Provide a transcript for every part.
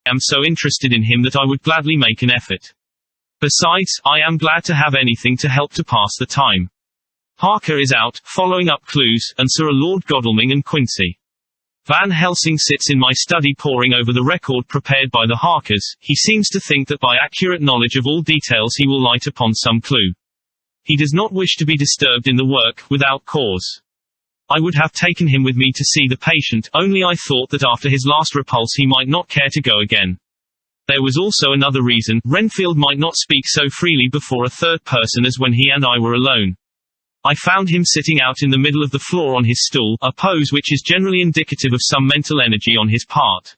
I am so interested in him that I would gladly make an effort. Besides, I am glad to have anything to help to pass the time. Harker is out, following up clues, and so are Lord Godalming and Quincy. Van Helsing sits in my study poring over the record prepared by the Harkers. He seems to think that by accurate knowledge of all details he will light upon some clue. He does not wish to be disturbed in the work, without cause. I would have taken him with me to see the patient, only I thought that after his last repulse he might not care to go again. There was also another reason. Renfield might not speak so freely before a third person as when he and I were alone. I found him sitting out in the middle of the floor on his stool, a pose which is generally indicative of some mental energy on his part.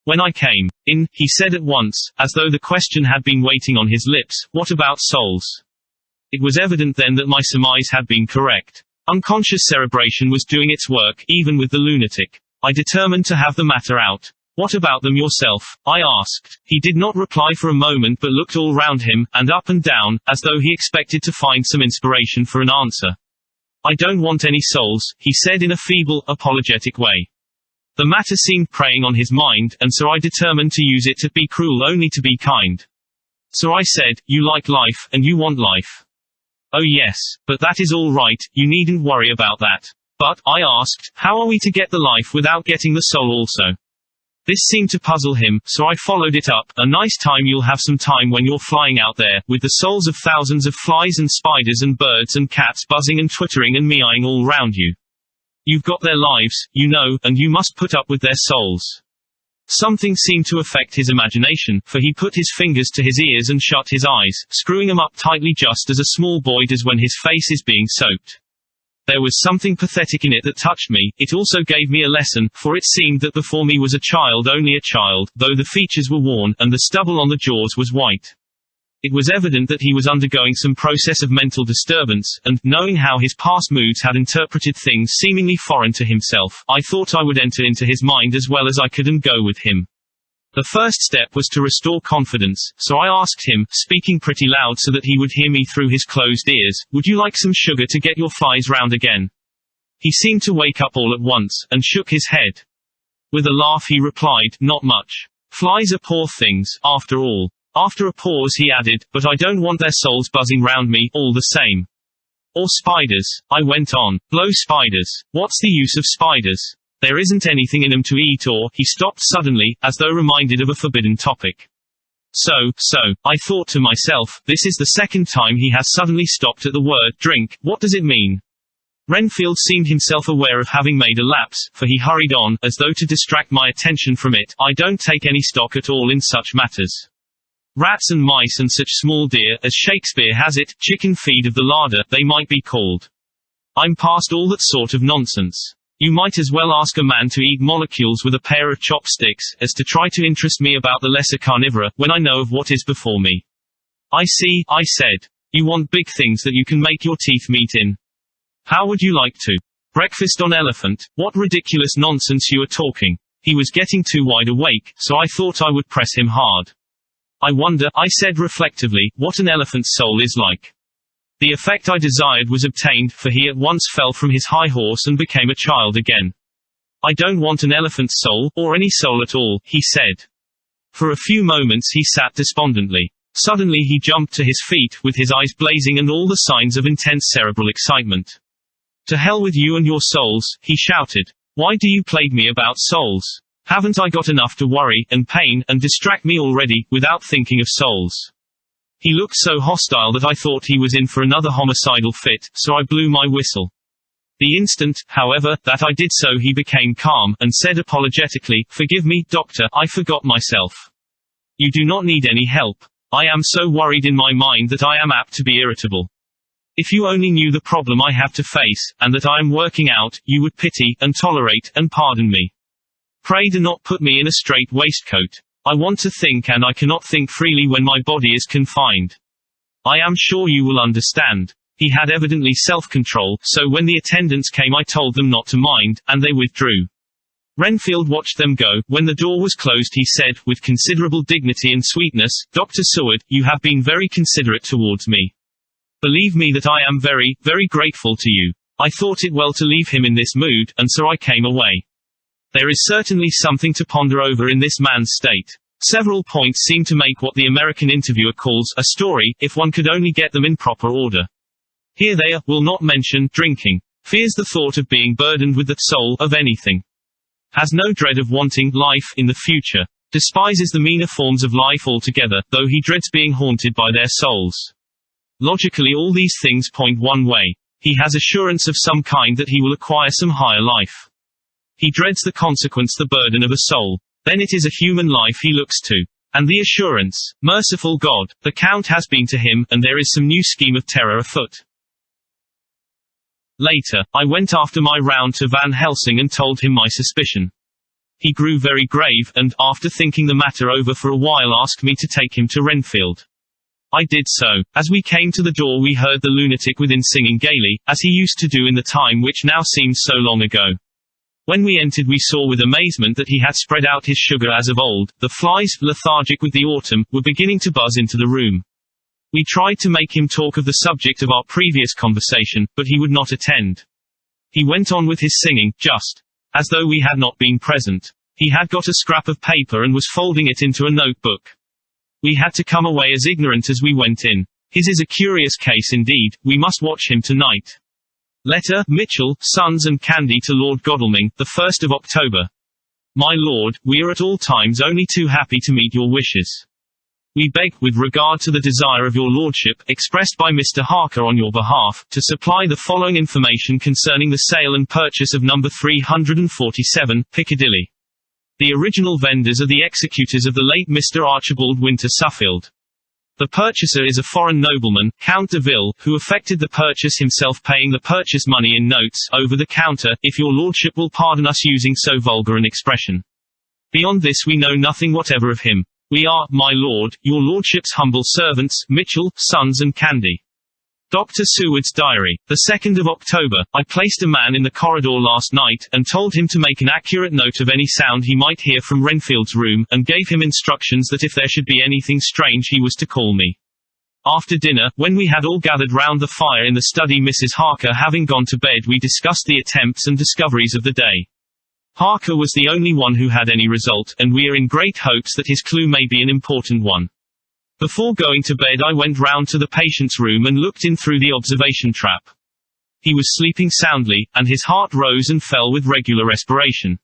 When I came in, he said at once, as though the question had been waiting on his lips, "What about souls?" It was evident then that my surmise had been correct. Unconscious cerebration was doing its work, even with the lunatic. I determined to have the matter out. "What about them yourself?" I asked. He did not reply for a moment but looked all round him, and up and down, as though he expected to find some inspiration for an answer. "I don't want any souls," he said in a feeble, apologetic way. The matter seemed preying on his mind, and so I determined to use it to be cruel only to be kind. So I said, "You like life, and you want life." "Oh yes, but that is all right, you needn't worry about that." "But," I asked, "how are we to get the life without getting the soul also?" This seemed to puzzle him, so I followed it up. "A nice time you'll have some time when you're flying out there, with the souls of thousands of flies and spiders and birds and cats buzzing and twittering and meowing all round you. You've got their lives, you know, and you must put up with their souls." Something seemed to affect his imagination, for he put his fingers to his ears and shut his eyes, screwing them up tightly just as a small boy does when his face is being soaped. There was something pathetic in it that touched me. It also gave me a lesson, for it seemed that before me was a child, only a child, though the features were worn, and the stubble on the jaws was white. It was evident that he was undergoing some process of mental disturbance, and, knowing how his past moods had interpreted things seemingly foreign to himself, I thought I would enter into his mind as well as I could and go with him. The first step was to restore confidence, so I asked him, speaking pretty loud so that he would hear me through his closed ears, "Would you like some sugar to get your flies round again?" He seemed to wake up all at once, and shook his head. With a laugh he replied, "Not much. Flies are poor things, after all." After a pause he added, "But I don't want their souls buzzing round me, all the same." "Or spiders," I went on. "Blow spiders. What's the use of spiders? There isn't anything in 'em to eat or—" He stopped suddenly, as though reminded of a forbidden topic. So, I thought to myself, this is the second time he has suddenly stopped at the word drink. What does it mean? Renfield seemed himself aware of having made a lapse, for he hurried on, as though to distract my attention from it. "I don't take any stock at all in such matters. Rats and mice and such small deer, as Shakespeare has it, chicken feed of the larder, they might be called. I'm past all that sort of nonsense. You might as well ask a man to eat molecules with a pair of chopsticks, as to try to interest me about the lesser carnivora, when I know of what is before me." "I see," I said. "You want big things that you can make your teeth meet in. How would you like to breakfast on elephant? What ridiculous nonsense you are talking." He was getting too wide awake, so I thought I would press him hard. "I wonder," I said reflectively, "what an elephant's soul is like." The effect I desired was obtained, for he at once fell from his high horse and became a child again. "I don't want an elephant's soul, or any soul at all," he said. For a few moments he sat despondently. Suddenly he jumped to his feet, with his eyes blazing and all the signs of intense cerebral excitement. "To hell with you and your souls," he shouted. "Why do you plague me about souls? Haven't I got enough to worry, and pain, and distract me already, without thinking of souls?" He looked so hostile that I thought he was in for another homicidal fit, so I blew my whistle. The instant, however, that I did so he became calm, and said apologetically, "Forgive me, doctor, I forgot myself. You do not need any help. I am so worried in my mind that I am apt to be irritable. If you only knew the problem I have to face, and that I am working out, you would pity, and tolerate, and pardon me. Pray do not put me in a strait waistcoat. I want to think and I cannot think freely when my body is confined. I am sure you will understand." He had evidently self-control, so when the attendants came I told them not to mind, and they withdrew. Renfield watched them go. When the door was closed he said, with considerable dignity and sweetness, "Dr. Seward, you have been very considerate towards me. Believe me that I am very, very grateful to you. I thought it well to leave him in this mood, and so I came away. There is certainly something to ponder over in this man's state. Several points seem to make what the American interviewer calls a story, if one could only get them in proper order. Here they are: will not mention drinking. Fears the thought of being burdened with the soul of anything. Has no dread of wanting life in the future. Despises the meaner forms of life altogether, though he dreads being haunted by their souls. Logically, all these things point one way. He has assurance of some kind that he will acquire some higher life. He dreads the consequence, the burden of a soul. Then it is a human life he looks to. And the assurance, merciful God, the Count has been to him, and there is some new scheme of terror afoot. Later, I went after my round to Van Helsing and told him my suspicion. He grew very grave, and, after thinking the matter over for a while, asked me to take him to Renfield. I did so. As we came to the door, we heard the lunatic within singing gaily, as he used to do in the time which now seems so long ago. When we entered, we saw with amazement that he had spread out his sugar as of old. The flies, lethargic with the autumn, were beginning to buzz into the room. We tried to make him talk of the subject of our previous conversation, but he would not attend. He went on with his singing, just as though we had not been present. He had got a scrap of paper and was folding it into a notebook. We had to come away as ignorant as we went in. His is a curious case indeed. We must watch him tonight. Letter, Mitchell, Sons and Candy to Lord Godalming, the 1st of October. My lord, we are at all times only too happy to meet your wishes. We beg, with regard to the desire of your lordship, expressed by Mr. Harker on your behalf, to supply the following information concerning the sale and purchase of number 347, Piccadilly. The original vendors are the executors of the late Mr. Archibald Winter Suffield. The purchaser is a foreign nobleman, Count de Ville, who effected the purchase himself, paying the purchase money in notes, over the counter, if your lordship will pardon us using so vulgar an expression. Beyond this we know nothing whatever of him. We are, my lord, your lordship's humble servants, Mitchell, Sons and Candy. Dr. Seward's Diary. The 2nd of October, I placed a man in the corridor last night, and told him to make an accurate note of any sound he might hear from Renfield's room, and gave him instructions that if there should be anything strange he was to call me. After dinner, when we had all gathered round the fire in the study, Mrs. Harker having gone to bed, we discussed the attempts and discoveries of the day. Harker was the only one who had any result, and we are in great hopes that his clue may be an important one. Before going to bed, I went round to the patient's room and looked in through the observation trap. He was sleeping soundly, and his heart rose and fell with regular respiration.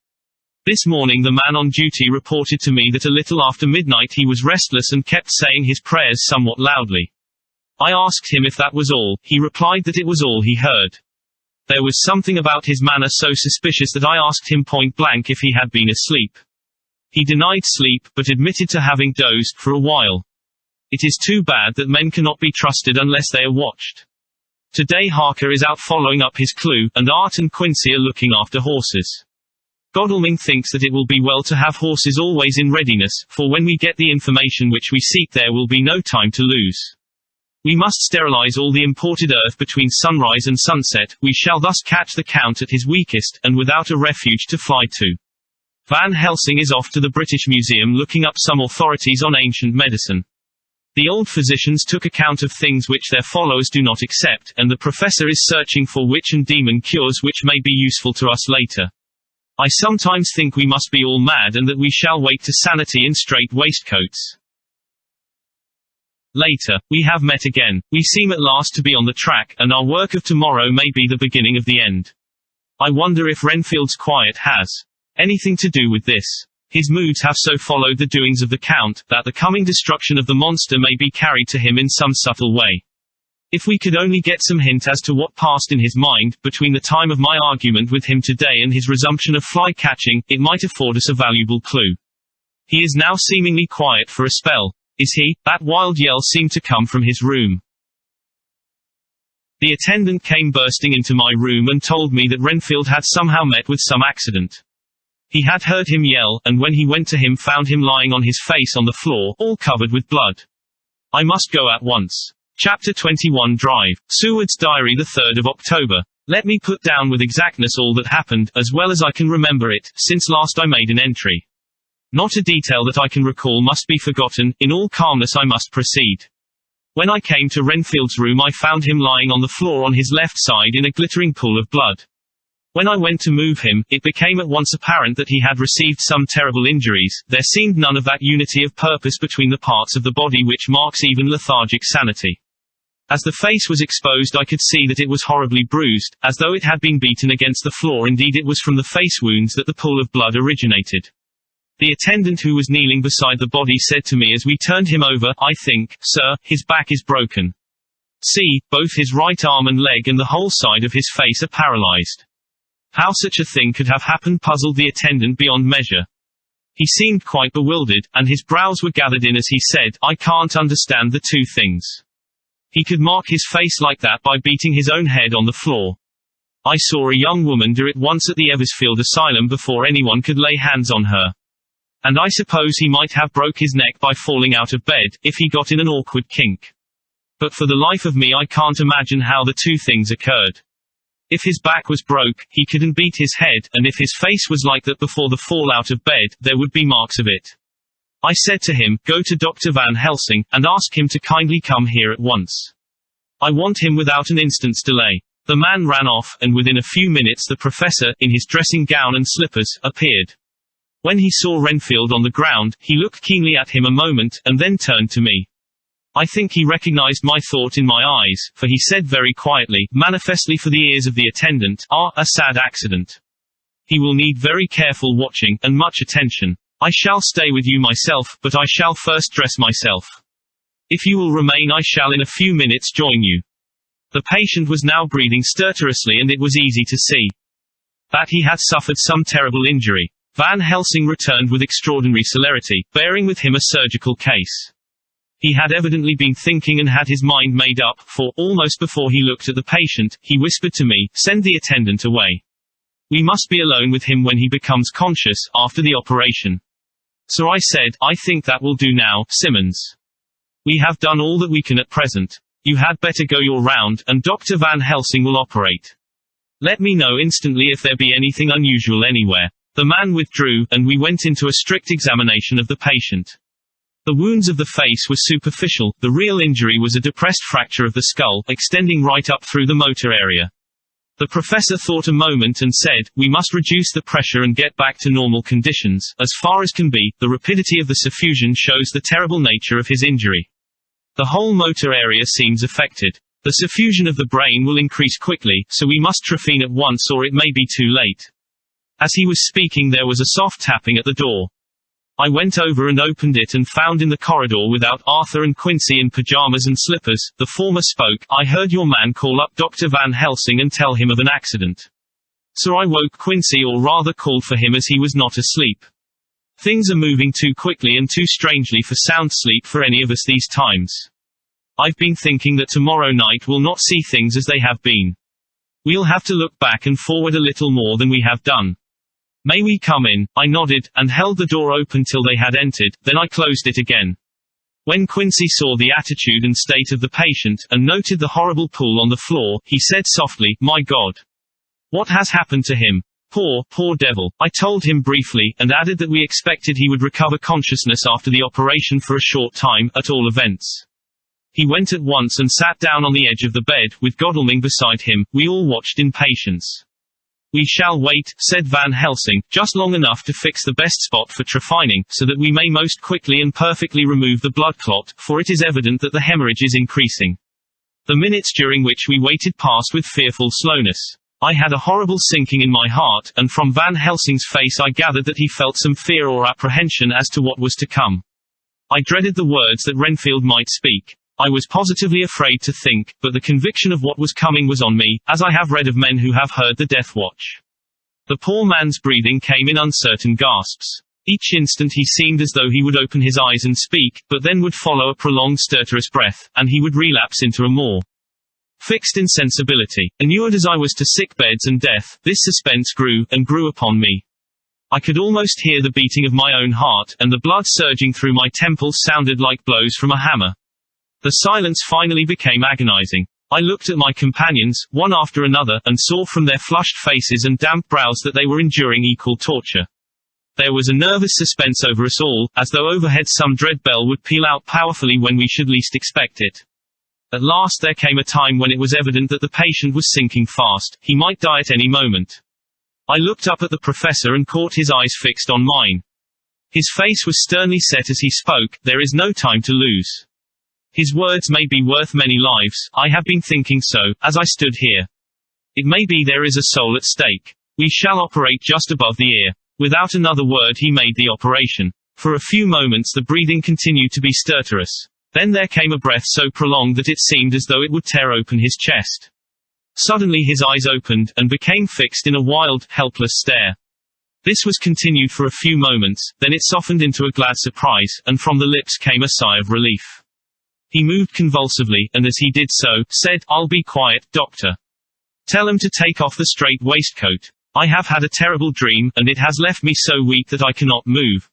This morning the man on duty reported to me that a little after midnight he was restless and kept saying his prayers somewhat loudly. I asked him if that was all. He replied that it was all he heard. There was something about his manner so suspicious that I asked him point blank if he had been asleep. He denied sleep, but admitted to having dozed for a while. It is too bad that men cannot be trusted unless they are watched. Today Harker is out following up his clue, and Art and Quincy are looking after horses. Godalming thinks that it will be well to have horses always in readiness, for when we get the information which we seek there will be no time to lose. We must sterilize all the imported earth between sunrise and sunset. We shall thus catch the Count at his weakest, and without a refuge to fly to. Van Helsing is off to the British Museum looking up some authorities on ancient medicine. The old physicians took account of things which their followers do not accept, and the professor is searching for witch and demon cures which may be useful to us later. I sometimes think we must be all mad, and that we shall wake to sanity in strait waistcoats. Later, we have met again. We seem at last to be on the track, and our work of tomorrow may be the beginning of the end. I wonder if Renfield's quiet has anything to do with this. His moods have so followed the doings of the Count, that the coming destruction of the monster may be carried to him in some subtle way. If we could only get some hint as to what passed in his mind, between the time of my argument with him today and his resumption of fly-catching, it might afford us a valuable clue. He is now seemingly quiet for a spell. Is he? That wild yell seemed to come from his room. The attendant came bursting into my room and told me that Renfield had somehow met with some accident. He had heard him yell, and when he went to him found him lying on his face on the floor, all covered with blood. I must go at once. Chapter 21 Drive. Seward's Diary, the 3rd of October. Let me put down with exactness all that happened, as well as I can remember it, since last I made an entry. Not a detail that I can recall must be forgotten. In all calmness I must proceed. When I came to Renfield's room I found him lying on the floor on his left side in a glittering pool of blood. When I went to move him, it became at once apparent that he had received some terrible injuries. There seemed none of that unity of purpose between the parts of the body which marks even lethargic sanity. As the face was exposed, I could see that it was horribly bruised, as though it had been beaten against the floor. Indeed, it was from the face wounds that the pool of blood originated. The attendant who was kneeling beside the body said to me as we turned him over, "I think, sir, his back is broken. See, both his right arm and leg and the whole side of his face are paralyzed." How such a thing could have happened puzzled the attendant beyond measure. He seemed quite bewildered, and his brows were gathered in as he said, "I can't understand the two things. He could mark his face like that by beating his own head on the floor. I saw a young woman do it once at the Eversfield Asylum before anyone could lay hands on her. And I suppose he might have broke his neck by falling out of bed, if he got in an awkward kink. But for the life of me I can't imagine how the two things occurred. If his back was broke, he couldn't beat his head, and if his face was like that before the fall out of bed, there would be marks of it. I said to him, "Go to Dr. Van Helsing, and ask him to kindly come here at once. I want him without an instant's delay." The man ran off, and within a few minutes the professor, in his dressing gown and slippers, appeared. When he saw Renfield on the ground, he looked keenly at him a moment, and then turned to me. I think he recognized my thought in my eyes, for he said very quietly, manifestly for the ears of the attendant, "A sad accident. He will need very careful watching, and much attention. I shall stay with you myself, but I shall first dress myself. If you will remain, I shall in a few minutes join you." The patient was now breathing stertorously, and it was easy to see that he had suffered some terrible injury. Van Helsing returned with extraordinary celerity, bearing with him a surgical case. He had evidently been thinking and had his mind made up, for, almost before he looked at the patient, he whispered to me, "Send the attendant away. We must be alone with him when he becomes conscious, after the operation." So I said, "I think that will do now, Simmons. We have done all that we can at present. You had better go your round, and Dr. Van Helsing will operate. Let me know instantly if there be anything unusual anywhere." The man withdrew, and we went into a strict examination of the patient. The wounds of the face were superficial, the real injury was a depressed fracture of the skull, extending right up through the motor area. The professor thought a moment and said, "We must reduce the pressure and get back to normal conditions, as far as can be. The rapidity of the suffusion shows the terrible nature of his injury. The whole motor area seems affected. The suffusion of the brain will increase quickly, so we must trephine at once or it may be too late." As he was speaking there was a soft tapping at the door. I went over and opened it and found in the corridor without Arthur and Quincy in pajamas and slippers. The former spoke, "I heard your man call up Dr. Van Helsing and tell him of an accident. So I woke Quincy, or rather called for him as he was not asleep. Things are moving too quickly and too strangely for sound sleep for any of us these times. I've been thinking that tomorrow night we'll not see things as they have been. We'll have to look back and forward a little more than we have done. May we come in?" I nodded, and held the door open till they had entered, then I closed it again. When Quincy saw the attitude and state of the patient, and noted the horrible pool on the floor, he said softly, "My God! What has happened to him? Poor devil." I told him briefly, and added that we expected he would recover consciousness after the operation for a short time, at all events. He went at once and sat down on the edge of the bed, with Godalming beside him. We all watched in patience. "We shall wait," said Van Helsing, "just long enough to fix the best spot for trephining, so that we may most quickly and perfectly remove the blood clot, for it is evident that the hemorrhage is increasing." The minutes during which we waited passed with fearful slowness. I had a horrible sinking in my heart, and from Van Helsing's face I gathered that he felt some fear or apprehension as to what was to come. I dreaded the words that Renfield might speak. I was positively afraid to think, but the conviction of what was coming was on me, as I have read of men who have heard the death watch. The poor man's breathing came in uncertain gasps. Each instant he seemed as though he would open his eyes and speak, but then would follow a prolonged stertorous breath, and he would relapse into a more fixed insensibility. Inured as I was to sick beds and death, this suspense grew, and grew upon me. I could almost hear the beating of my own heart, and the blood surging through my temples sounded like blows from a hammer. The silence finally became agonizing. I looked at my companions, one after another, and saw from their flushed faces and damp brows that they were enduring equal torture. There was a nervous suspense over us all, as though overhead some dread bell would peal out powerfully when we should least expect it. At last there came a time when it was evident that the patient was sinking fast. He might die at any moment. I looked up at the professor and caught his eyes fixed on mine. His face was sternly set as he spoke, "There is no time to lose. His words may be worth many lives, I have been thinking so, as I stood here. It may be there is a soul at stake. We shall operate just above the ear." Without another word he made the operation. For a few moments the breathing continued to be stertorous. Then there came a breath so prolonged that it seemed as though it would tear open his chest. Suddenly his eyes opened, and became fixed in a wild, helpless stare. This was continued for a few moments, then it softened into a glad surprise, and from the lips came a sigh of relief. He moved convulsively, and as he did so, said, "I'll be quiet, doctor. Tell him to take off the straight waistcoat. I have had a terrible dream, and it has left me so weak that I cannot move.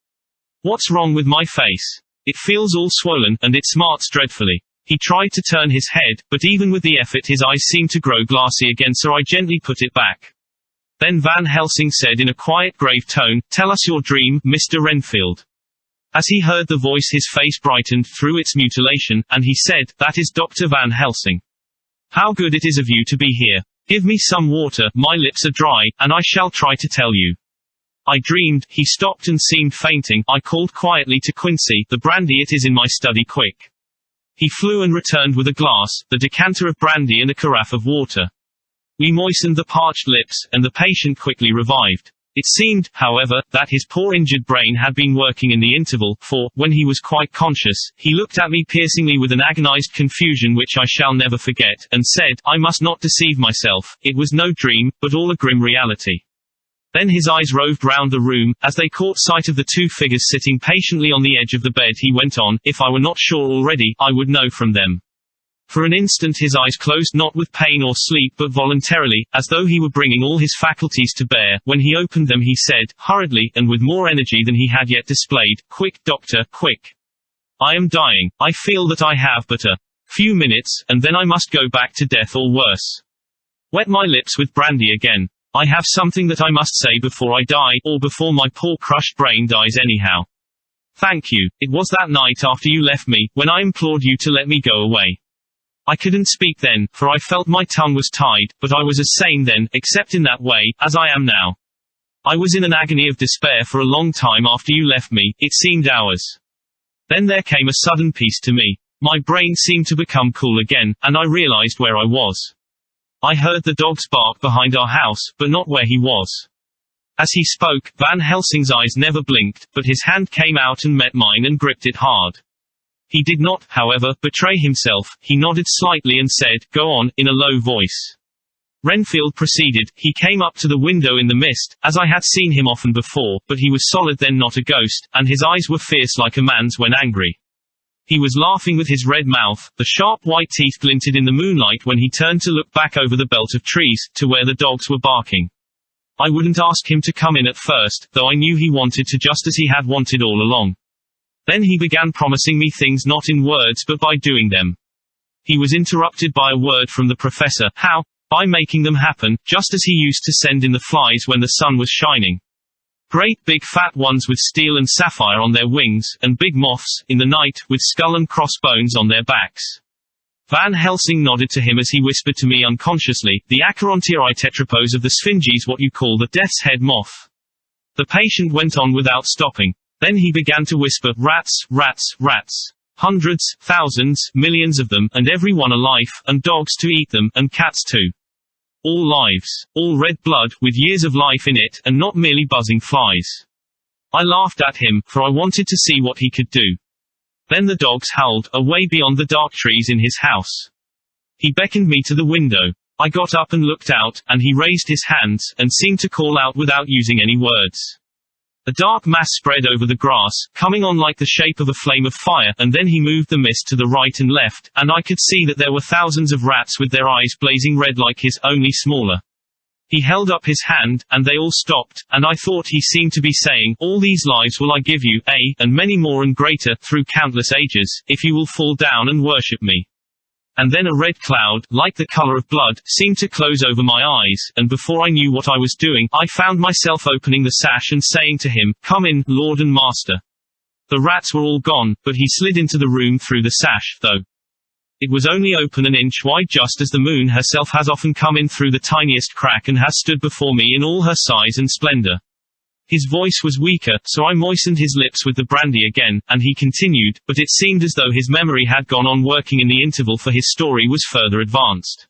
What's wrong with my face? It feels all swollen, and it smarts dreadfully." He tried to turn his head, but even with the effort his eyes seemed to grow glassy again, so I gently put it back. Then Van Helsing said in a quiet, grave tone, "Tell us your dream, Mr. Renfield." As he heard the voice his face brightened through its mutilation, and he said, "That is Dr. Van Helsing. How good it is of you to be here. Give me some water, my lips are dry, and I shall try to tell you. I dreamed." He stopped and seemed fainting. I called quietly to Quincy, "The brandy, it is in my study, quick." He flew and returned with a glass, the decanter of brandy and a carafe of water. We moistened the parched lips, and the patient quickly revived. It seemed, however, that his poor injured brain had been working in the interval, for, when he was quite conscious, he looked at me piercingly with an agonized confusion which I shall never forget, and said, "I must not deceive myself, it was no dream, but all a grim reality." Then his eyes roved round the room. As they caught sight of the two figures sitting patiently on the edge of the bed, he went on, "If I were not sure already, I would know from them." For an instant his eyes closed, not with pain or sleep but voluntarily, as though he were bringing all his faculties to bear. When he opened them he said, hurriedly, and with more energy than he had yet displayed, "Quick, doctor, quick. I am dying. I feel that I have but a few minutes, and then I must go back to death or worse. Wet my lips with brandy again. I have something that I must say before I die, or before my poor crushed brain dies anyhow. Thank you. It was that night after you left me, when I implored you to let me go away. I couldn't speak then, for I felt my tongue was tied, but I was as sane then, except in that way, as I am now. I was in an agony of despair for a long time after you left me, it seemed hours. Then there came a sudden peace to me. My brain seemed to become cool again, and I realized where I was. I heard the dogs bark behind our house, but not where he was. As he spoke, Van Helsing's eyes never blinked, but his hand came out and met mine and gripped it hard. He did not, however, betray himself. He nodded slightly and said, "Go on," in a low voice. Renfield proceeded. He came up to the window in the mist, as I had seen him often before, but he was solid then, not a ghost, and his eyes were fierce like a man's when angry. He was laughing with his red mouth. The sharp white teeth glinted in the moonlight when he turned to look back over the belt of trees, to where the dogs were barking. I wouldn't ask him to come in at first, though I knew he wanted to, just as he had wanted all along. Then he began promising me things not in words but by doing them. He was interrupted by a word from the professor. How? By making them happen, just as he used to send in the flies when the sun was shining. Great big fat ones with steel and sapphire on their wings, and big moths, in the night, with skull and crossbones on their backs. Van Helsing nodded to him as he whispered to me unconsciously, "The Acherontiae tetrapose of the Sphinges, what you call the death's head moth." The patient went on without stopping. Then he began to whisper, "Rats, rats, rats. Hundreds, thousands, millions of them, and every one alive, and dogs to eat them, and cats too. All lives. All red blood, with years of life in it, and not merely buzzing flies." I laughed at him, for I wanted to see what he could do. Then the dogs howled, away beyond the dark trees in his house. He beckoned me to the window. I got up and looked out, and he raised his hands, and seemed to call out without using any words. A dark mass spread over the grass, coming on like the shape of a flame of fire, and then he moved the mist to the right and left, and I could see that there were thousands of rats with their eyes blazing red like his, only smaller. He held up his hand, and they all stopped, and I thought he seemed to be saying, "All these lives will I give you, and many more and greater, through countless ages, if you will fall down and worship me." And then a red cloud, like the color of blood, seemed to close over my eyes, and before I knew what I was doing, I found myself opening the sash and saying to him, "Come in, Lord and Master." The rats were all gone, but he slid into the room through the sash, though. It was only open an inch wide, just as the moon herself has often come in through the tiniest crack and has stood before me in all her size and splendor. His voice was weaker, so I moistened his lips with the brandy again, and he continued, but it seemed as though his memory had gone on working in the interval, for his story was further advanced.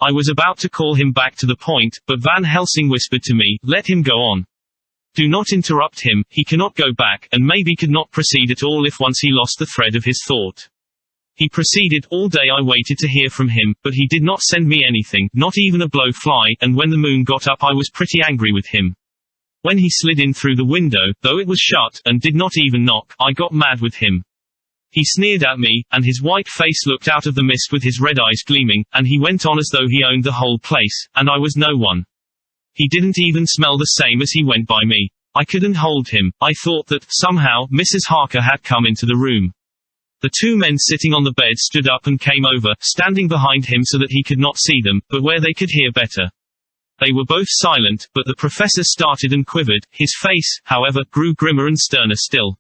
I was about to call him back to the point, but Van Helsing whispered to me, "Let him go on. Do not interrupt him, he cannot go back, and maybe could not proceed at all if once he lost the thread of his thought." He proceeded. All day I waited to hear from him, but he did not send me anything, not even a blowfly, and when the moon got up I was pretty angry with him. When he slid in through the window, though it was shut, and did not even knock, I got mad with him. He sneered at me, and his white face looked out of the mist with his red eyes gleaming, and he went on as though he owned the whole place, and I was no one. He didn't even smell the same as he went by me. I couldn't hold him. I thought that, somehow, Mrs. Harker had come into the room. The two men sitting on the bed stood up and came over, standing behind him so that he could not see them, but where they could hear better. They were both silent, but the professor started and quivered. His face, however, grew grimmer and sterner still.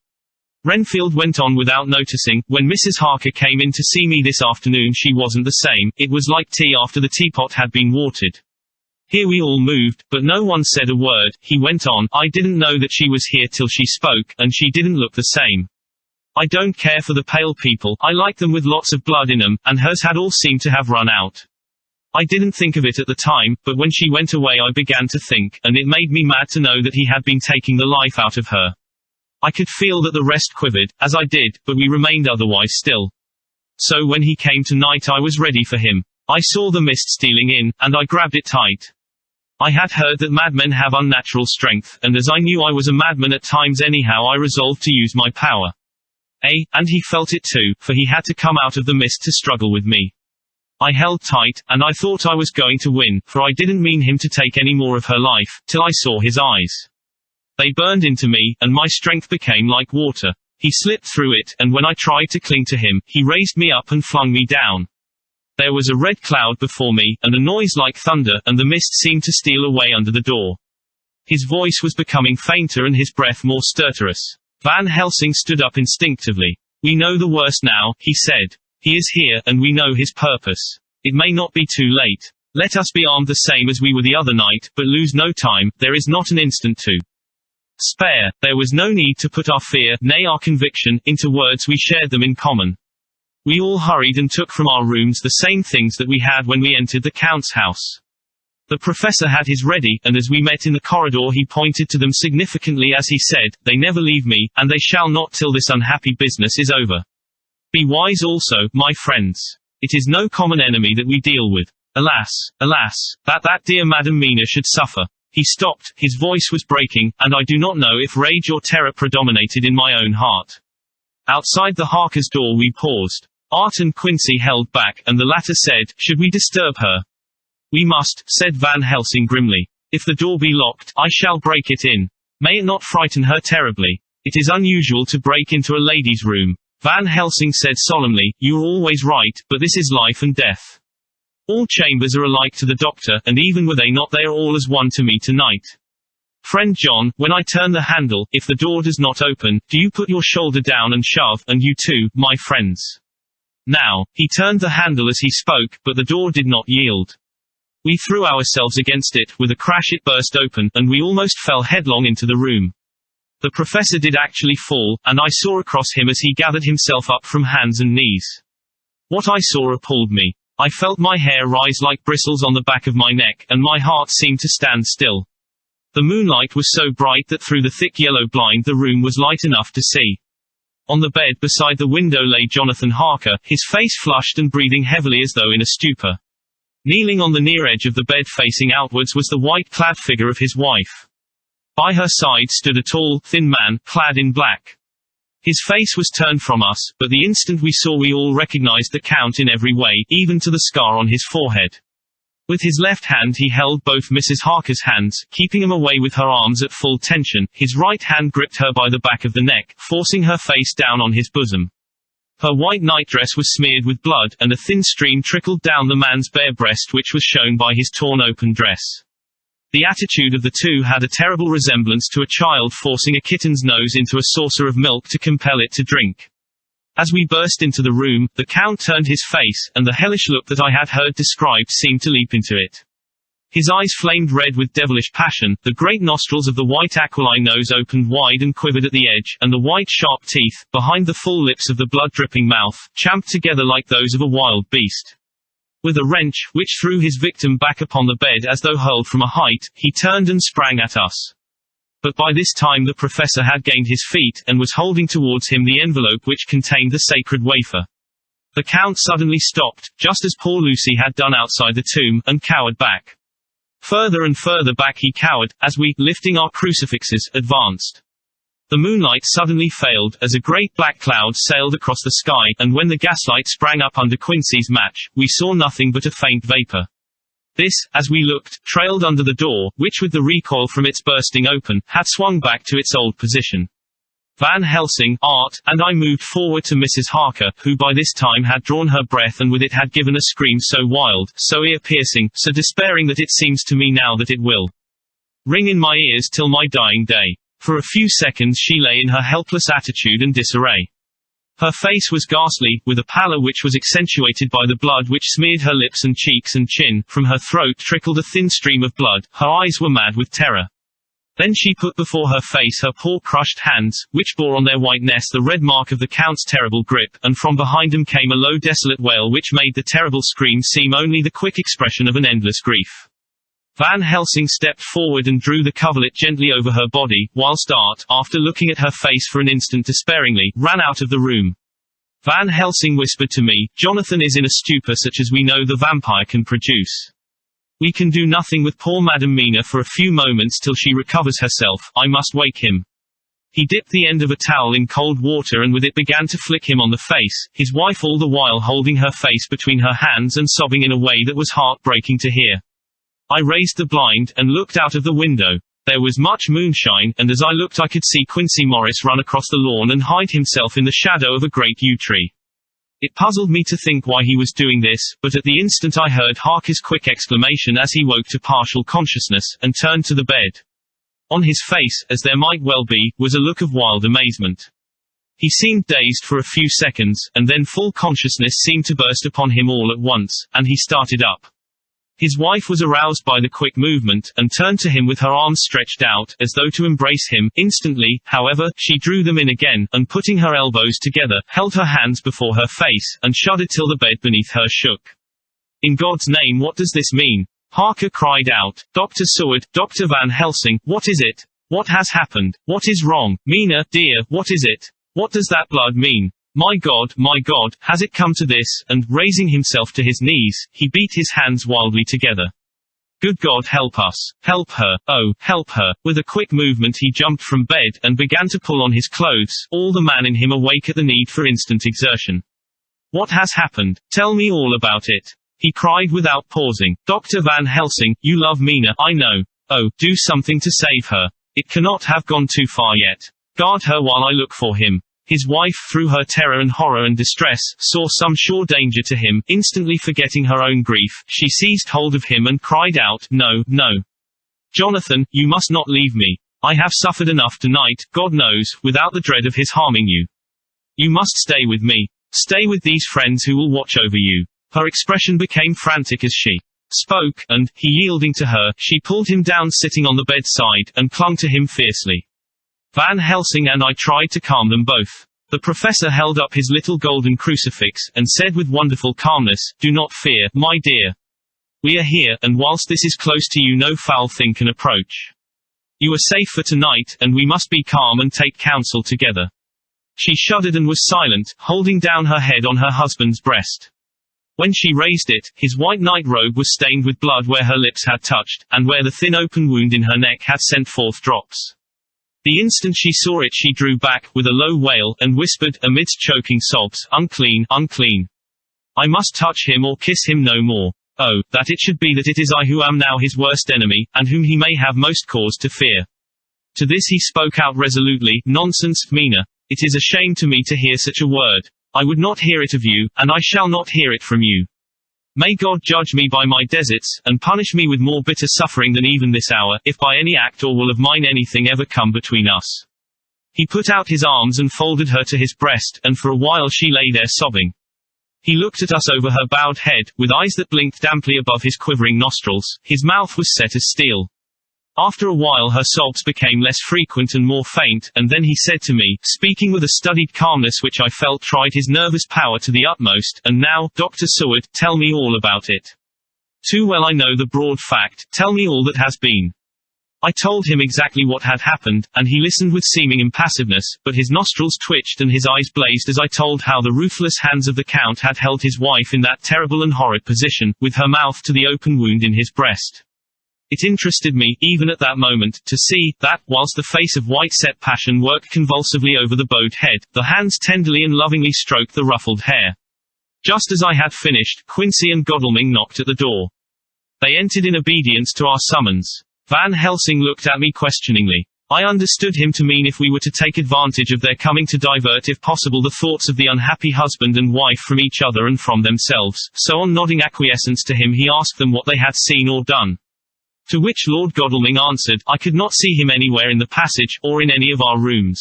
Renfield went on without noticing, "When Mrs. Harker came in to see me this afternoon she wasn't the same, it was like tea after the teapot had been watered." Here we all moved, but no one said a word. He went on, "I didn't know that she was here till she spoke, and she didn't look the same. I don't care for the pale people, I like them with lots of blood in them, and hers had all seemed to have run out. I didn't think of it at the time, but when she went away I began to think, and it made me mad to know that he had been taking the life out of her. I could feel that the rest quivered, as I did, but we remained otherwise still. So when he came tonight I was ready for him. I saw the mist stealing in, and I grabbed it tight. I had heard that madmen have unnatural strength, and as I knew I was a madman at times anyhow I resolved to use my power. And he felt it too, for he had to come out of the mist to struggle with me. I held tight, and I thought I was going to win, for I didn't mean him to take any more of her life, till I saw his eyes. They burned into me, and my strength became like water. He slipped through it, and when I tried to cling to him, he raised me up and flung me down. There was a red cloud before me, and a noise like thunder, and the mist seemed to steal away under the door. His voice was becoming fainter and his breath more stertorous. Van Helsing stood up instinctively. "We know the worst now," he said. "He is here, and we know his purpose. It may not be too late. Let us be armed the same as we were the other night, but lose no time, there is not an instant to spare." There was no need to put our fear, nay our conviction, into words, we shared them in common. We all hurried and took from our rooms the same things that we had when we entered the Count's house. The professor had his ready, and as we met in the corridor he pointed to them significantly as he said, "They never leave me, and they shall not till this unhappy business is over. Be wise also, my friends. It is no common enemy that we deal with. Alas, alas, that dear Madam Mina should suffer." He stopped, his voice was breaking, and I do not know if rage or terror predominated in my own heart. Outside the Harker's door we paused. Art and Quincy held back, and the latter said, "Should we disturb her?" "We must," said Van Helsing grimly. "If the door be locked, I shall break it in. May it not frighten her terribly. It is unusual to break into a lady's room." Van Helsing said solemnly, "You are always right, but this is life and death. All chambers are alike to the doctor, and even were they not, they are all as one to me tonight. Friend John, when I turn the handle, if the door does not open, do you put your shoulder down and shove, and you too, my friends." Now, he turned the handle as he spoke, but the door did not yield. We threw ourselves against it, with a crash it burst open, and we almost fell headlong into the room. The professor did actually fall, and I saw across him as he gathered himself up from hands and knees. What I saw appalled me. I felt my hair rise like bristles on the back of my neck, and my heart seemed to stand still. The moonlight was so bright that through the thick yellow blind the room was light enough to see. On the bed beside the window lay Jonathan Harker, his face flushed and breathing heavily as though in a stupor. Kneeling on the near edge of the bed facing outwards was the white-clad figure of his wife. By her side stood a tall, thin man, clad in black. His face was turned from us, but the instant we saw we all recognized the Count in every way, even to the scar on his forehead. With his left hand he held both Mrs. Harker's hands, keeping them away with her arms at full tension. His right hand gripped her by the back of the neck, forcing her face down on his bosom. Her white nightdress was smeared with blood, and a thin stream trickled down the man's bare breast which was shown by his torn open dress. The attitude of the two had a terrible resemblance to a child forcing a kitten's nose into a saucer of milk to compel it to drink. As we burst into the room, the Count turned his face, and the hellish look that I had heard described seemed to leap into it. His eyes flamed red with devilish passion, the great nostrils of the white aquiline nose opened wide and quivered at the edge, and the white sharp teeth, behind the full lips of the blood-dripping mouth, champed together like those of a wild beast. With a wrench, which threw his victim back upon the bed as though hurled from a height, he turned and sprang at us. But by this time the professor had gained his feet, and was holding towards him the envelope which contained the sacred wafer. The Count suddenly stopped, just as poor Lucy had done outside the tomb, and cowered back. Further and further back he cowered, as we, lifting our crucifixes, advanced. The moonlight suddenly failed, as a great black cloud sailed across the sky, and when the gaslight sprang up under Quincy's match, we saw nothing but a faint vapor. This, as we looked, trailed under the door, which with the recoil from its bursting open, had swung back to its old position. Van Helsing, Art, and I moved forward to Mrs. Harker, who by this time had drawn her breath and with it had given a scream so wild, so ear-piercing, so despairing that it seems to me now that it will ring in my ears till my dying day. For a few seconds she lay in her helpless attitude and disarray. Her face was ghastly, with a pallor which was accentuated by the blood which smeared her lips and cheeks and chin. From her throat trickled a thin stream of blood, her eyes were mad with terror. Then she put before her face her poor crushed hands, which bore on their whiteness the red mark of the Count's terrible grip, and from behind them came a low desolate wail which made the terrible scream seem only the quick expression of an endless grief. Van Helsing stepped forward and drew the coverlet gently over her body, whilst Art, after looking at her face for an instant despairingly, ran out of the room. Van Helsing whispered to me, "Jonathan is in a stupor such as we know the vampire can produce. We can do nothing with poor Madame Mina for a few moments till she recovers herself. I must wake him." He dipped the end of a towel in cold water and with it began to flick him on the face, his wife all the while holding her face between her hands and sobbing in a way that was heart-breaking to hear. I raised the blind, and looked out of the window. There was much moonshine, and as I looked I could see Quincy Morris run across the lawn and hide himself in the shadow of a great yew tree. It puzzled me to think why he was doing this, but at the instant I heard Harker's quick exclamation as he woke to partial consciousness, and turned to the bed. On his face, as there might well be, was a look of wild amazement. He seemed dazed for a few seconds, and then full consciousness seemed to burst upon him all at once, and he started up. His wife was aroused by the quick movement, and turned to him with her arms stretched out, as though to embrace him. Instantly, however, she drew them in again, and putting her elbows together, held her hands before her face, and shuddered till the bed beneath her shook. "In God's name, what does this mean?" Harker cried out. "Dr. Seward, Dr. Van Helsing, what is it? What has happened? What is wrong? Mina, dear, what is it? What does that blood mean? My God, has it come to this?" And, raising himself to his knees, he beat his hands wildly together. "Good God, help us! Help her! Oh, help her!" With a quick movement he jumped from bed, and began to pull on his clothes, all the man in him awake at the need for instant exertion. "What has happened? Tell me all about it!" he cried without pausing. "Dr. Van Helsing, you love Mina, I know. Oh, do something to save her. It cannot have gone too far yet. Guard her while I look for him." His wife, through her terror and horror and distress, saw some sure danger to him. Instantly forgetting her own grief, she seized hold of him and cried out, "No, no. Jonathan, you must not leave me. I have suffered enough tonight, God knows, without the dread of his harming you. You must stay with me. Stay with these friends who will watch over you." Her expression became frantic as she spoke, and, he yielding to her, she pulled him down sitting on the bedside, and clung to him fiercely. Van Helsing and I tried to calm them both. The professor held up his little golden crucifix, and said with wonderful calmness, "Do not fear, my dear. We are here, and whilst this is close to you no foul thing can approach. You are safe for tonight, and we must be calm and take counsel together." She shuddered and was silent, holding down her head on her husband's breast. When she raised it, his white night robe was stained with blood where her lips had touched, and where the thin open wound in her neck had sent forth drops. The instant she saw it she drew back, with a low wail, and whispered, amidst choking sobs, "Unclean, unclean. I must touch him or kiss him no more. Oh, that it should be that it is I who am now his worst enemy, and whom he may have most cause to fear." To this he spoke out resolutely, "Nonsense, Mina. It is a shame to me to hear such a word. I would not hear it of you, and I shall not hear it from you. May God judge me by my deserts, and punish me with more bitter suffering than even this hour, if by any act or will of mine anything ever come between us." He put out his arms and folded her to his breast, and for a while she lay there sobbing. He looked at us over her bowed head, with eyes that blinked damply above his quivering nostrils. His mouth was set as steel. After a while her sobs became less frequent and more faint, and then he said to me, speaking with a studied calmness which I felt tried his nervous power to the utmost, "And now, Dr. Seward, tell me all about it. Too well I know the broad fact, tell me all that has been." I told him exactly what had happened, and he listened with seeming impassiveness, but his nostrils twitched and his eyes blazed as I told how the ruthless hands of the Count had held his wife in that terrible and horrid position, with her mouth to the open wound in his breast. It interested me, even at that moment, to see, that, whilst the face of white-set passion worked convulsively over the bowed head, the hands tenderly and lovingly stroked the ruffled hair. Just as I had finished, Quincy and Godalming knocked at the door. They entered in obedience to our summons. Van Helsing looked at me questioningly. I understood him to mean if we were to take advantage of their coming to divert if possible the thoughts of the unhappy husband and wife from each other and from themselves, so on nodding acquiescence to him he asked them what they had seen or done. To which Lord Godalming answered, I could not see him anywhere in the passage, or in any of our rooms.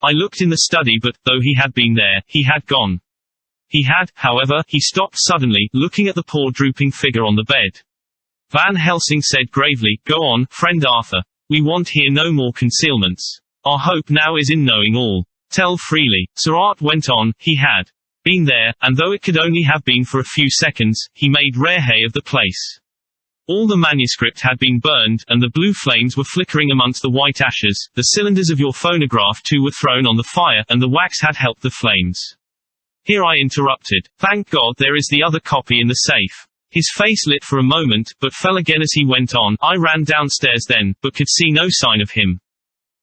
I looked in the study but, though he had been there, he had gone. He had, however, he stopped suddenly, looking at the poor drooping figure on the bed. Van Helsing said gravely, "Go on, friend Arthur. We want here no more concealments. Our hope now is in knowing all. Tell freely." Sir Art went on, he had been there, and though it could only have been for a few seconds, he made rare hay of the place. All the manuscript had been burned, and the blue flames were flickering amongst the white ashes. The cylinders of your phonograph too were thrown on the fire, and the wax had helped the flames. Here I interrupted. Thank God there is the other copy in the safe. His face lit for a moment, but fell again as he went on. I ran downstairs then, but could see no sign of him.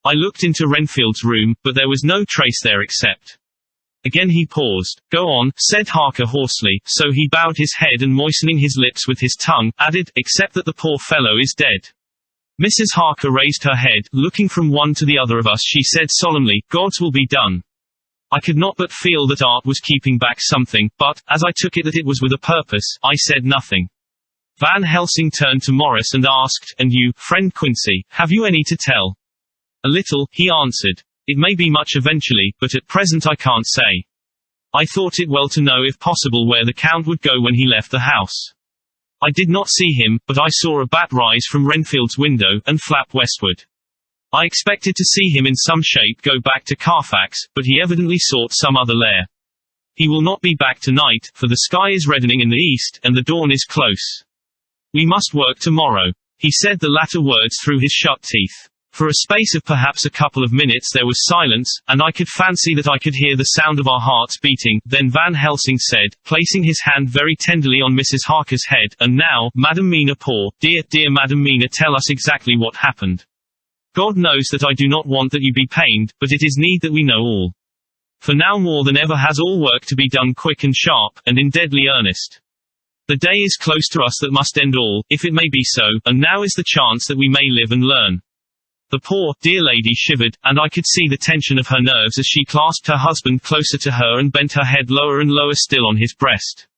I looked into Renfield's room, but there was no trace there except. Again he paused. Go on, said Harker hoarsely, so he bowed his head and moistening his lips with his tongue, added, except that the poor fellow is dead. Mrs. Harker raised her head, looking from one to the other of us. She said solemnly, God's will be done. I could not but feel that Art was keeping back something, but, as I took it that it was with a purpose, I said nothing. Van Helsing turned to Morris and asked, and you, friend Quincy, have you any to tell? A little, he answered. It may be much eventually, but at present I can't say. I thought it well to know if possible where the Count would go when he left the house. I did not see him, but I saw a bat rise from Renfield's window, and flap westward. I expected to see him in some shape go back to Carfax, but he evidently sought some other lair. He will not be back tonight, for the sky is reddening in the east, and the dawn is close. We must work tomorrow. He said the latter words through his shut teeth. For a space of perhaps a couple of minutes there was silence, and I could fancy that I could hear the sound of our hearts beating. Then Van Helsing said, placing his hand very tenderly on Mrs. Harker's head, and now, Madam Mina, poor, dear, dear Madam Mina, tell us exactly what happened. God knows that I do not want that you be pained, but it is need that we know all. For now more than ever has all work to be done quick and sharp, and in deadly earnest. The day is close to us that must end all, if it may be so, and now is the chance that we may live and learn. The poor, dear lady shivered, and I could see the tension of her nerves as she clasped her husband closer to her and bent her head lower and lower still on his breast.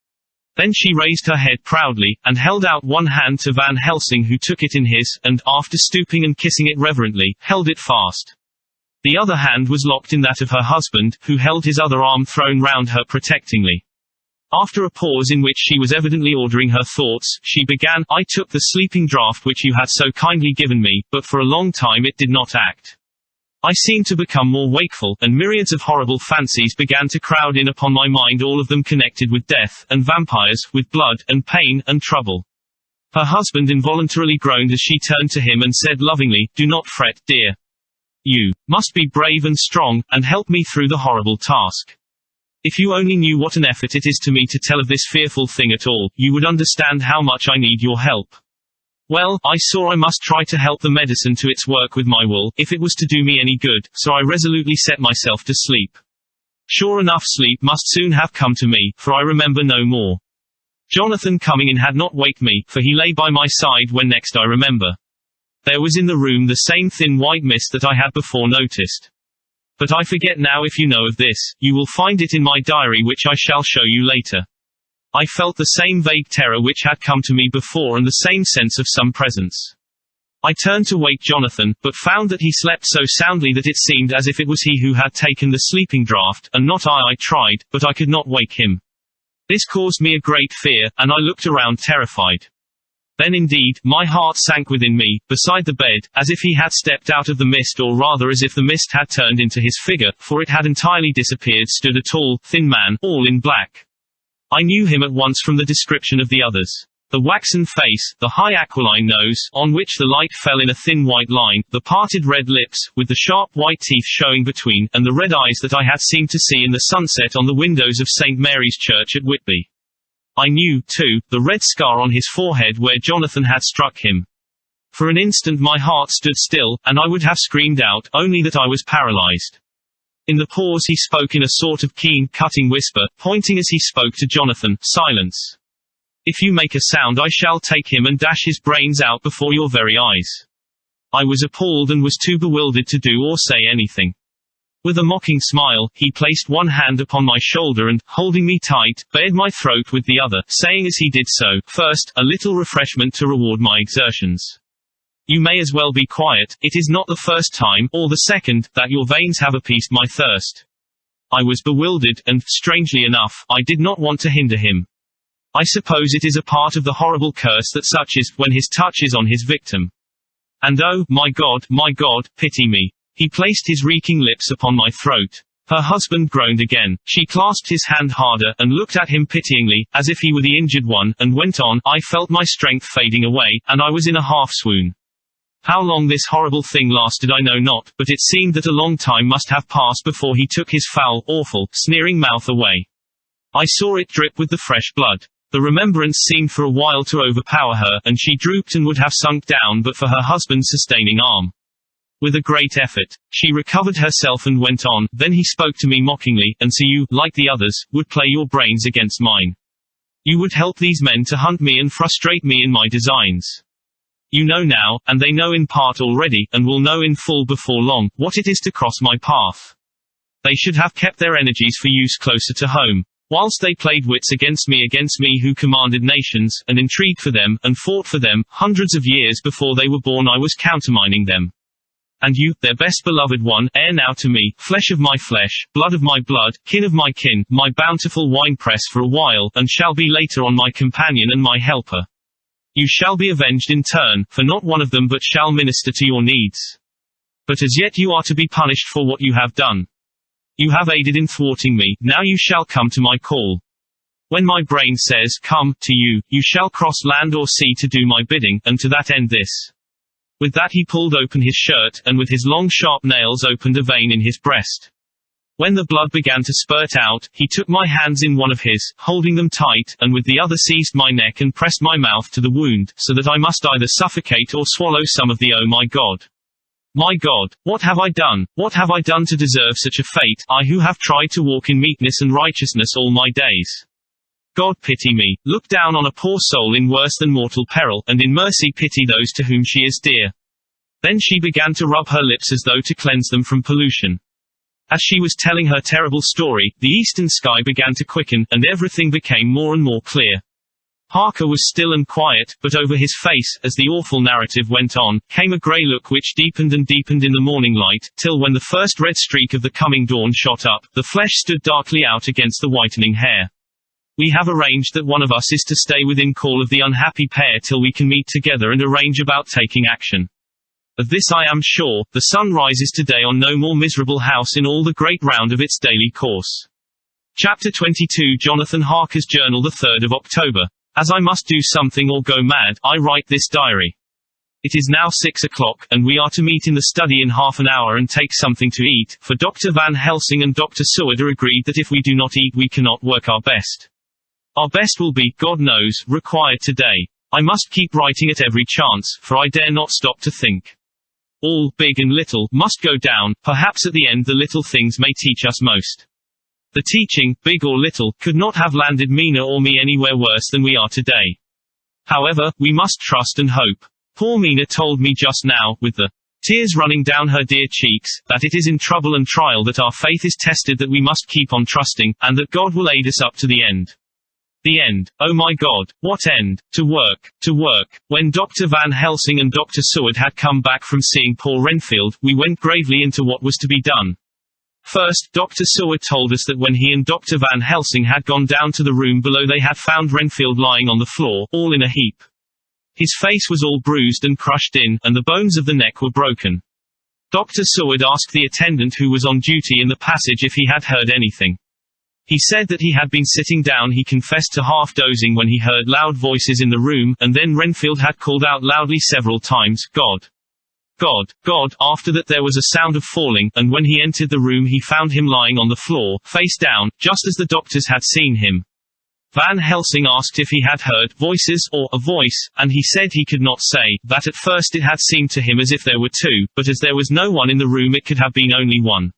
Then she raised her head proudly, and held out one hand to Van Helsing, who took it in his, and, after stooping and kissing it reverently, held it fast. The other hand was locked in that of her husband, who held his other arm thrown round her protectingly. After a pause in which she was evidently ordering her thoughts, she began, I took the sleeping draught which you had so kindly given me, but for a long time it did not act. I seemed to become more wakeful, and myriads of horrible fancies began to crowd in upon my mind, all of them connected with death, and vampires, with blood, and pain, and trouble. Her husband involuntarily groaned as she turned to him and said lovingly, Do not fret, dear. You must be brave and strong, and help me through the horrible task. If you only knew what an effort it is to me to tell of this fearful thing at all, you would understand how much I need your help. Well, I saw I must try to help the medicine to its work with my will, if it was to do me any good, so I resolutely set myself to sleep. Sure enough, sleep must soon have come to me, for I remember no more. Jonathan coming in had not waked me, for he lay by my side when next I remember. There was in the room the same thin white mist that I had before noticed. But I forget now. If you know of this, you will find it in my diary, which I shall show you later. I felt the same vague terror which had come to me before, and the same sense of some presence. I turned to wake Jonathan, but found that he slept so soundly that it seemed as if it was he who had taken the sleeping draught, and not I. I tried, but I could not wake him. This caused me a great fear, and I looked around terrified. Then indeed, my heart sank within me, beside the bed, as if he had stepped out of the mist, or rather as if the mist had turned into his figure, for it had entirely disappeared. Stood a tall, thin man, all in black. I knew him at once from the description of the others. The waxen face, the high aquiline nose, on which the light fell in a thin white line, the parted red lips, with the sharp white teeth showing between, and the red eyes that I had seemed to see in the sunset on the windows of St. Mary's Church at Whitby. I knew, too, the red scar on his forehead where Jonathan had struck him. For an instant my heart stood still, and I would have screamed out, only that I was paralyzed. In the pause he spoke in a sort of keen, cutting whisper, pointing as he spoke to Jonathan, "Silence. If you make a sound I shall take him and dash his brains out before your very eyes." I was appalled and was too bewildered to do or say anything. With a mocking smile, he placed one hand upon my shoulder and, holding me tight, bared my throat with the other, saying as he did so, "First, a little refreshment to reward my exertions. You may as well be quiet, it is not the first time, or the second, that your veins have appeased my thirst." I was bewildered, and, strangely enough, I did not want to hinder him. I suppose it is a part of the horrible curse that such is, when his touch is on his victim. And oh, my God, pity me. He placed his reeking lips upon my throat. Her husband groaned again. She clasped his hand harder, and looked at him pityingly, as if he were the injured one, and went on. I felt my strength fading away, and I was in a half-swoon. How long this horrible thing lasted I know not, but it seemed that a long time must have passed before he took his foul, awful, sneering mouth away. I saw it drip with the fresh blood. The remembrance seemed for a while to overpower her, and she drooped and would have sunk down but for her husband's sustaining arm. With a great effort, she recovered herself and went on. Then he spoke to me mockingly, "And so you, like the others, would play your brains against mine. You would help these men to hunt me and frustrate me in my designs. You know now, and they know in part already, and will know in full before long, what it is to cross my path. They should have kept their energies for use closer to home. Whilst they played wits against me who commanded nations, and intrigued for them, and fought for them, hundreds of years before they were born I was countermining them. And you, their best beloved one, heir now to me, flesh of my flesh, blood of my blood, kin of my kin, my bountiful winepress for a while, and shall be later on my companion and my helper. You shall be avenged in turn, for not one of them but shall minister to your needs. But as yet you are to be punished for what you have done. You have aided in thwarting me, now you shall come to my call. When my brain says, come, to you, you shall cross land or sea to do my bidding, and to that end this." With that he pulled open his shirt, and with his long sharp nails opened a vein in his breast. When the blood began to spurt out, he took my hands in one of his, holding them tight, and with the other seized my neck and pressed my mouth to the wound, so that I must either suffocate or swallow some of the "Oh my God. My God, what have I done? What have I done to deserve such a fate, I who have tried to walk in meekness and righteousness all my days? God pity me, look down on a poor soul in worse than mortal peril, and in mercy pity those to whom she is dear." Then she began to rub her lips as though to cleanse them from pollution. As she was telling her terrible story, the eastern sky began to quicken, and everything became more and more clear. Harker was still and quiet, but over his face, as the awful narrative went on, came a grey look which deepened and deepened in the morning light, till when the first red streak of the coming dawn shot up, the flesh stood darkly out against the whitening hair. "We have arranged that one of us is to stay within call of the unhappy pair till we can meet together and arrange about taking action. Of this I am sure, the sun rises today on no more miserable house in all the great round of its daily course." Chapter 22 Jonathan Harker's Journal, 3rd of October. As I must do something or go mad, I write this diary. It is now 6 o'clock, and we are to meet in the study in half an hour and take something to eat, for Dr. Van Helsing and Dr. Seward are agreed that if we do not eat we cannot work our best. Our best will be, God knows, required today. I must keep writing at every chance, for I dare not stop to think. All, big and little, must go down, perhaps at the end the little things may teach us most. The teaching, big or little, could not have landed Mina or me anywhere worse than we are today. However, we must trust and hope. Poor Mina told me just now, with the tears running down her dear cheeks, that it is in trouble and trial that our faith is tested, that we must keep on trusting, and that God will aid us up to the end. The end. Oh my God. What end? To work. To work. When Dr. Van Helsing and Dr. Seward had come back from seeing poor Renfield, we went gravely into what was to be done. First, Dr. Seward told us that when he and Dr. Van Helsing had gone down to the room below, they had found Renfield lying on the floor, all in a heap. His face was all bruised and crushed in, and the bones of the neck were broken. Dr. Seward asked the attendant who was on duty in the passage if he had heard anything. He said that he had been sitting down. He confessed to half dozing when he heard loud voices in the room, and then Renfield had called out loudly several times, "God! God! God!" After that there was a sound of falling, and when he entered the room he found him lying on the floor, face down, just as the doctors had seen him. Van Helsing asked if he had heard voices, or a voice, and he said he could not say, that at first it had seemed to him as if there were two, but as there was no one in the room it could have been only one.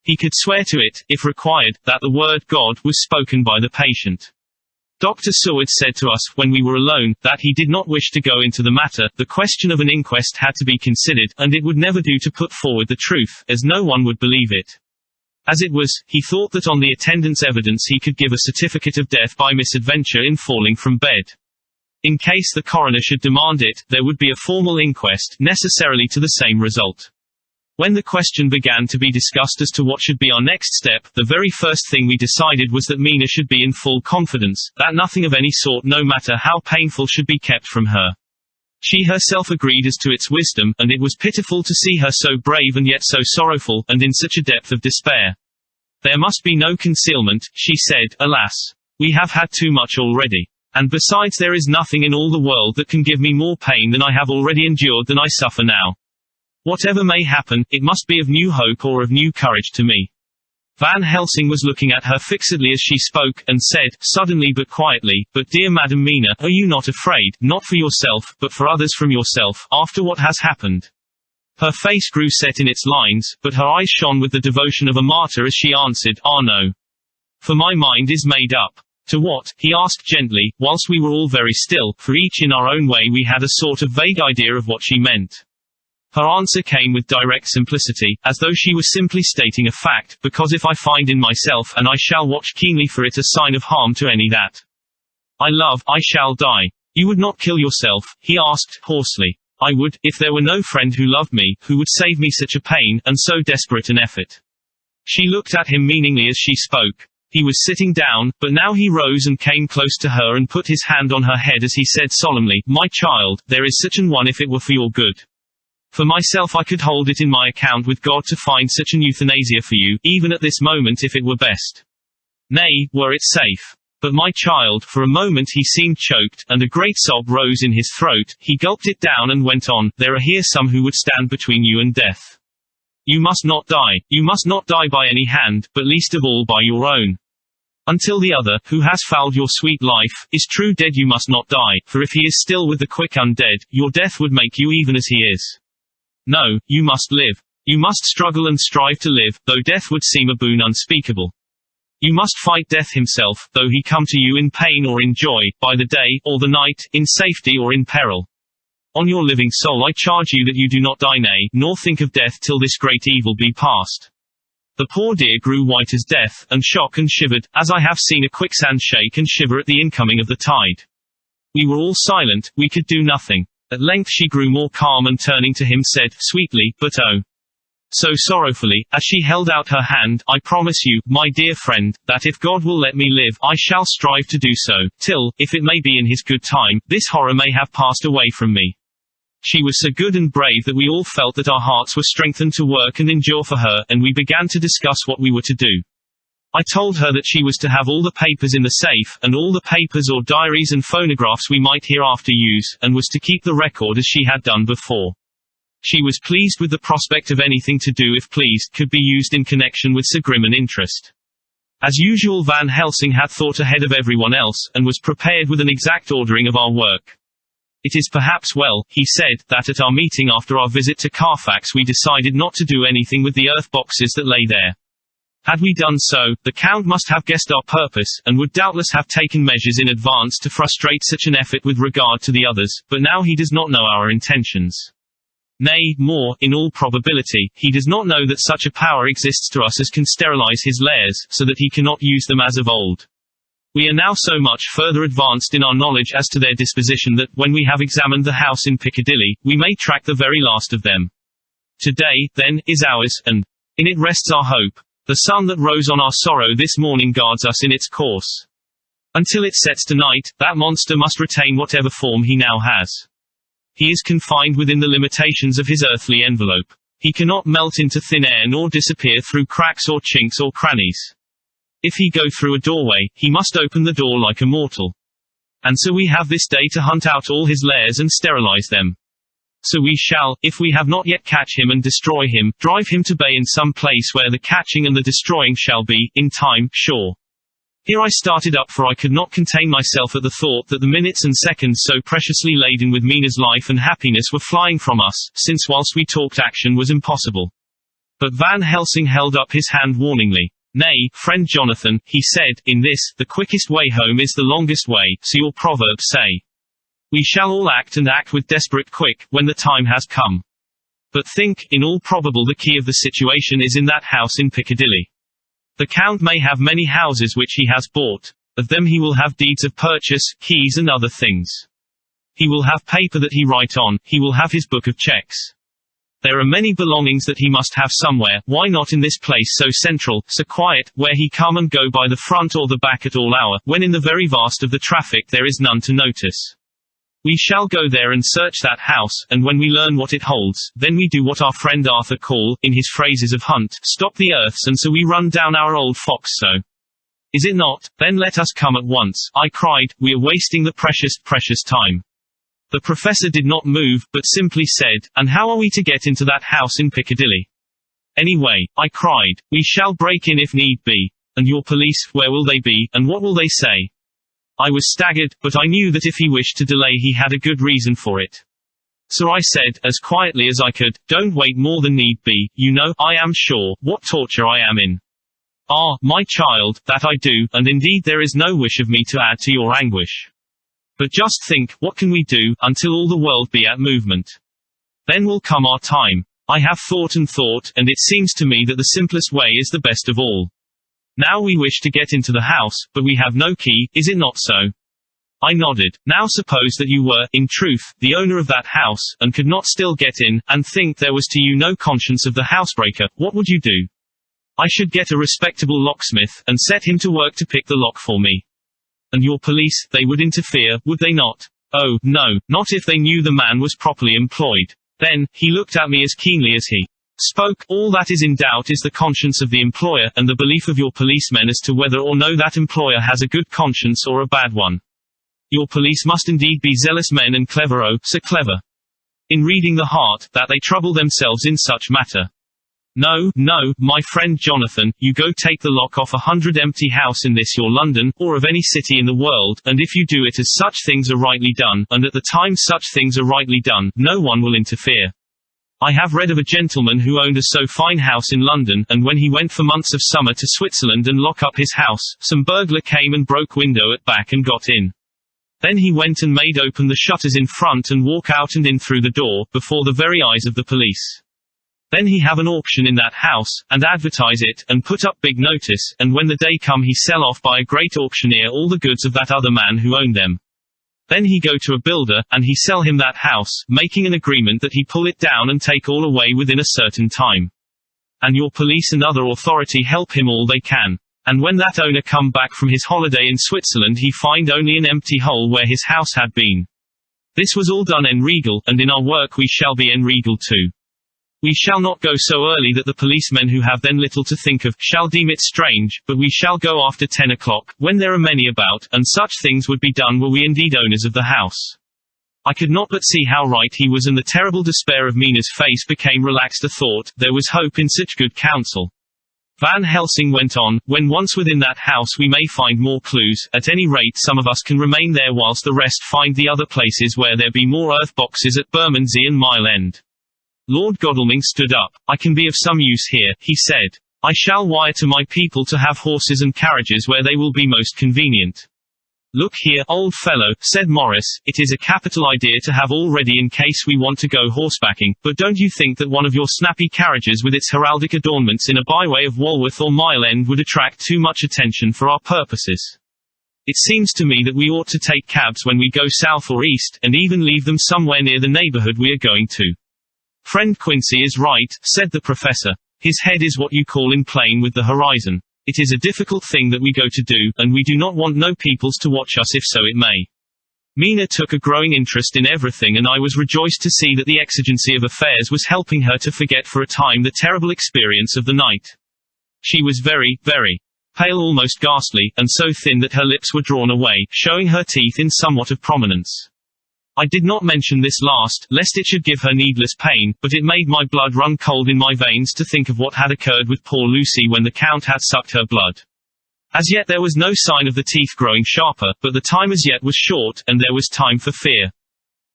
He could swear to it, if required, that the word God was spoken by the patient. Dr. Seward said to us, when we were alone, that he did not wish to go into the matter. The question of an inquest had to be considered, and it would never do to put forward the truth, as no one would believe it. As it was, he thought that on the attendant's evidence he could give a certificate of death by misadventure in falling from bed. In case the coroner should demand it, there would be a formal inquest, necessarily to the same result. When the question began to be discussed as to what should be our next step, the very first thing we decided was that Mina should be in full confidence, that nothing of any sort, no matter how painful, should be kept from her. She herself agreed as to its wisdom, and it was pitiful to see her so brave and yet so sorrowful, and in such a depth of despair. There must be no concealment, she said. Alas! We have had too much already. And besides, there is nothing in all the world that can give me more pain than I have already endured than I suffer now. Whatever may happen, it must be of new hope or of new courage to me. Van Helsing was looking at her fixedly as she spoke, and said, suddenly but quietly, "But dear Madam Mina, are you not afraid, not for yourself, but for others from yourself, after what has happened?" Her face grew set in its lines, but her eyes shone with the devotion of a martyr as she answered, "Ah no. For my mind is made up." "To what?" he asked gently, whilst we were all very still, for each in our own way we had a sort of vague idea of what she meant. Her answer came with direct simplicity, as though she was simply stating a fact, "Because if I find in myself, and I shall watch keenly for it, a sign of harm to any that I love, I shall die." "You would not kill yourself?" he asked, hoarsely. "I would, if there were no friend who loved me, who would save me such a pain, and so desperate an effort." She looked at him meaningly as she spoke. He was sitting down, but now he rose and came close to her and put his hand on her head as he said solemnly, "My child, there is such an one if it were for your good. For myself I could hold it in my account with God to find such an euthanasia for you, even at this moment if it were best. Nay, were it safe. But my child," for a moment he seemed choked, and a great sob rose in his throat, he gulped it down and went on, "There are here some who would stand between you and death. You must not die. You must not die by any hand, but least of all by your own. Until the other, who has fouled your sweet life, is true dead, you must not die, for if he is still with the quick undead, your death would make you even as he is. No, you must live. You must struggle and strive to live, though death would seem a boon unspeakable. You must fight death himself, though he come to you in pain or in joy, by the day, or the night, in safety or in peril. On your living soul I charge you that you do not die, nay, nor think of death till this great evil be past." The poor dear grew white as death, and shook and shivered, as I have seen a quicksand shake and shiver at the incoming of the tide. We were all silent, we could do nothing. At length she grew more calm and turning to him said, sweetly, but oh, so sorrowfully, as she held out her hand, "I promise you, my dear friend, that if God will let me live, I shall strive to do so, till, if it may be in his good time, this horror may have passed away from me." She was so good and brave that we all felt that our hearts were strengthened to work and endure for her, and we began to discuss what we were to do. I told her that she was to have all the papers in the safe, and all the papers or diaries and phonographs we might hereafter use, and was to keep the record as she had done before. She was pleased with the prospect of anything to do, if pleased, could be used in connection with so grim an interest. As usual, Van Helsing had thought ahead of everyone else, and was prepared with an exact ordering of our work. "It is perhaps well," he said, "that at our meeting after our visit to Carfax we decided not to do anything with the earth boxes that lay there. Had we done so, the Count must have guessed our purpose, and would doubtless have taken measures in advance to frustrate such an effort with regard to the others, but now he does not know our intentions. Nay, more, in all probability, he does not know that such a power exists to us as can sterilize his lairs, so that he cannot use them as of old. We are now so much further advanced in our knowledge as to their disposition that, when we have examined the house in Piccadilly, we may track the very last of them. Today, then, is ours, and in it rests our hope. The sun that rose on our sorrow this morning guards us in its course. Until it sets tonight, that monster must retain whatever form he now has. He is confined within the limitations of his earthly envelope. He cannot melt into thin air nor disappear through cracks or chinks or crannies. If he go through a doorway, he must open the door like a mortal. And so we have this day to hunt out all his lairs and sterilize them. So we shall, if we have not yet catch him and destroy him, drive him to bay in some place where the catching and the destroying shall be, in time, sure. Here I started up, for I could not contain myself at the thought that the minutes and seconds so preciously laden with Mina's life and happiness were flying from us, since whilst we talked action was impossible. But Van Helsing held up his hand warningly. Nay, friend Jonathan, he said, in this, the quickest way home is the longest way, so your proverbs say. We shall all act and act with desperate quick, when the time has come. But think, in all probable the key of the situation is in that house in Piccadilly. The Count may have many houses which he has bought. Of them he will have deeds of purchase, keys and other things. He will have paper that he write on, he will have his book of checks. There are many belongings that he must have somewhere, why not in this place so central, so quiet, where he come and go by the front or the back at all hour, when in the very vast of the traffic there is none to notice. We shall go there and search that house, and when we learn what it holds, then we do what our friend Arthur call, in his phrases of hunt, stop the earths, and so we run down our old fox. So is it not? Then let us come at once, I cried, we are wasting the precious time. The professor did not move, but simply said, and how are we to get into that house in Piccadilly? Anyway, I cried, we shall break in if need be. And your police, where will they be, and what will they say? I was staggered, but I knew that if he wished to delay he had a good reason for it. So I said, as quietly as I could, don't wait more than need be, you know, I am sure, what torture I am in. Ah, my child, that I do, and indeed there is no wish of me to add to your anguish. But just think, what can we do, until all the world be at movement? Then will come our time. I have thought, and it seems to me that the simplest way is the best of all. Now we wish to get into the house, but we have no key, is it not so? I nodded. Now suppose that you were, in truth, the owner of that house, and could not still get in, and think there was to you no conscience of the housebreaker, what would you do? I should get a respectable locksmith, and set him to work to pick the lock for me. And your police, they would interfere, would they not? Oh, no, not if they knew the man was properly employed. Then, he looked at me as keenly as he spoke, all that is in doubt is the conscience of the employer, and the belief of your policemen as to whether or no that employer has a good conscience or a bad one. Your police must indeed be zealous men and clever, oh, so clever. In reading the heart, that they trouble themselves in such matter. No, my friend Jonathan, you go take the lock off 100 empty house in this your London, or of any city in the world, and if you do it as such things are rightly done, and at the time such things are rightly done, no one will interfere. I have read of a gentleman who owned a so fine house in London, and when he went for months of summer to Switzerland and lock up his house, some burglar came and broke window at back and got in. Then he went and made open the shutters in front and walk out and in through the door, before the very eyes of the police. Then he have an auction in that house, and advertise it, and put up big notice, and when the day come he sell off by a great auctioneer all the goods of that other man who owned them. Then he go to a builder, and he sell him that house, making an agreement that he pull it down and take all away within a certain time. And your police and other authority help him all they can. And when that owner come back from his holiday in Switzerland he find only an empty hole where his house had been. This was all done en regal, and in our work we shall be en regal too. We shall not go so early that the policemen who have then little to think of, shall deem it strange, but we shall go after 10 o'clock, when there are many about, and such things would be done were we indeed owners of the house. I could not but see how right he was, and the terrible despair of Mina's face became relaxed a thought, there was hope in such good counsel. Van Helsing went on, when once within that house we may find more clues, at any rate some of us can remain there whilst the rest find the other places where there be more earth boxes at Bermondsey and Mile End. Lord Godalming stood up. I can be of some use here, he said. I shall wire to my people to have horses and carriages where they will be most convenient. Look here, old fellow, said Morris, it is a capital idea to have all ready in case we want to go horsebacking, but don't you think that one of your snappy carriages with its heraldic adornments in a byway of Walworth or Mile End would attract too much attention for our purposes? It seems to me that we ought to take cabs when we go south or east, and even leave them somewhere near the neighborhood we are going to. Friend Quincy is right, said the professor. His head is what you call in plane with the horizon. It is a difficult thing that we go to do, and we do not want no peoples to watch us if so it may. Mina took a growing interest in everything, and I was rejoiced to see that the exigency of affairs was helping her to forget for a time the terrible experience of the night. She was very, very pale, almost ghastly, and so thin that her lips were drawn away, showing her teeth in somewhat of prominence. I did not mention this last, lest it should give her needless pain, but it made my blood run cold in my veins to think of what had occurred with poor Lucy when the Count had sucked her blood. As yet there was no sign of the teeth growing sharper, but the time as yet was short, and there was time for fear.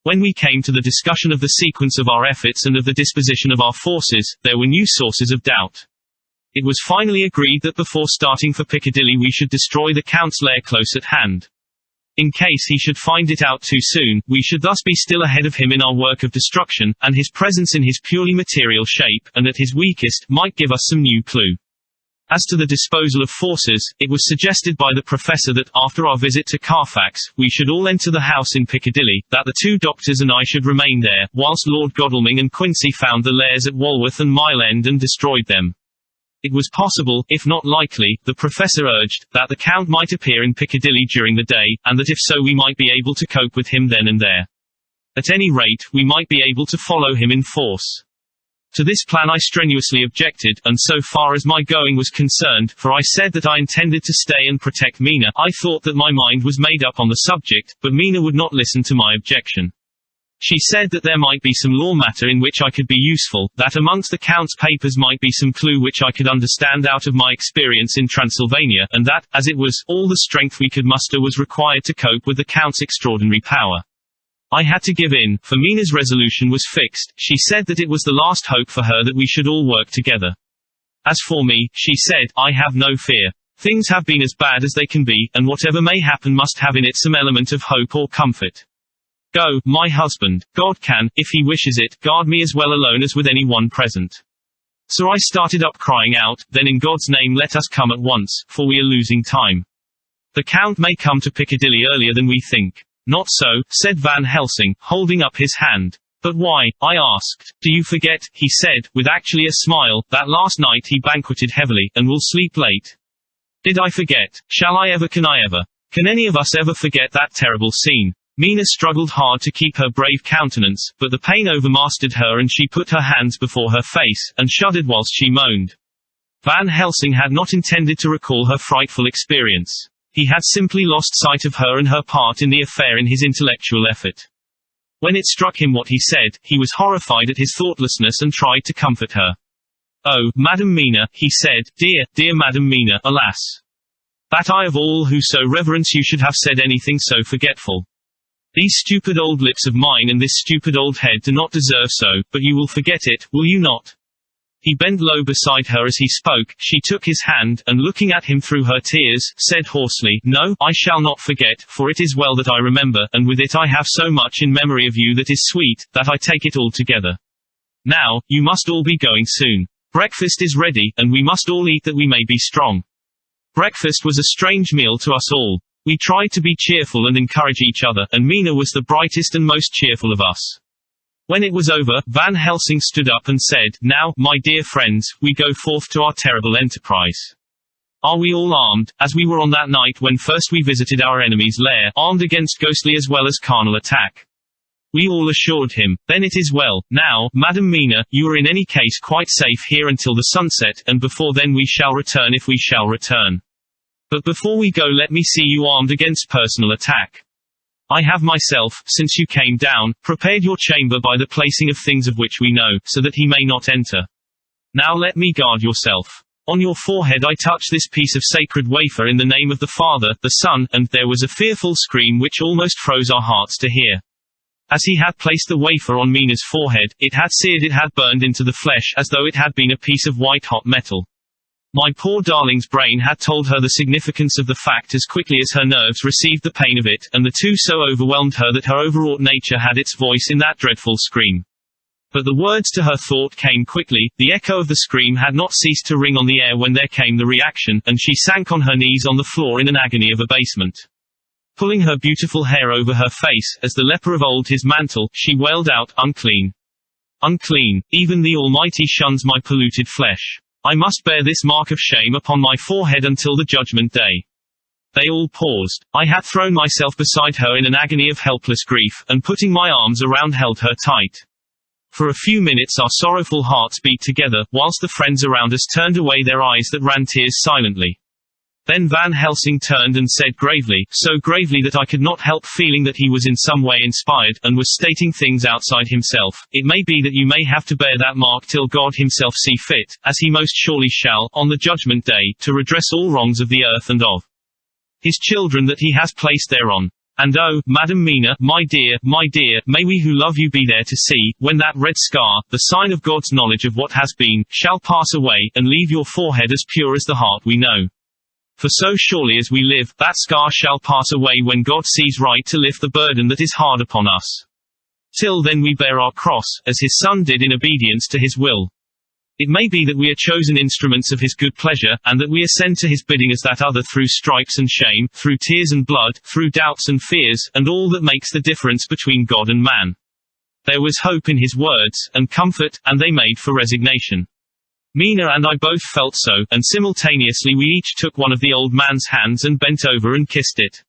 When we came to the discussion of the sequence of our efforts and of the disposition of our forces, there were new sources of doubt. It was finally agreed that before starting for Piccadilly we should destroy the Count's lair close at hand. In case he should find it out too soon, we should thus be still ahead of him in our work of destruction, and his presence in his purely material shape, and at his weakest, might give us some new clue. As to the disposal of forces, it was suggested by the professor that, after our visit to Carfax, we should all enter the house in Piccadilly, that the two doctors and I should remain there, whilst Lord Godalming and Quincy found the lairs at Walworth and Mile End and destroyed them. It was possible, if not likely, the professor urged, that the Count might appear in Piccadilly during the day, and that if so we might be able to cope with him then and there. At any rate, we might be able to follow him in force. To this plan I strenuously objected, and so far as my going was concerned, for I said that I intended to stay and protect Mina, I thought that my mind was made up on the subject, but Mina would not listen to my objection. She said that there might be some law matter in which I could be useful, that amongst the Count's papers might be some clue which I could understand out of my experience in Transylvania, and that, as it was, all the strength we could muster was required to cope with the Count's extraordinary power. I had to give in, for Mina's resolution was fixed. She said that it was the last hope for her that we should all work together. As for me, she said, I have no fear. Things have been as bad as they can be, and whatever may happen must have in it some element of hope or comfort. Go, my husband. God can, if he wishes it, guard me as well alone as with any one present. So I started up crying out, then in God's name let us come at once, for we are losing time. The Count may come to Piccadilly earlier than we think. Not so, said Van Helsing, holding up his hand. But why? I asked. Do you forget, he said, with actually a smile, that last night he banqueted heavily, and will sleep late? Did I forget? Shall I ever? Can I ever? Can any of us ever forget that terrible scene? Mina struggled hard to keep her brave countenance, but the pain overmastered her and she put her hands before her face, and shuddered whilst she moaned. Van Helsing had not intended to recall her frightful experience. He had simply lost sight of her and her part in the affair in his intellectual effort. When it struck him what he said, he was horrified at his thoughtlessness and tried to comfort her. Oh, Madam Mina, he said, dear, dear Madam Mina, alas! That I of all who so reverence you should have said anything so forgetful. These stupid old lips of mine and this stupid old head do not deserve so, but you will forget it, will you not? He bent low beside her as he spoke. She took his hand, and looking at him through her tears, said hoarsely, No, I shall not forget, for it is well that I remember, and with it I have so much in memory of you that is sweet, that I take it all together. Now, you must all be going soon. Breakfast is ready, and we must all eat that we may be strong. Breakfast was a strange meal to us all. We tried to be cheerful and encourage each other, and Mina was the brightest and most cheerful of us. When it was over, Van Helsing stood up and said, Now, my dear friends, we go forth to our terrible enterprise. Are we all armed, as we were on that night when first we visited our enemy's lair, armed against ghostly as well as carnal attack? We all assured him. Then it is well. Now, Madam Mina, you are in any case quite safe here until the sunset, and before then we shall return if we shall return. But before we go let me see you armed against personal attack. I have myself, since you came down, prepared your chamber by the placing of things of which we know, so that he may not enter. Now let me guard yourself. On your forehead I touch this piece of sacred wafer in the name of the Father, the Son, and there was a fearful scream which almost froze our hearts to hear. As he had placed the wafer on Mina's forehead, it had seared, it had burned into the flesh, as though it had been a piece of white-hot metal. My poor darling's brain had told her the significance of the fact as quickly as her nerves received the pain of it, and the two so overwhelmed her that her overwrought nature had its voice in that dreadful scream. But the words to her thought came quickly. The echo of the scream had not ceased to ring on the air when there came the reaction, and she sank on her knees on the floor in an agony of abasement. Pulling her beautiful hair over her face, as the leper of old his mantle, she wailed out, "Unclean! Unclean! Even the Almighty shuns my polluted flesh. I must bear this mark of shame upon my forehead until the judgment day." They all paused. I had thrown myself beside her in an agony of helpless grief, and putting my arms around held her tight. For a few minutes our sorrowful hearts beat together, whilst the friends around us turned away their eyes that ran tears silently. Then Van Helsing turned and said gravely, so gravely that I could not help feeling that he was in some way inspired, and was stating things outside himself, "It may be that you may have to bear that mark till God himself see fit, as he most surely shall, on the judgment day, to redress all wrongs of the earth and of his children that he has placed thereon. And oh, Madam Mina, my dear, may we who love you be there to see, when that red scar, the sign of God's knowledge of what has been, shall pass away, and leave your forehead as pure as the heart we know. For so surely as we live, that scar shall pass away when God sees right to lift the burden that is hard upon us. Till then we bear our cross, as his Son did in obedience to his will. It may be that we are chosen instruments of his good pleasure, and that we ascend to his bidding as that other through stripes and shame, through tears and blood, through doubts and fears, and all that makes the difference between God and man. There was hope in his words, and comfort, and they made for resignation. Mina and I both felt so, and simultaneously we each took one of the old man's hands and bent over and kissed it.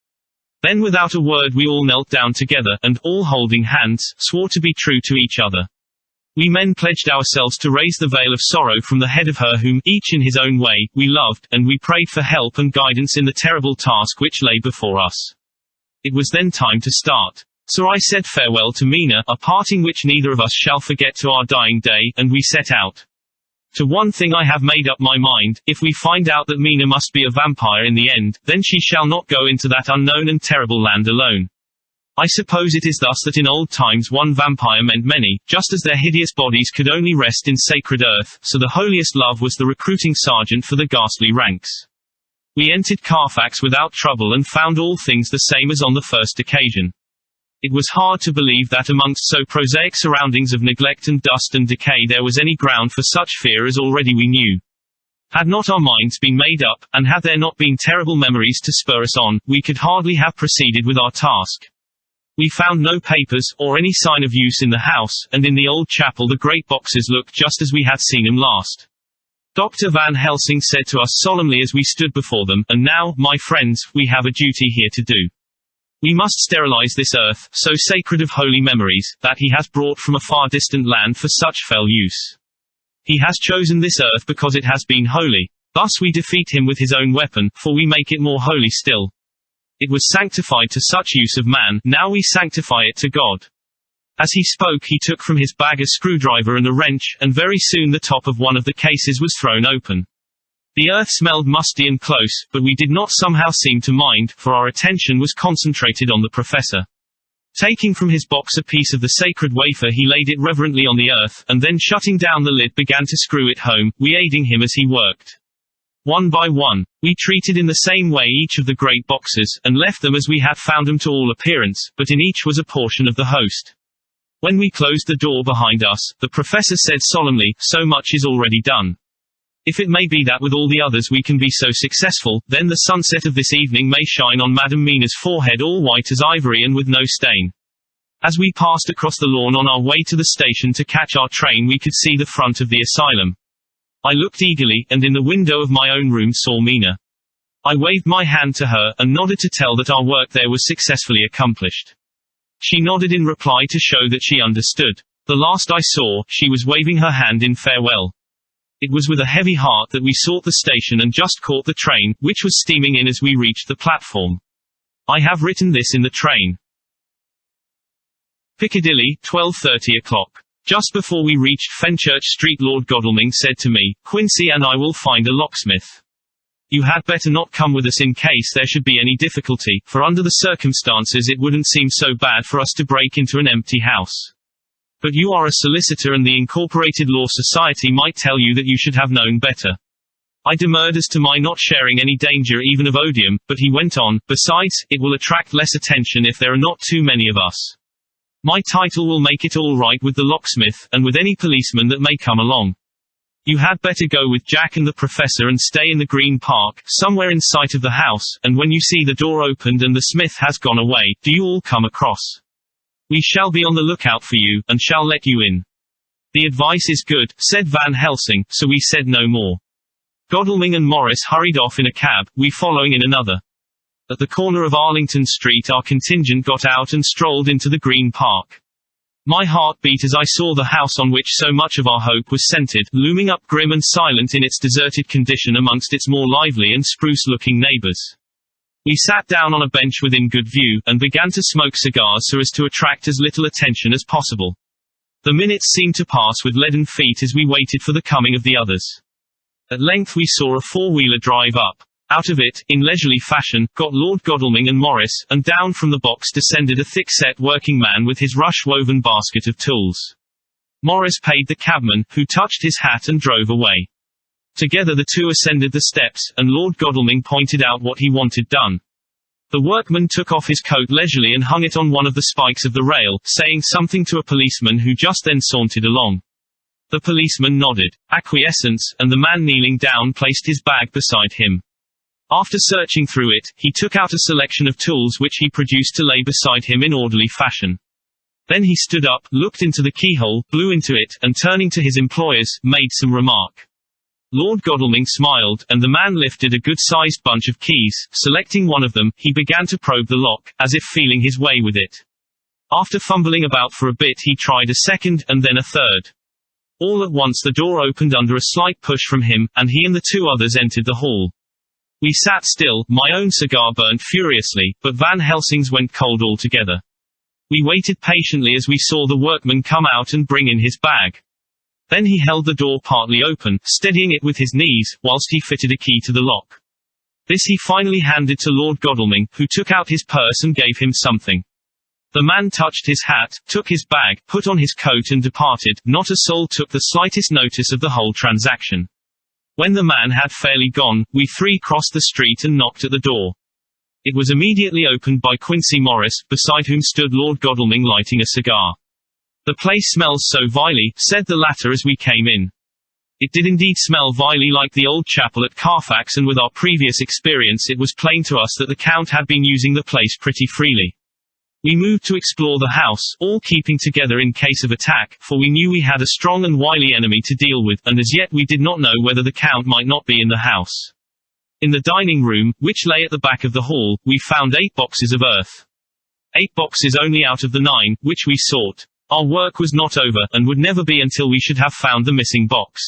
Then without a word we all knelt down together, and, all holding hands, swore to be true to each other. We men pledged ourselves to raise the veil of sorrow from the head of her whom, each in his own way, we loved, and we prayed for help and guidance in the terrible task which lay before us. It was then time to start. So I said farewell to Mina, a parting which neither of us shall forget to our dying day, and we set out. To one thing I have made up my mind: if we find out that Mina must be a vampire in the end, then she shall not go into that unknown and terrible land alone. I suppose it is thus that in old times one vampire meant many, just as their hideous bodies could only rest in sacred earth, so the holiest love was the recruiting sergeant for the ghastly ranks. We entered Carfax without trouble and found all things the same as on the first occasion. It was hard to believe that amongst so prosaic surroundings of neglect and dust and decay there was any ground for such fear as already we knew. Had not our minds been made up, and had there not been terrible memories to spur us on, we could hardly have proceeded with our task. We found no papers, or any sign of use in the house, and in the old chapel the great boxes looked just as we had seen them last. Dr. Van Helsing said to us solemnly as we stood before them, "And now, my friends, we have a duty here to do. We must sterilize this earth, so sacred of holy memories, that he has brought from a far distant land for such fell use. He has chosen this earth because it has been holy. Thus we defeat him with his own weapon, for we make it more holy still. It was sanctified to such use of man, now we sanctify it to God." As he spoke he took from his bag a screwdriver and a wrench, and very soon the top of one of the cases was thrown open. The earth smelled musty and close, but we did not somehow seem to mind, for our attention was concentrated on the professor. Taking from his box a piece of the sacred wafer he laid it reverently on the earth, and then shutting down the lid began to screw it home, we aiding him as he worked. One by one, we treated in the same way each of the great boxes, and left them as we had found them to all appearance, but in each was a portion of the host. When we closed the door behind us, the professor said solemnly, "So much is already done. If it may be that with all the others we can be so successful, then the sunset of this evening may shine on Madam Mina's forehead all white as ivory and with no stain." As we passed across the lawn on our way to the station to catch our train we could see the front of the asylum. I looked eagerly, and in the window of my own room saw Mina. I waved my hand to her, and nodded to tell that our work there was successfully accomplished. She nodded in reply to show that she understood. The last I saw, she was waving her hand in farewell. It was with a heavy heart that we sought the station and just caught the train, which was steaming in as we reached the platform. I have written this in the train. Piccadilly, 12:30 o'clock. Just before we reached Fenchurch Street Lord Godalming said to me, "Quincy and I will find a locksmith. You had better not come with us in case there should be any difficulty, for under the circumstances it wouldn't seem so bad for us to break into an empty house. But you are a solicitor and the Incorporated Law Society might tell you that you should have known better." I demurred as to my not sharing any danger even of odium, but he went on, "Besides, it will attract less attention if there are not too many of us. My title will make it all right with the locksmith, and with any policeman that may come along. You had better go with Jack and the professor and stay in the Green Park, somewhere in sight of the house, and when you see the door opened and the smith has gone away, do you all come across. We shall be on the lookout for you, and shall let you in. The advice is good, said Van Helsing, so we said no more. Godalming and Morris hurried off in a cab, we following in another. At the corner of Arlington Street our contingent got out and strolled into the Green Park. My heart beat as I saw the house on which so much of our hope was centered, looming up grim and silent in its deserted condition amongst its more lively and spruce-looking neighbors. We sat down on a bench within good view, and began to smoke cigars so as to attract as little attention as possible. The minutes seemed to pass with leaden feet as we waited for the coming of the others. At length we saw a four-wheeler drive up. Out of it, in leisurely fashion, got Lord Godalming and Morris, and down from the box descended a thick-set working man with his rush-woven basket of tools. Morris paid the cabman, who touched his hat and drove away. Together the two ascended the steps, and Lord Godalming pointed out what he wanted done. The workman took off his coat leisurely and hung it on one of the spikes of the rail, saying something to a policeman who just then sauntered along. The policeman nodded acquiescence, and the man kneeling down placed his bag beside him. After searching through it, he took out a selection of tools which he produced to lay beside him in orderly fashion. Then he stood up, looked into the keyhole, blew into it, and turning to his employers, made some remark. Lord Godalming smiled, and the man lifted a good-sized bunch of keys. Selecting one of them, he began to probe the lock, as if feeling his way with it. After fumbling about for a bit he tried a second, and then a third. All at once the door opened under a slight push from him, and he and the two others entered the hall. We sat still, my own cigar burned furiously, but Van Helsing's went cold altogether. We waited patiently as we saw the workman come out and bring in his bag. Then he held the door partly open, steadying it with his knees, whilst he fitted a key to the lock. This he finally handed to Lord Godalming, who took out his purse and gave him something. The man touched his hat, took his bag, put on his coat and departed. Not a soul took the slightest notice of the whole transaction. When the man had fairly gone, we three crossed the street and knocked at the door. It was immediately opened by Quincy Morris, beside whom stood Lord Godalming lighting a cigar. "The place smells so vilely," said the latter as we came in. It did indeed smell vilely like the old chapel at Carfax, and with our previous experience it was plain to us that the Count had been using the place pretty freely. We moved to explore the house, all keeping together in case of attack, for we knew we had a strong and wily enemy to deal with, and as yet we did not know whether the Count might not be in the house. In the dining room, which lay at the back of the hall, we found 8 boxes of earth. 8 boxes only out of the 9, which we sought. Our work was not over, and would never be until we should have found the missing box.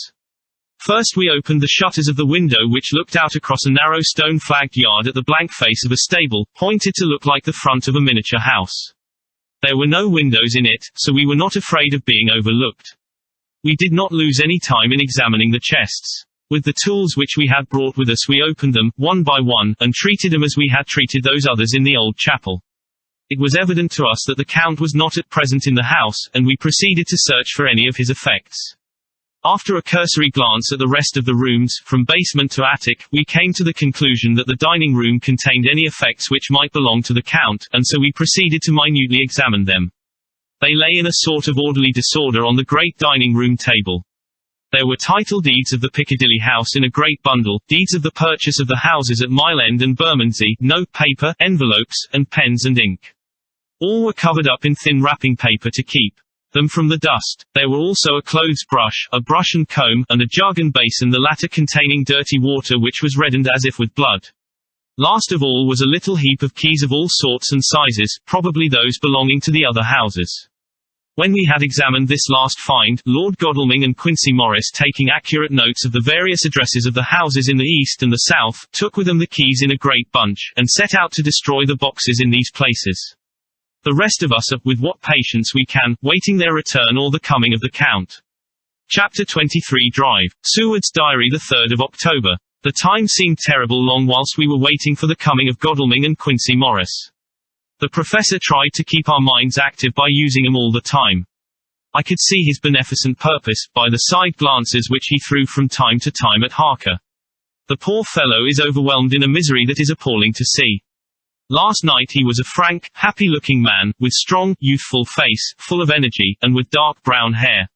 First we opened the shutters of the window which looked out across a narrow stone-flagged yard at the blank face of a stable, pointed to look like the front of a miniature house. There were no windows in it, so we were not afraid of being overlooked. We did not lose any time in examining the chests. With the tools which we had brought with us we opened them, one by one, and treated them as we had treated those others in the old chapel. It was evident to us that the Count was not at present in the house, and we proceeded to search for any of his effects. After a cursory glance at the rest of the rooms, from basement to attic, we came to the conclusion that the dining room contained any effects which might belong to the Count, and so we proceeded to minutely examine them. They lay in a sort of orderly disorder on the great dining room table. There were title deeds of the Piccadilly house in a great bundle, deeds of the purchase of the houses at Mile End and Bermondsey, note paper, envelopes, and pens and ink. All were covered up in thin wrapping paper to keep them from the dust. There were also a clothes brush, a brush and comb, and a jug and basin, the latter containing dirty water which was reddened as if with blood. Last of all was a little heap of keys of all sorts and sizes, probably those belonging to the other houses. When we had examined this last find, Lord Godalming and Quincy Morris, taking accurate notes of the various addresses of the houses in the east and the south, took with them the keys in a great bunch, and set out to destroy the boxes in these places. The rest of us are, with what patience we can, waiting their return or the coming of the Count. Chapter 23 Drive. Seward's Diary, the 3rd of October. The time seemed terrible long whilst we were waiting for the coming of Godalming and Quincy Morris. The professor tried to keep our minds active by using them all the time. I could see his beneficent purpose, by the side glances which he threw from time to time at Harker. The poor fellow is overwhelmed in a misery that is appalling to see. Last night he was a frank, happy-looking man, with strong, youthful face, full of energy, and with dark brown hair.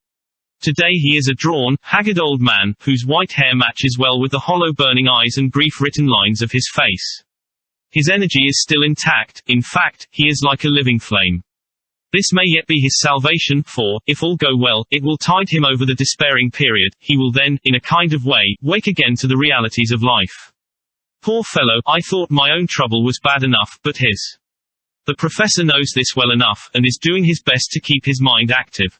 Today he is a drawn, haggard old man, whose white hair matches well with the hollow burning eyes and grief-written lines of his face. His energy is still intact, in fact, he is like a living flame. This may yet be his salvation, for, if all go well, it will tide him over the despairing period, he will then, in a kind of way, wake again to the realities of life. Poor fellow, I thought my own trouble was bad enough, but his. The professor knows this well enough, and is doing his best to keep his mind active.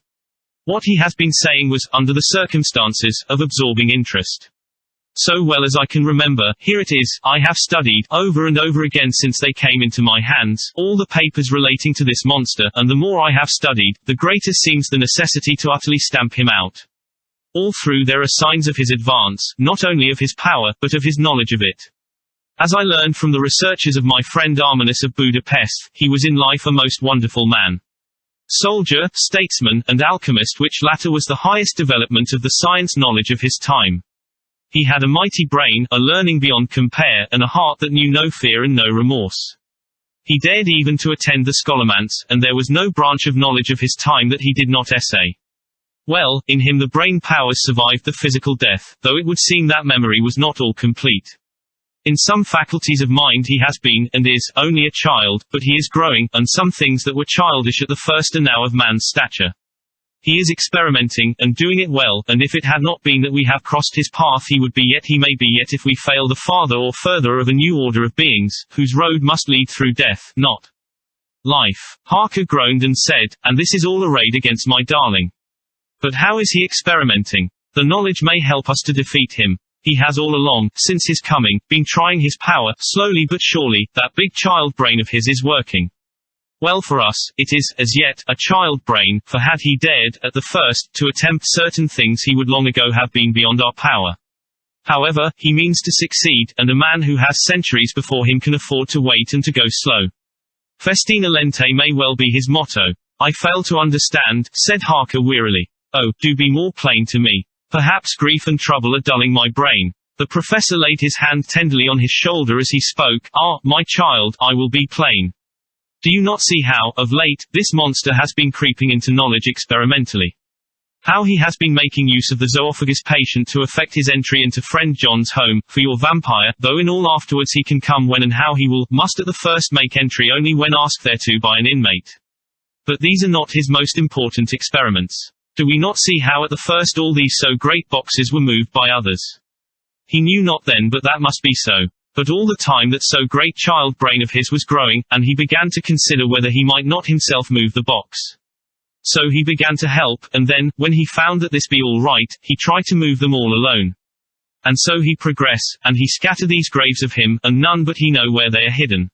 What he has been saying was, under the circumstances, of absorbing interest. So well as I can remember, here it is, I have studied, over and over again since they came into my hands, all the papers relating to this monster, and the more I have studied, the greater seems the necessity to utterly stamp him out. All through there are signs of his advance, not only of his power, but of his knowledge of it. As I learned from the researches of my friend Arminius of Budapest, he was in life a most wonderful man. Soldier, statesman, and alchemist, which latter was the highest development of the science knowledge of his time. He had a mighty brain, a learning beyond compare, and a heart that knew no fear and no remorse. He dared even to attend the scholomance, and there was no branch of knowledge of his time that he did not essay. Well, in him the brain powers survived the physical death, though it would seem that memory was not all complete. In some faculties of mind he has been, and is, only a child, but he is growing, and some things that were childish at the first are now of man's stature. He is experimenting, and doing it well, and if it had not been that we have crossed his path he would be yet he may be yet if we fail the farther or further of a new order of beings, whose road must lead through death, not life. Harker groaned and said, and this is all arrayed against my darling. But how is he experimenting? The knowledge may help us to defeat him. He has all along, since his coming, been trying his power, slowly but surely, that big child brain of his is working. Well for us, it is, as yet, a child brain, for had he dared, at the first, to attempt certain things he would long ago have been beyond our power. However, he means to succeed, and a man who has centuries before him can afford to wait and to go slow. Festina lente may well be his motto. I fail to understand, said Harker wearily. Oh, do be more plain to me. Perhaps grief and trouble are dulling my brain. The professor laid his hand tenderly on his shoulder as he spoke. Ah, my child, I will be plain. Do you not see how, of late, this monster has been creeping into knowledge experimentally? How he has been making use of the zoophagous patient to effect his entry into friend John's home, for your vampire, though in all afterwards he can come when and how he will, must at the first make entry only when asked thereto by an inmate. But these are not his most important experiments. Do we not see how at the first all these so great boxes were moved by others? He knew not then but that must be so. But all the time that so great child brain of his was growing, and he began to consider whether he might not himself move the box. So he began to help, and then, when he found that this be all right, he tried to move them all alone. And so he progress, and he scatter these graves of him, and none but he know where they are hidden.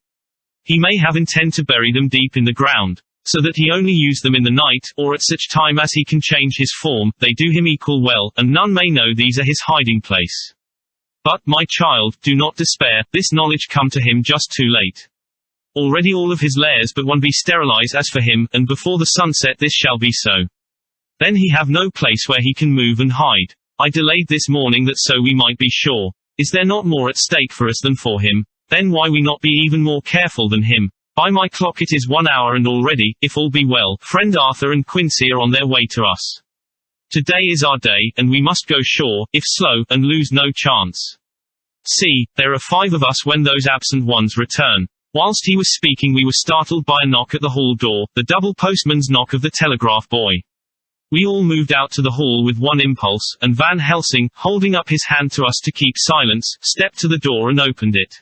He may have intent to bury them deep in the ground, so that he only use them in the night, or at such time as he can change his form, they do him equal well, and none may know these are his hiding place. But, my child, do not despair, this knowledge come to him just too late. Already all of his lairs but one be sterilized as for him, and before the sunset this shall be so. Then he have no place where he can move and hide. I delayed this morning that so we might be sure. Is there not more at stake for us than for him? Then why we not be even more careful than him? By my clock it is 1 hour and already, if all be well, friend Arthur and Quincy are on their way to us. Today is our day, and we must go sure, if slow, and lose no chance. See, there are 5 of us when those absent ones return. Whilst he was speaking we were startled by a knock at the hall door, the double postman's knock of the telegraph boy. We all moved out to the hall with one impulse, and Van Helsing, holding up his hand to us to keep silence, stepped to the door and opened it.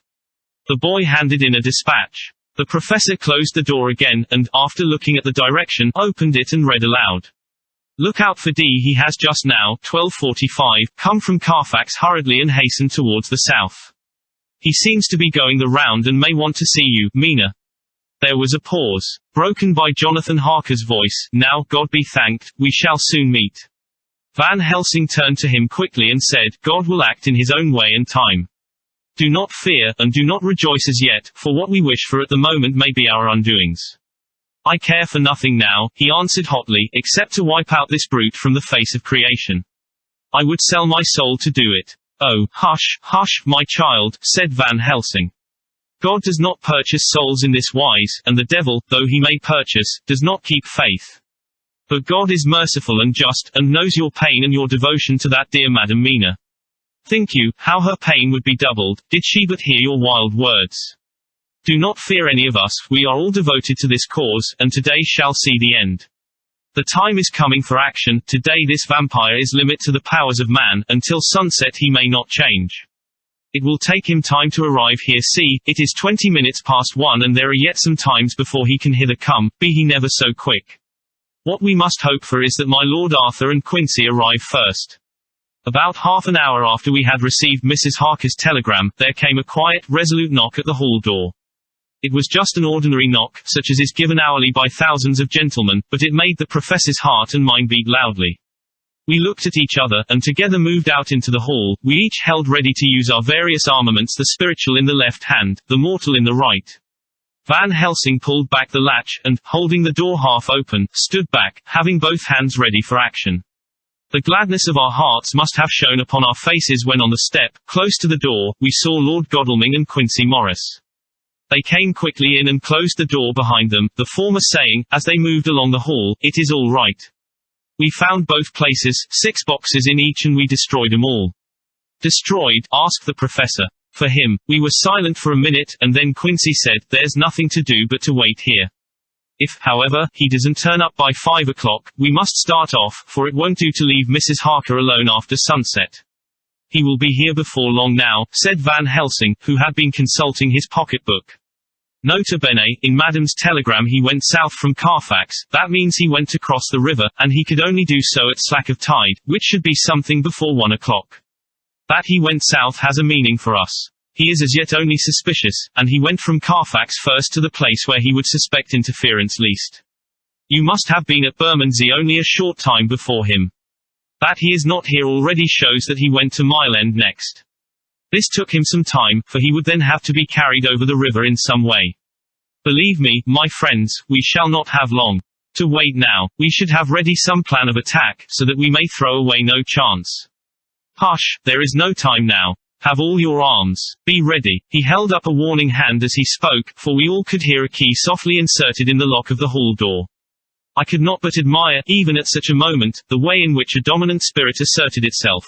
The boy handed in a dispatch. The professor closed the door again, and, after looking at the direction, opened it and read aloud. Look out for D. He has just now, 12:45, come from Carfax hurriedly and hastened towards the south. He seems to be going the round and may want to see you, Mina. There was a pause, broken by Jonathan Harker's voice. Now, God be thanked, we shall soon meet. Van Helsing turned to him quickly and said, God will act in his own way and time. Do not fear, and do not rejoice as yet, for what we wish for at the moment may be our undoings. I care for nothing now, he answered hotly, except to wipe out this brute from the face of creation. I would sell my soul to do it. Oh, hush, hush, my child, said Van Helsing. God does not purchase souls in this wise, and the devil, though he may purchase, does not keep faith. But God is merciful and just, and knows your pain and your devotion to that dear Madam Mina. Think you, how her pain would be doubled, did she but hear your wild words. Do not fear any of us, we are all devoted to this cause, and today shall see the end. The time is coming for action, today this vampire is limit to the powers of man, until sunset he may not change. It will take him time to arrive here, see, it is 20 minutes past 1 and there are yet some times before he can hither come, be he never so quick. What we must hope for is that my Lord Arthur and Quincy arrive first. About half an hour after we had received Mrs. Harker's telegram, there came a quiet, resolute knock at the hall door. It was just an ordinary knock, such as is given hourly by thousands of gentlemen, but it made the professor's heart and mine beat loudly. We looked at each other, and together moved out into the hall. We each held ready to use our various armaments, the spiritual in the left hand, the mortal in the right. Van Helsing pulled back the latch, and, holding the door half open, stood back, having both hands ready for action. The gladness of our hearts must have shown upon our faces when on the step, close to the door, we saw Lord Godalming and Quincy Morris. They came quickly in and closed the door behind them, the former saying, as they moved along the hall, "It is all right. We found both places, 6 boxes in each, and we destroyed them all." Destroyed? Asked the professor. For him. We were silent for a minute, and then Quincy said, "There's nothing to do but to wait here. If, however, he doesn't turn up by 5 o'clock, we must start off, for it won't do to leave Mrs. Harker alone after sunset." "He will be here before long now," said Van Helsing, who had been consulting his pocketbook. Nota bene, in Madam's telegram he went south from Carfax, that means he went to cross the river, and he could only do so at slack of tide, which should be something before 1 o'clock. That he went south has a meaning for us. He is as yet only suspicious, and he went from Carfax first to the place where he would suspect interference least. You must have been at Bermondsey only a short time before him. That he is not here already shows that he went to Mile End next. This took him some time, for he would then have to be carried over the river in some way. Believe me, my friends, we shall not have long to wait now. We should have ready some plan of attack, so that we may throw away no chance. Hush, there is no time now. Have all your arms. Be ready. He held up a warning hand as he spoke, for we all could hear a key softly inserted in the lock of the hall door. I could not but admire, even at such a moment, the way in which a dominant spirit asserted itself.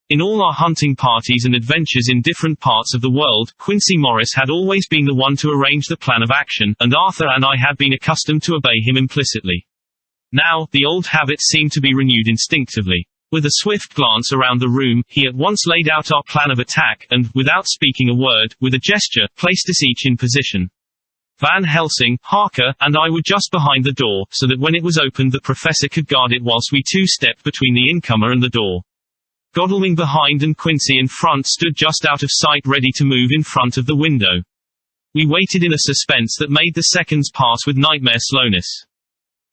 In all our hunting parties and adventures in different parts of the world, Quincy Morris had always been the one to arrange the plan of action, and Arthur and I had been accustomed to obey him implicitly. Now, the old habit seemed to be renewed instinctively. With a swift glance around the room, he at once laid out our plan of attack, and, without speaking a word, with a gesture, placed us each in position. Van Helsing, Harker, and I were just behind the door, so that when it was opened the professor could guard it whilst we two stepped between the incomer and the door. Godalming behind and Quincy in front stood just out of sight, ready to move in front of the window. We waited in a suspense that made the seconds pass with nightmare slowness.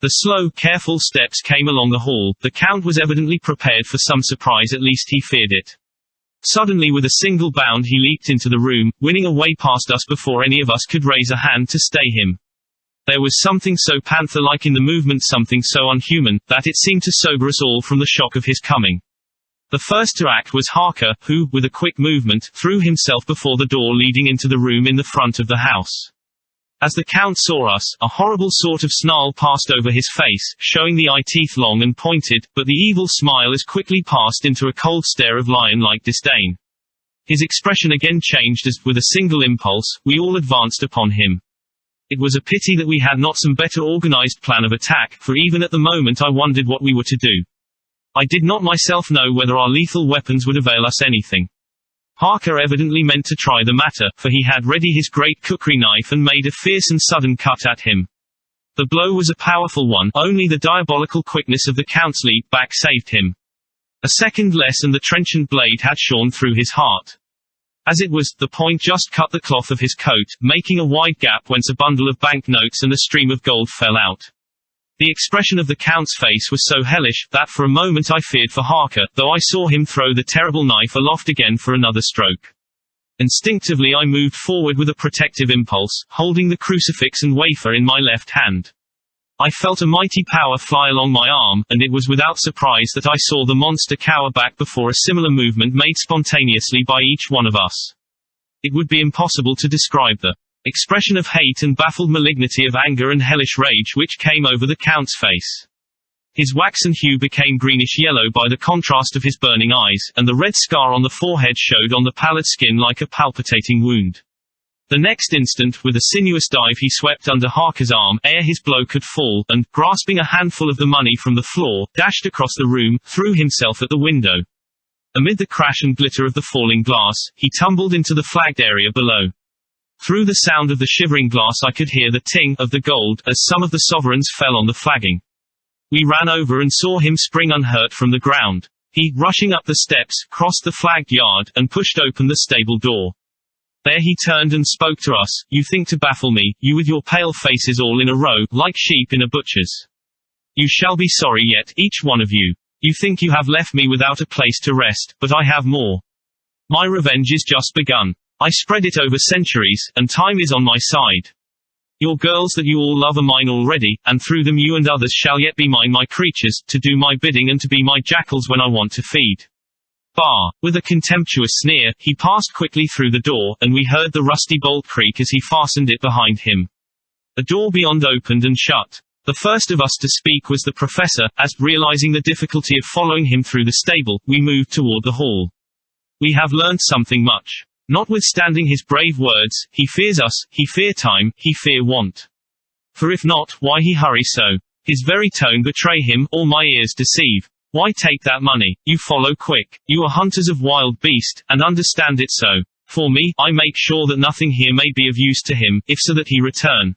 The slow, careful steps came along the hall. The Count was evidently prepared for some surprise, at least he feared it. Suddenly, with a single bound, he leaped into the room, winning a way past us before any of us could raise a hand to stay him. There was something so panther-like in the movement, something so unhuman, that it seemed to sober us all from the shock of his coming. The first to act was Harker, who, with a quick movement, threw himself before the door leading into the room in the front of the house. As the Count saw us, a horrible sort of snarl passed over his face, showing the eye teeth long and pointed, but the evil smile as quickly passed into a cold stare of lion-like disdain. His expression again changed as, with a single impulse, we all advanced upon him. It was a pity that we had not some better organized plan of attack, for even at the moment I wondered what we were to do. I did not myself know whether our lethal weapons would avail us anything. Harker evidently meant to try the matter, for he had ready his great cookery knife and made a fierce and sudden cut at him. The blow was a powerful one, only the diabolical quickness of the Count's leap back saved him. A second less and the trenchant blade had shorn through his heart. As it was, the point just cut the cloth of his coat, making a wide gap whence a bundle of banknotes and a stream of gold fell out. The expression of the Count's face was so hellish, that for a moment I feared for Harker, though I saw him throw the terrible knife aloft again for another stroke. Instinctively I moved forward with a protective impulse, holding the crucifix and wafer in my left hand. I felt a mighty power fly along my arm, and it was without surprise that I saw the monster cower back before a similar movement made spontaneously by each one of us. It would be impossible to describe the expression of hate and baffled malignity of anger and hellish rage which came over the Count's face. His waxen hue became greenish-yellow by the contrast of his burning eyes, and the red scar on the forehead showed on the pallid skin like a palpitating wound. The next instant, with a sinuous dive he swept under Harker's arm, ere his blow could fall, and, grasping a handful of the money from the floor, dashed across the room, threw himself at the window. Amid the crash and glitter of the falling glass, he tumbled into the flagged area below. Through the sound of the shivering glass I could hear the ting of the gold, as some of the sovereigns fell on the flagging. We ran over and saw him spring unhurt from the ground. He, rushing up the steps, crossed the flagged yard, and pushed open the stable door. There he turned and spoke to us. You think to baffle me, you with your pale faces all in a row, like sheep in a butcher's. You shall be sorry yet, each one of you. You think you have left me without a place to rest, but I have more. My revenge is just begun. I spread it over centuries, and time is on my side. Your girls that you all love are mine already, and through them you and others shall yet be mine, my creatures, to do my bidding and to be my jackals when I want to feed. Bah! With a contemptuous sneer, he passed quickly through the door, and we heard the rusty bolt creak as he fastened it behind him. A door beyond opened and shut. The first of us to speak was the professor, as, realizing the difficulty of following him through the stable, we moved toward the hall. We have learned something much. Notwithstanding his brave words, he fears us, he fear time, he fear want. For if not, why he hurry so? His very tone betray him, or my ears deceive. Why take that money? You follow quick. You are hunters of wild beast, and understand it so. For me, I make sure that nothing here may be of use to him, if so that he return.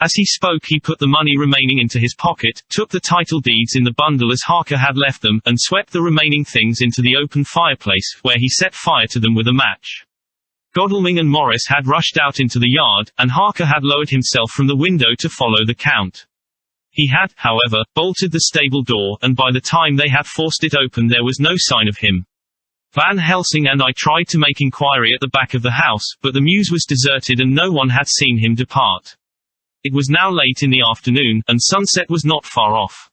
As he spoke he put the money remaining into his pocket, took the title deeds in the bundle as Harker had left them, and swept the remaining things into the open fireplace, where he set fire to them with a match. Godalming and Morris had rushed out into the yard, and Harker had lowered himself from the window to follow the Count. He had, however, bolted the stable door, and by the time they had forced it open there was no sign of him. Van Helsing and I tried to make inquiry at the back of the house, but the mews was deserted and no one had seen him depart. It was now late in the afternoon, and sunset was not far off.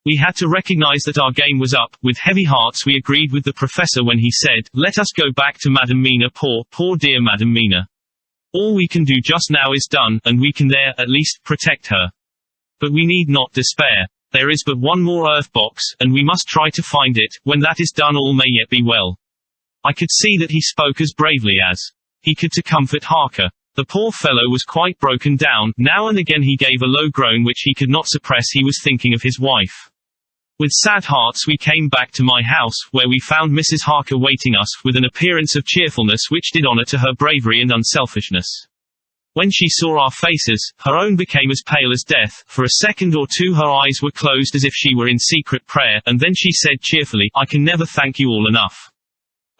We had to recognize that our game was up. With heavy hearts we agreed with the professor when he said, "Let us go back to Madame Mina, poor dear Madame Mina. All we can do just now is done, and we can there, at least, protect her. But we need not despair. There is but one more earth box, and we must try to find it. When that is done all may yet be well." I could see that he spoke as bravely as he could to comfort Harker. The poor fellow was quite broken down. Now and again he gave a low groan which he could not suppress. He was thinking of his wife. With sad hearts we came back to my house, where we found Mrs. Harker waiting us, with an appearance of cheerfulness which did honor to her bravery and unselfishness. When she saw our faces, her own became as pale as death. For a second or two her eyes were closed as if she were in secret prayer, and then she said cheerfully, "I can never thank you all enough.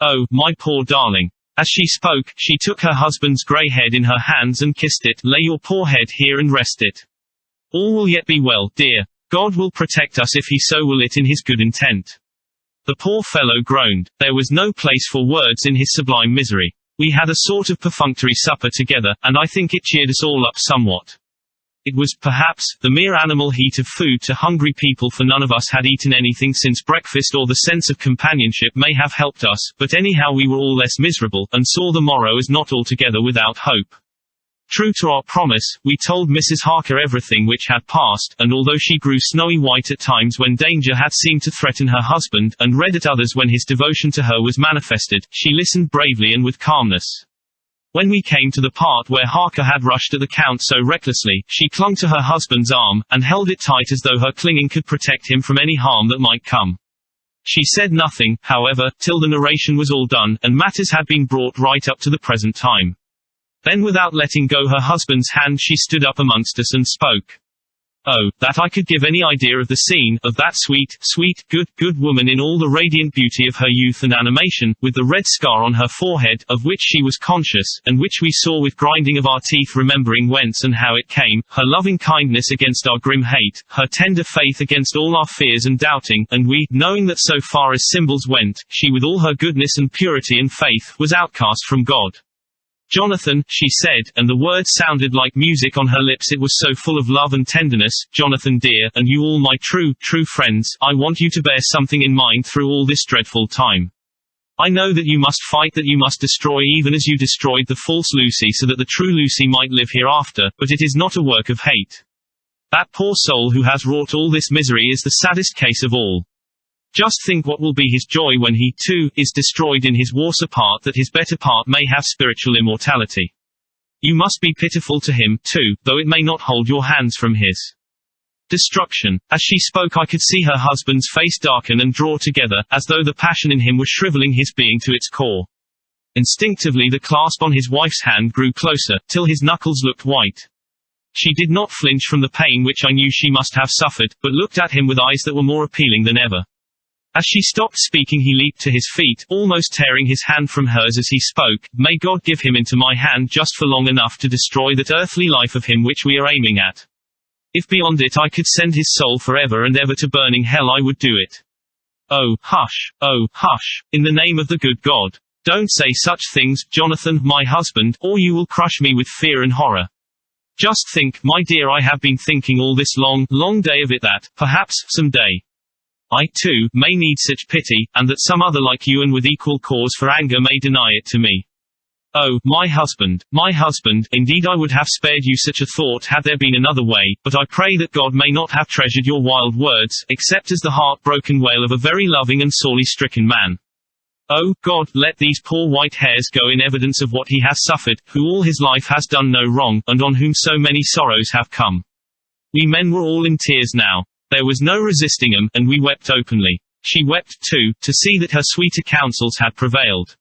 Oh, my poor darling." As she spoke, she took her husband's grey head in her hands and kissed it. "Lay your poor head here and rest it. All will yet be well, dear. God will protect us if he so will it in his good intent." The poor fellow groaned. There was no place for words in his sublime misery. We had a sort of perfunctory supper together, and I think it cheered us all up somewhat. It was, perhaps, the mere animal heat of food to hungry people, for none of us had eaten anything since breakfast, or the sense of companionship may have helped us, but anyhow we were all less miserable, and saw the morrow as not altogether without hope. True to our promise, we told Mrs. Harker everything which had passed, and although she grew snowy white at times when danger had seemed to threaten her husband, and red at others when his devotion to her was manifested, she listened bravely and with calmness. When we came to the part where Harker had rushed at the Count so recklessly, she clung to her husband's arm, and held it tight as though her clinging could protect him from any harm that might come. She said nothing, however, till the narration was all done, and matters had been brought right up to the present time. Then without letting go her husband's hand she stood up amongst us and spoke. Oh, that I could give any idea of the scene, of that sweet, good woman in all the radiant beauty of her youth and animation, with the red scar on her forehead, of which she was conscious, and which we saw with grinding of our teeth, remembering whence and how it came, her loving kindness against our grim hate, her tender faith against all our fears and doubting, and we, knowing that so far as symbols went, she with all her goodness and purity and faith, was outcast from God. "Jonathan," she said, and the words sounded like music on her lips, it was so full of love and tenderness, "Jonathan dear, and you all my true friends, I want you to bear something in mind through all this dreadful time. I know that you must fight, that you must destroy, even as you destroyed the false Lucy, so that the true Lucy might live hereafter, but it is not a work of hate. That poor soul who has wrought all this misery is the saddest case of all. Just think what will be his joy when he, too, is destroyed in his worse part, that his better part may have spiritual immortality. You must be pitiful to him, too, though it may not hold your hands from his destruction. As she spoke, I could see her husband's face darken and draw together, as though the passion in him was shriveling his being to its core. Instinctively the clasp on his wife's hand grew closer, till his knuckles looked white. She did not flinch from the pain which I knew she must have suffered, but looked at him with eyes that were more appealing than ever. As she stopped speaking, he leaped to his feet, almost tearing his hand from hers as he spoke. May God give him into my hand just for long enough to destroy that earthly life of him which we are aiming at. If beyond it I could send his soul forever and ever to burning hell, I would do it. Oh, hush, in the name of the good God. Don't say such things, Jonathan, my husband, or you will crush me with fear and horror. Just think, my dear, I have been thinking all this long day of it, that, perhaps, some day, I, too, may need such pity, and that some other like you and with equal cause for anger may deny it to me. Oh, my husband, indeed I would have spared you such a thought had there been another way, but I pray that God may not have treasured your wild words, except as the heart-broken wail of a very loving and sorely stricken man. Oh, God, let these poor white hairs go in evidence of what he has suffered, who all his life has done no wrong, and on whom so many sorrows have come. We men were all in tears now. There was no resisting them, and we wept openly. She wept, too, to see that her sweeter counsels had prevailed.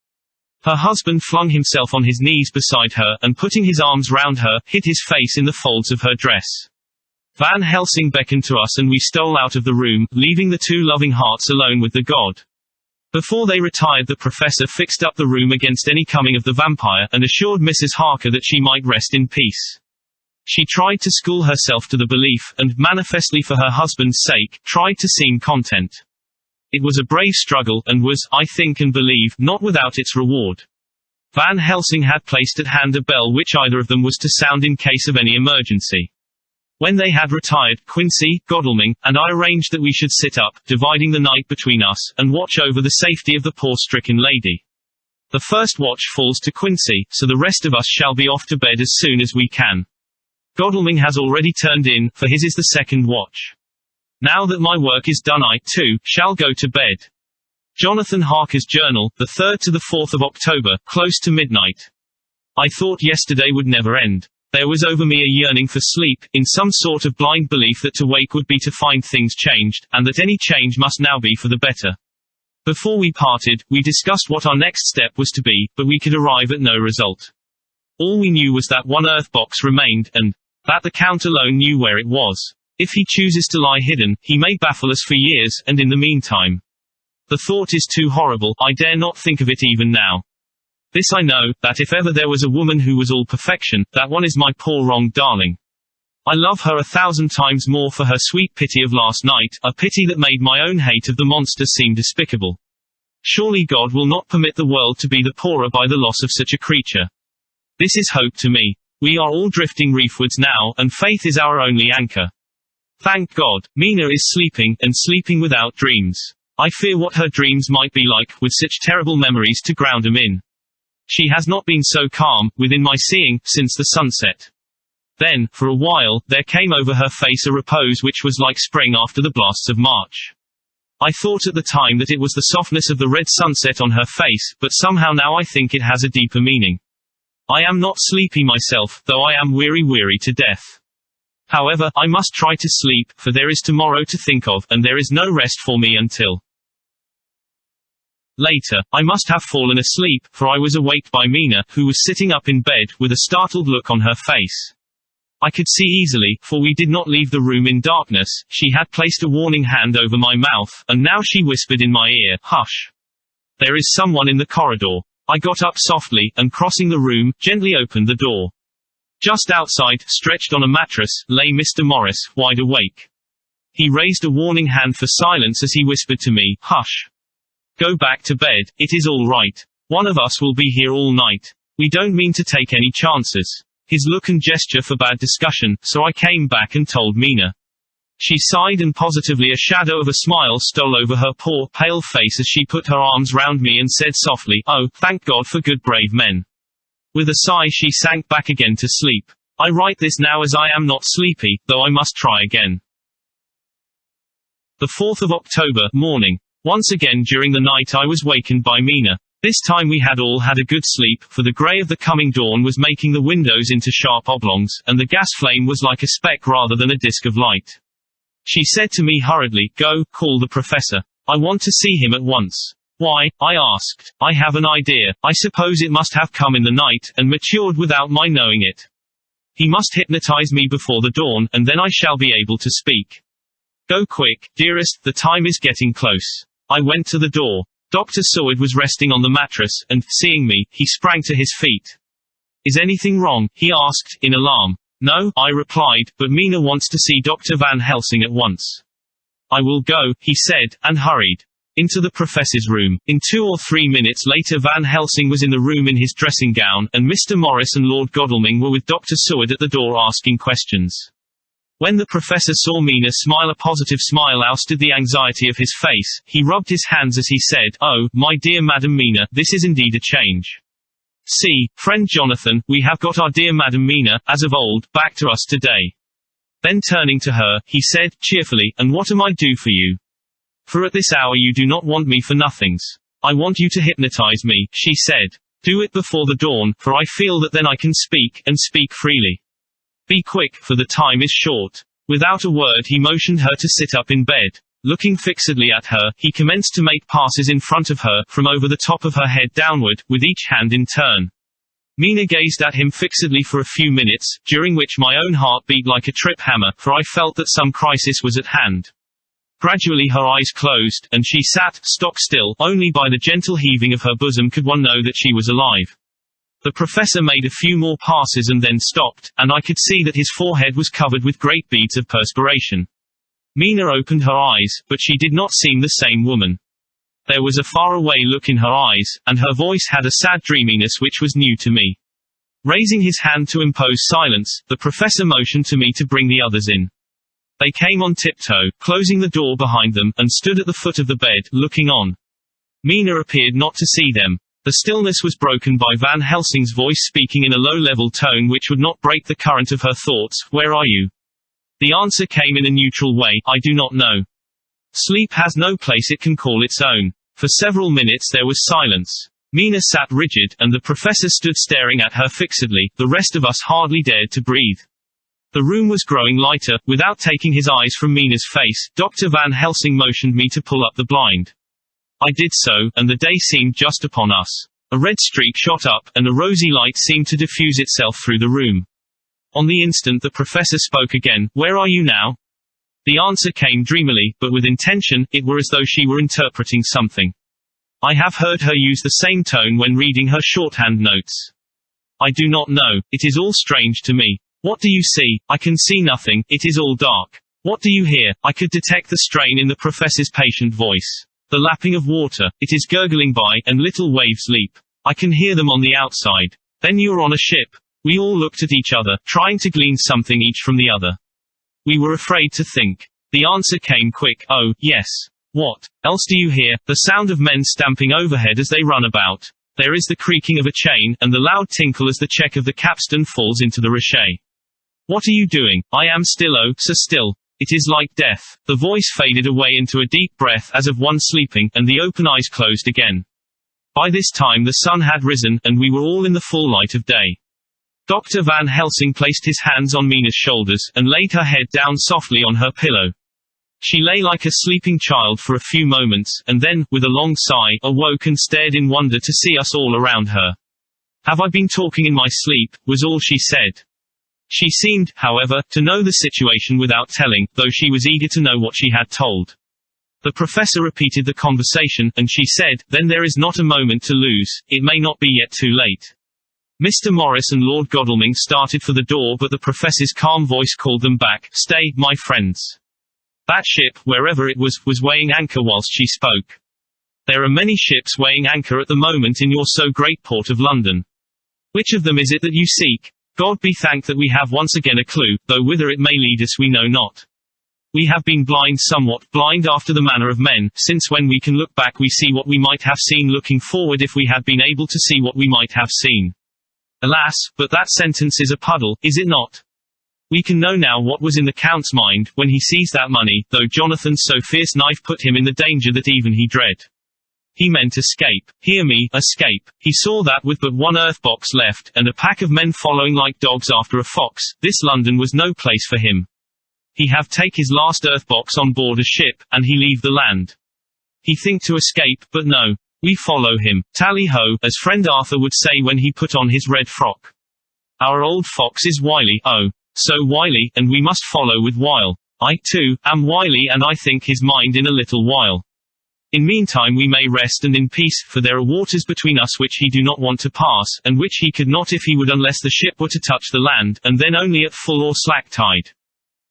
Her husband flung himself on his knees beside her, and putting his arms round her, hid his face in the folds of her dress. Van Helsing beckoned to us and we stole out of the room, leaving the two loving hearts alone with the god. Before they retired, the professor fixed up the room against any coming of the vampire, and assured Mrs. Harker that she might rest in peace. She tried to school herself to the belief, and, manifestly for her husband's sake, tried to seem content. It was a brave struggle, and was, I think and believe, not without its reward. Van Helsing had placed at hand a bell which either of them was to sound in case of any emergency. When they had retired, Quincy, Godalming, and I arranged that we should sit up, dividing the night between us, and watch over the safety of the poor stricken lady. The first watch falls to Quincy, so the rest of us shall be off to bed as soon as we can. Godalming has already turned in, for his is the second watch. Now that my work is done, I, too, shall go to bed. Jonathan Harker's Journal, the 3rd to the 4th of October, close to midnight. I thought yesterday would never end. There was over me a yearning for sleep, in some sort of blind belief that to wake would be to find things changed, and that any change must now be for the better. Before we parted, we discussed what our next step was to be, but we could arrive at no result. All we knew was that one earth box remained, and that the Count alone knew where it was. If he chooses to lie hidden, he may baffle us for years, and in the meantime. The thought is too horrible, I dare not think of it even now. This I know, that if ever there was a woman who was all perfection, that one is my poor wronged darling. I love her 1,000 times more for her sweet pity of last night, a pity that made my own hate of the monster seem despicable. Surely God will not permit the world to be the poorer by the loss of such a creature. This is hope to me. We are all drifting reefwards now, and faith is our only anchor. Thank God, Mina is sleeping, and sleeping without dreams. I fear what her dreams might be like, with such terrible memories to ground them in. She has not been so calm, within my seeing, since the sunset. Then, for a while, there came over her face a repose which was like spring after the blasts of March. I thought at the time that it was the softness of the red sunset on her face, but somehow now I think it has a deeper meaning. I am not sleepy myself, though I am weary to death. However, I must try to sleep, for there is tomorrow to think of, and there is no rest for me until later. I must have fallen asleep, for I was awaked by Mina, who was sitting up in bed, with a startled look on her face. I could see easily, for we did not leave the room in darkness. She had placed a warning hand over my mouth, and now she whispered in my ear, "Hush! There is someone in the corridor." I got up softly, and crossing the room, gently opened the door. Just outside, stretched on a mattress, lay Mr. Morris, wide awake. He raised a warning hand for silence as he whispered to me, "Hush! Go back to bed, it is all right. One of us will be here all night. We don't mean to take any chances." His look and gesture forbade discussion, so I came back and told Mina. She sighed, and positively a shadow of a smile stole over her poor, pale face as she put her arms round me and said softly, "Oh, thank God for good brave men." With a sigh she sank back again to sleep. I write this now as I am not sleepy, though I must try again. The 4th of October, morning. Once again during the night I was wakened by Mina. This time we had all had a good sleep, for the grey of the coming dawn was making the windows into sharp oblongs, and the gas flame was like a speck rather than a disk of light. She said to me hurriedly, "Go, call the professor. I want to see him at once." "Why?" I asked. "I have an idea. I suppose it must have come in the night, and matured without my knowing it. He must hypnotize me before the dawn, and then I shall be able to speak. Go quick, dearest, the time is getting close." I went to the door. Dr. Seward was resting on the mattress, and, seeing me, he sprang to his feet. "Is anything wrong?" he asked, in alarm. "No," I replied, "but Mina wants to see Dr. Van Helsing at once." "I will go," he said, and hurried into the professor's room. In 2 or 3 minutes later Van Helsing was in the room in his dressing gown, and Mr. Morris and Lord Godalming were with Dr. Seward at the door asking questions. When the professor saw Mina smile, a positive smile ousted the anxiety of his face. He rubbed his hands as he said, "Oh, my dear Madam Mina, this is indeed a change. See, friend Jonathan, we have got our dear Madam Mina, as of old, back to us today." Then turning to her, he said, cheerfully, "And what am I do for you? For at this hour you do not want me for nothings. I want you to hypnotize me," she said. "Do it before the dawn, for I feel that then I can speak, and speak freely. Be quick, for the time is short." Without a word he motioned her to sit up in bed. Looking fixedly at her, he commenced to make passes in front of her, from over the top of her head downward, with each hand in turn. Mina gazed at him fixedly for a few minutes, during which my own heart beat like a trip hammer, for I felt that some crisis was at hand. Gradually her eyes closed, and she sat, stock still. Only by the gentle heaving of her bosom could one know that she was alive. The professor made a few more passes and then stopped, and I could see that his forehead was covered with great beads of perspiration. Mina opened her eyes, but she did not seem the same woman. There was a far-away look in her eyes, and her voice had a sad dreaminess which was new to me. Raising his hand to impose silence, the professor motioned to me to bring the others in. They came on tiptoe, closing the door behind them, and stood at the foot of the bed, looking on. Mina appeared not to see them. The stillness was broken by Van Helsing's voice speaking in a low-level tone which would not break the current of her thoughts. "Where are you?" The answer came in a neutral way, "I do not know. Sleep has no place it can call its own." For several minutes there was silence. Mina sat rigid, and the professor stood staring at her fixedly. The rest of us hardly dared to breathe. The room was growing lighter. Without taking his eyes from Mina's face, Dr. Van Helsing motioned me to pull up the blind. I did so, and the day seemed just upon us. A red streak shot up, and a rosy light seemed to diffuse itself through the room. On the instant the professor spoke again. "Where are you now?" The answer came dreamily, but with intention. It were as though she were interpreting something. I have heard her use the same tone when reading her shorthand notes. "I do not know. It is all strange to me." "What do you see?" "I can see nothing. It is all dark." "What do you hear?" I could detect the strain in the professor's patient voice. "The lapping of water. It is gurgling by, and little waves leap. I can hear them on the outside." "Then you are on a ship." We all looked at each other, trying to glean something each from the other. We were afraid to think. The answer came quick. "Oh, yes. What else do you hear?" "The sound of men stamping overhead as they run about. There is the creaking of a chain, and the loud tinkle as the check of the capstan falls into the rochet." "What are you doing?" "I am still, oh, so still. It is like death." The voice faded away into a deep breath as of one sleeping, and the open eyes closed again. By this time the sun had risen, and we were all in the full light of day. Dr. Van Helsing placed his hands on Mina's shoulders, and laid her head down softly on her pillow. She lay like a sleeping child for a few moments, and then, with a long sigh, awoke and stared in wonder to see us all around her. "Have I been talking in my sleep?" was all she said. She seemed, however, to know the situation without telling, though she was eager to know what she had told. The professor repeated the conversation, and she said, "Then there is not a moment to lose. It may not be yet too late." Mr. Morris and Lord Godalming started for the door, but the professor's calm voice called them back. "Stay, my friends. That ship, wherever it was weighing anchor whilst she spoke. There are many ships weighing anchor at the moment in your so great port of London. Which of them is it that you seek? God be thanked that we have once again a clue, though whither it may lead us we know not. We have been blind somewhat, blind after the manner of men, since when we can look back we see what we might have seen, looking forward if we had been able to see what we might have seen. Alas, but that sentence is a puddle, is it not? We can know now what was in the Count's mind, when he seized that money, though Jonathan's so fierce knife put him in the danger that even he dread. He meant escape. Hear me, escape. He saw that with but one earth box left, and a pack of men following like dogs after a fox, this London was no place for him. He have take his last earth box on board a ship, and he leave the land. He think to escape, but no. We follow him. Tally-ho, as friend Arthur would say when he put on his red frock. Our old fox is wily, oh, so wily, and we must follow with wile. I, too, am wily and I think his mind in a little while. In meantime we may rest and in peace, for there are waters between us which he do not want to pass, and which he could not if he would unless the ship were to touch the land, and then only at full or slack tide.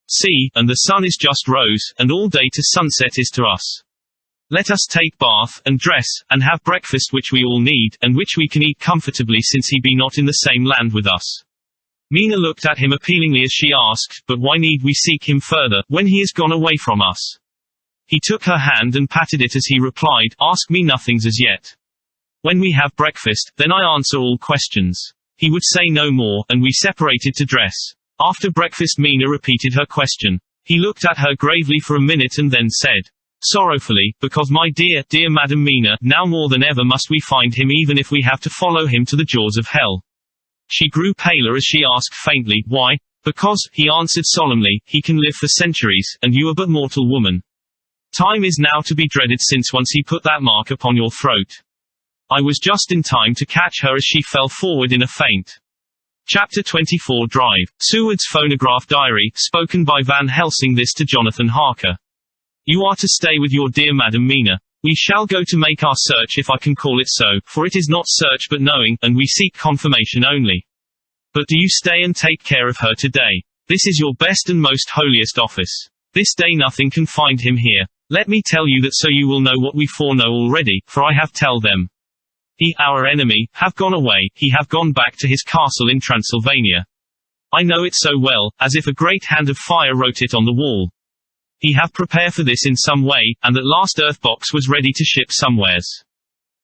See, and the sun is just rose, and all day to sunset is to us. Let us take bath, and dress, and have breakfast which we all need, and which we can eat comfortably since he be not in the same land with us. Mina looked at him appealingly as she asked, but why need we seek him further, when he is gone away from us? He took her hand and patted it as he replied, ask me nothings as yet. When we have breakfast, then I answer all questions. He would say no more, and we separated to dress. After breakfast Mina repeated her question. He looked at her gravely for a minute and then said, sorrowfully, because my dear, dear Madam Mina, now more than ever must we find him even if we have to follow him to the jaws of hell. She grew paler as she asked faintly, why? Because, he answered solemnly, he can live for centuries, and you are but mortal woman. Time is now to be dreaded since once he put that mark upon your throat. I was just in time to catch her as she fell forward in a faint. Chapter 24 Drive. Seward's phonograph diary, spoken by Van Helsing this to Jonathan Harker. You are to stay with your dear Madam Mina. We shall go to make our search if I can call it so, for it is not search but knowing, and we seek confirmation only. But do you stay and take care of her today. This is your best and most holiest office. This day nothing can find him here. Let me tell you that so you will know what we foreknow already, for I have tell them. He, our enemy, have gone away, he have gone back to his castle in Transylvania. I know it so well, as if a great hand of fire wrote it on the wall. He have prepared for this in some way, and that last earth box was ready to ship somewheres.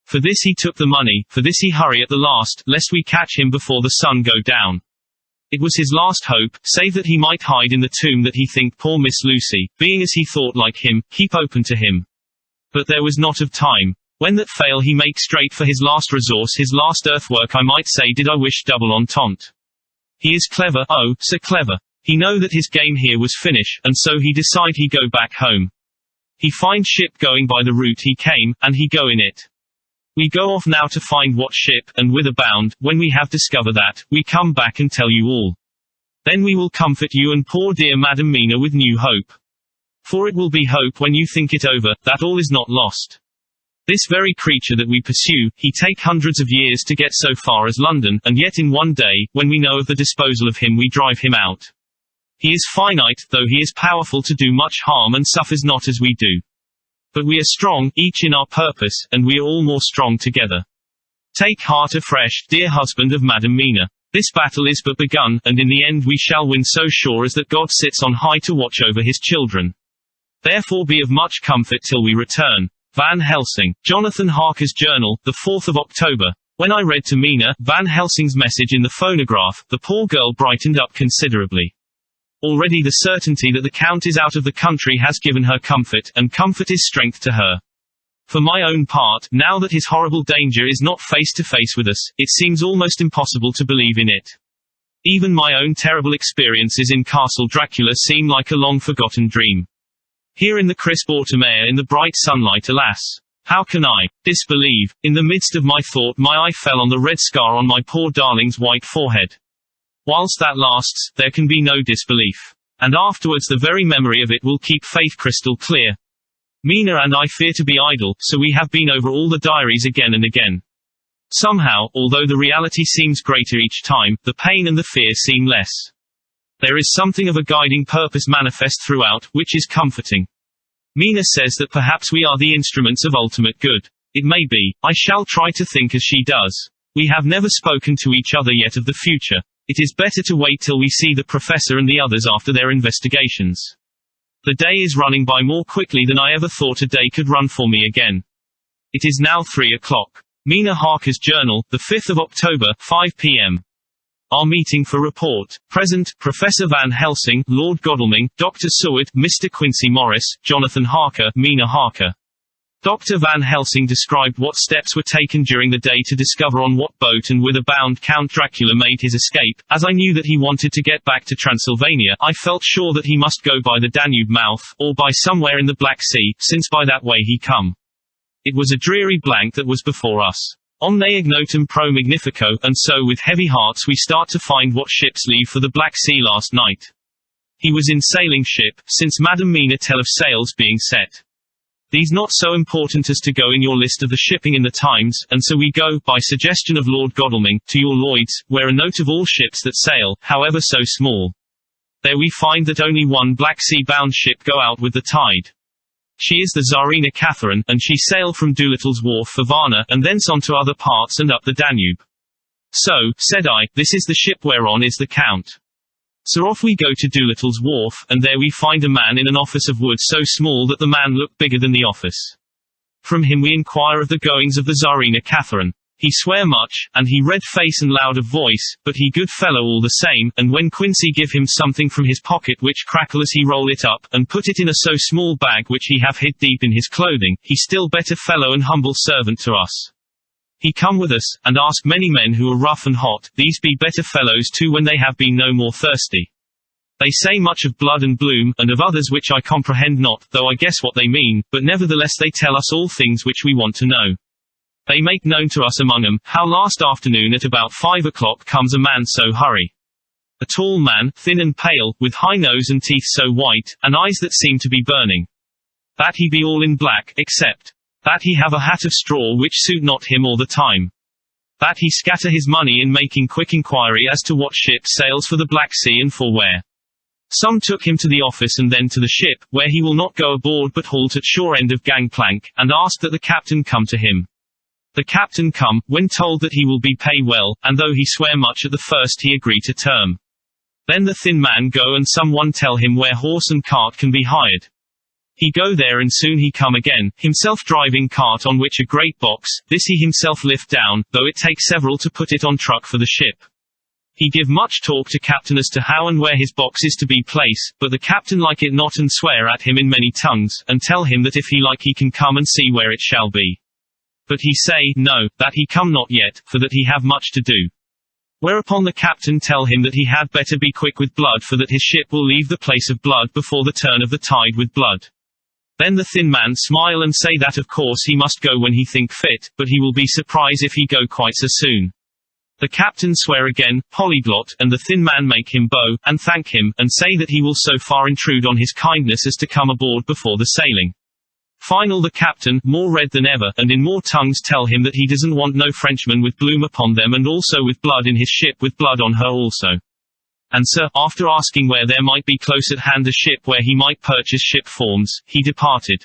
For this he took the money, for this he hurry at the last, lest we catch him before the sun go down. It was his last hope, save that he might hide in the tomb that he think poor Miss Lucy, being as he thought like him, keep open to him. But there was not of time. When that fail he make straight for his last resource, his last earthwork I might say did I wish double entente. He is clever, oh, so clever. He know that his game here was finish, and so he decide he go back home. He find ship going by the route he came, and he go in it. We go off now to find what ship, and whither bound. When we have discovered that, we come back and tell you all. Then we will comfort you and poor dear Madam Mina with new hope. For it will be hope when you think it over, that all is not lost. This very creature that we pursue, he take hundreds of years to get so far as London, and yet in one day, when we know of the disposal of him we drive him out. He is finite, though he is powerful to do much harm and suffers not as we do. But we are strong, each in our purpose, and we are all more strong together. Take heart afresh, dear husband of Madam Mina. This battle is but begun, and in the end we shall win so sure as that God sits on high to watch over his children. Therefore be of much comfort till we return. Van Helsing. Jonathan Harker's Journal, the 4th of October. When I read to Mina, Van Helsing's message in the phonograph, the poor girl brightened up considerably. Already the certainty that the Count is out of the country has given her comfort, and comfort is strength to her. For my own part, now that his horrible danger is not face to face with us, it seems almost impossible to believe in it. Even my own terrible experiences in Castle Dracula seem like a long-forgotten dream. Here in the crisp autumn air in the bright sunlight, alas! How can I disbelieve? In the midst of my thought my eye fell on the red scar on my poor darling's white forehead. Whilst that lasts, there can be no disbelief. And afterwards the very memory of it will keep faith crystal clear. Mina and I fear to be idle, so we have been over all the diaries again and again. Somehow, although the reality seems greater each time, the pain and the fear seem less. There is something of a guiding purpose manifest throughout, which is comforting. Mina says that perhaps we are the instruments of ultimate good. It may be. I shall try to think as she does. We have never spoken to each other yet of the future. It is better to wait till we see the professor and the others after their investigations. The day is running by more quickly than I ever thought a day could run for me again. It is now 3 o'clock. Mina Harker's Journal, the 5th of October, 5 p.m. Our meeting for report. Present, Professor Van Helsing, Lord Godalming, Dr. Seward, Mr. Quincy Morris, Jonathan Harker, Mina Harker. Dr. Van Helsing described what steps were taken during the day to discover on what boat and whither bound Count Dracula made his escape. As I knew that he wanted to get back to Transylvania, I felt sure that he must go by the Danube mouth, or by somewhere in the Black Sea, since by that way he come. It was a dreary blank that was before us. Omne ignotum pro magnifico, and so with heavy hearts we start to find what ships leave for the Black Sea last night. He was in sailing ship, since Madam Mina tell of sails being set. These not so important as to go in your list of the shipping in the Times, and so we go, by suggestion of Lord Godalming, to your Lloyd's, where a note of all ships that sail, however so small. There we find that only one Black Sea-bound ship go out with the tide. She is the Tsarina Catherine, and she sailed from Doolittle's Wharf for Varna, and thence on to other parts and up the Danube. So, said I, this is the ship whereon is the Count. So off we go to Doolittle's Wharf, and there we find a man in an office of wood so small that the man looked bigger than the office. From him we inquire of the goings of the Tsarina Catherine. He swear much, and he red face and loud of voice, but he good fellow all the same, and when Quincy give him something from his pocket which crackle as he roll it up, and put it in a so small bag which he have hid deep in his clothing, he still better fellow and humble servant to us. He come with us, and ask many men who are rough and hot, these be better fellows too when they have been no more thirsty. They say much of blood and bloom, and of others which I comprehend not, though I guess what they mean, but nevertheless they tell us all things which we want to know. They make known to us among them, how last afternoon at about 5 o'clock comes a man so hurry. A tall man, thin and pale, with high nose and teeth so white, and eyes that seem to be burning. That he be all in black, except that he have a hat of straw which suit not him all the time. That he scatter his money in making quick inquiry as to what ship sails for the Black Sea and for where. Some took him to the office and then to the ship, where he will not go aboard but halt at shore end of gangplank, and ask that the captain come to him. The captain come, when told that he will be pay well, and though he swear much at the first he agree to term. Then the thin man go and someone tell him where horse and cart can be hired. He go there and soon he come again, himself driving cart on which a great box, this he himself lift down, though it take several to put it on truck for the ship. He give much talk to captain as to how and where his box is to be placed, but the captain like it not and swear at him in many tongues, and tell him that if he like he can come and see where it shall be. But he say, no, that he come not yet, for that he have much to do. Whereupon the captain tell him that he had better be quick with blood for that his ship will leave the place of blood before the turn of the tide with blood. Then the thin man smile and say that of course he must go when he think fit, but he will be surprised if he go quite so soon. The captain swear again, polyglot, and the thin man make him bow, and thank him, and say that he will so far intrude on his kindness as to come aboard before the sailing. Final the captain, more red than ever, and in more tongues tell him that he doesn't want no Frenchman with bloom upon them and also with blood in his ship with blood on her also. And sir, after asking where there might be close at hand a ship where he might purchase ship forms, he departed.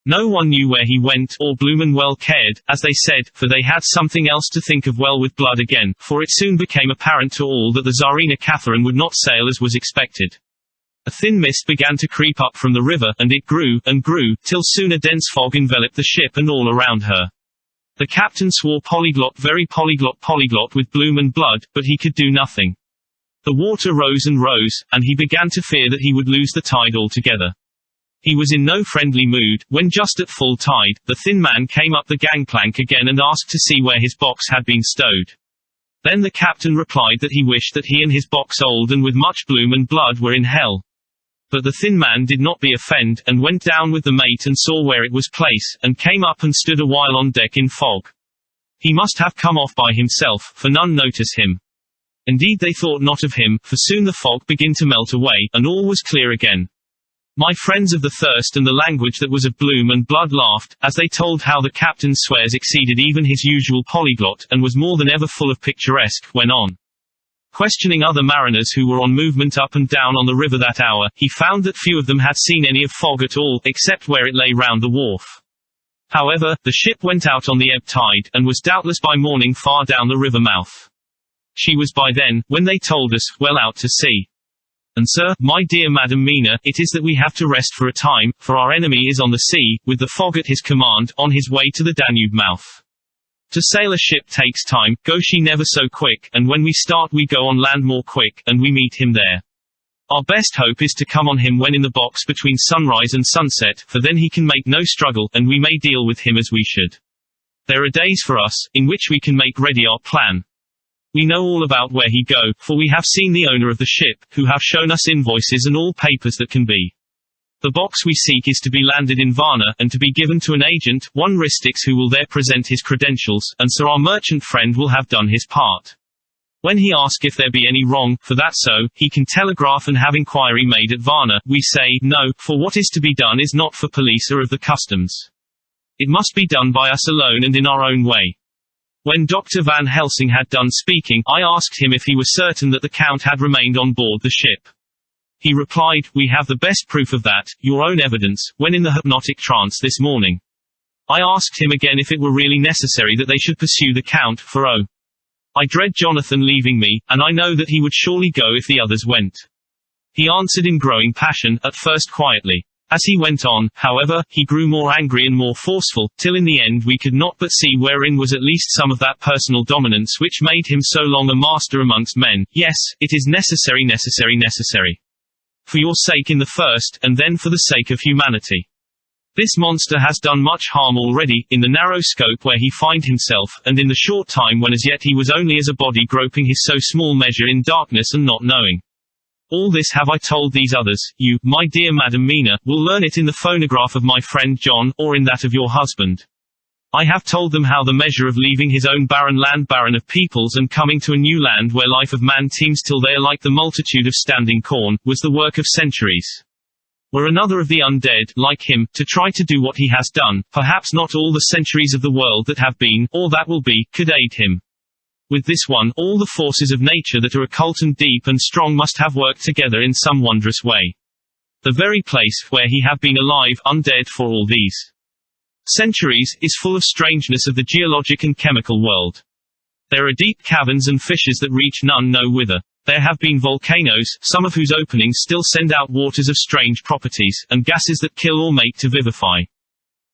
No one knew where he went, or Bloomin well cared, as they said, for they had something else to think of well with blood again, for it soon became apparent to all that the Tsarina Catherine would not sail as was expected. A thin mist began to creep up from the river, and it grew, and grew, till soon a dense fog enveloped the ship and all around her. The captain swore polyglot very polyglot with bloom and blood, but he could do nothing. The water rose and rose, and he began to fear that he would lose the tide altogether. He was in no friendly mood, when just at full tide, the thin man came up the gangplank again and asked to see where his box had been stowed. Then the captain replied that he wished that he and his box old and with much bloom and blood were in hell. But the thin man did not be offend, and went down with the mate and saw where it was placed, and came up and stood a while on deck in fog. He must have come off by himself, for none notice him. Indeed they thought not of him, for soon the fog began to melt away, and all was clear again. My friends of the thirst and the language that was of bloom and blood laughed, as they told how the captain's swears exceeded even his usual polyglot, and was more than ever full of picturesque, when on questioning other mariners who were on movement up and down on the river that hour, he found that few of them had seen any of fog at all, except where it lay round the wharf. However, the ship went out on the ebb tide, and was doubtless by morning far down the river mouth. She was by then, when they told us, well out to sea. And sir, my dear Madam Mina, it is that we have to rest for a time, for our enemy is on the sea, with the fog at his command, on his way to the Danube mouth. To sail a ship takes time, go she never so quick, and when we start we go on land more quick, and we meet him there. Our best hope is to come on him when in the box between sunrise and sunset, for then he can make no struggle, and we may deal with him as we should. There are days for us, in which we can make ready our plan. We know all about where he go, for we have seen the owner of the ship, who have shown us invoices and all papers that can be. The box we seek is to be landed in Varna, and to be given to an agent, one Ristix, who will there present his credentials, and so our merchant friend will have done his part. When he asks if there be any wrong, for that so, he can telegraph and have inquiry made at Varna, we say, no, for what is to be done is not for police or of the customs. It must be done by us alone and in our own way. When Dr. Van Helsing had done speaking, I asked him if he was certain that the Count had remained on board the ship. He replied, we have the best proof of that, your own evidence, when in the hypnotic trance this morning. I asked him again if it were really necessary that they should pursue the Count, for oh, I dread Jonathan leaving me, and I know that he would surely go if the others went. He answered in growing passion, at first quietly. As he went on, however, he grew more angry and more forceful, till in the end we could not but see wherein was at least some of that personal dominance which made him so long a master amongst men. Yes, it is necessary. For your sake in the first, and then for the sake of humanity. This monster has done much harm already, in the narrow scope where he find himself, and in the short time when as yet he was only as a body groping his so small measure in darkness and not knowing. All this have I told these others. You, my dear Madam Mina, will learn it in the phonograph of my friend John, or in that of your husband. I have told them how the measure of leaving his own barren land barren of peoples and coming to a new land where life of man teems till they are like the multitude of standing corn, was the work of centuries. Were another of the undead, like him, to try to do what he has done, perhaps not all the centuries of the world that have been, or that will be, could aid him. With this one, all the forces of nature that are occult and deep and strong must have worked together in some wondrous way. The very place, where he have been alive, undead for all these centuries, is full of strangeness of the geologic and chemical world. There are deep caverns and fissures that reach none know whither. There have been volcanoes, some of whose openings still send out waters of strange properties, and gases that kill or make to vivify.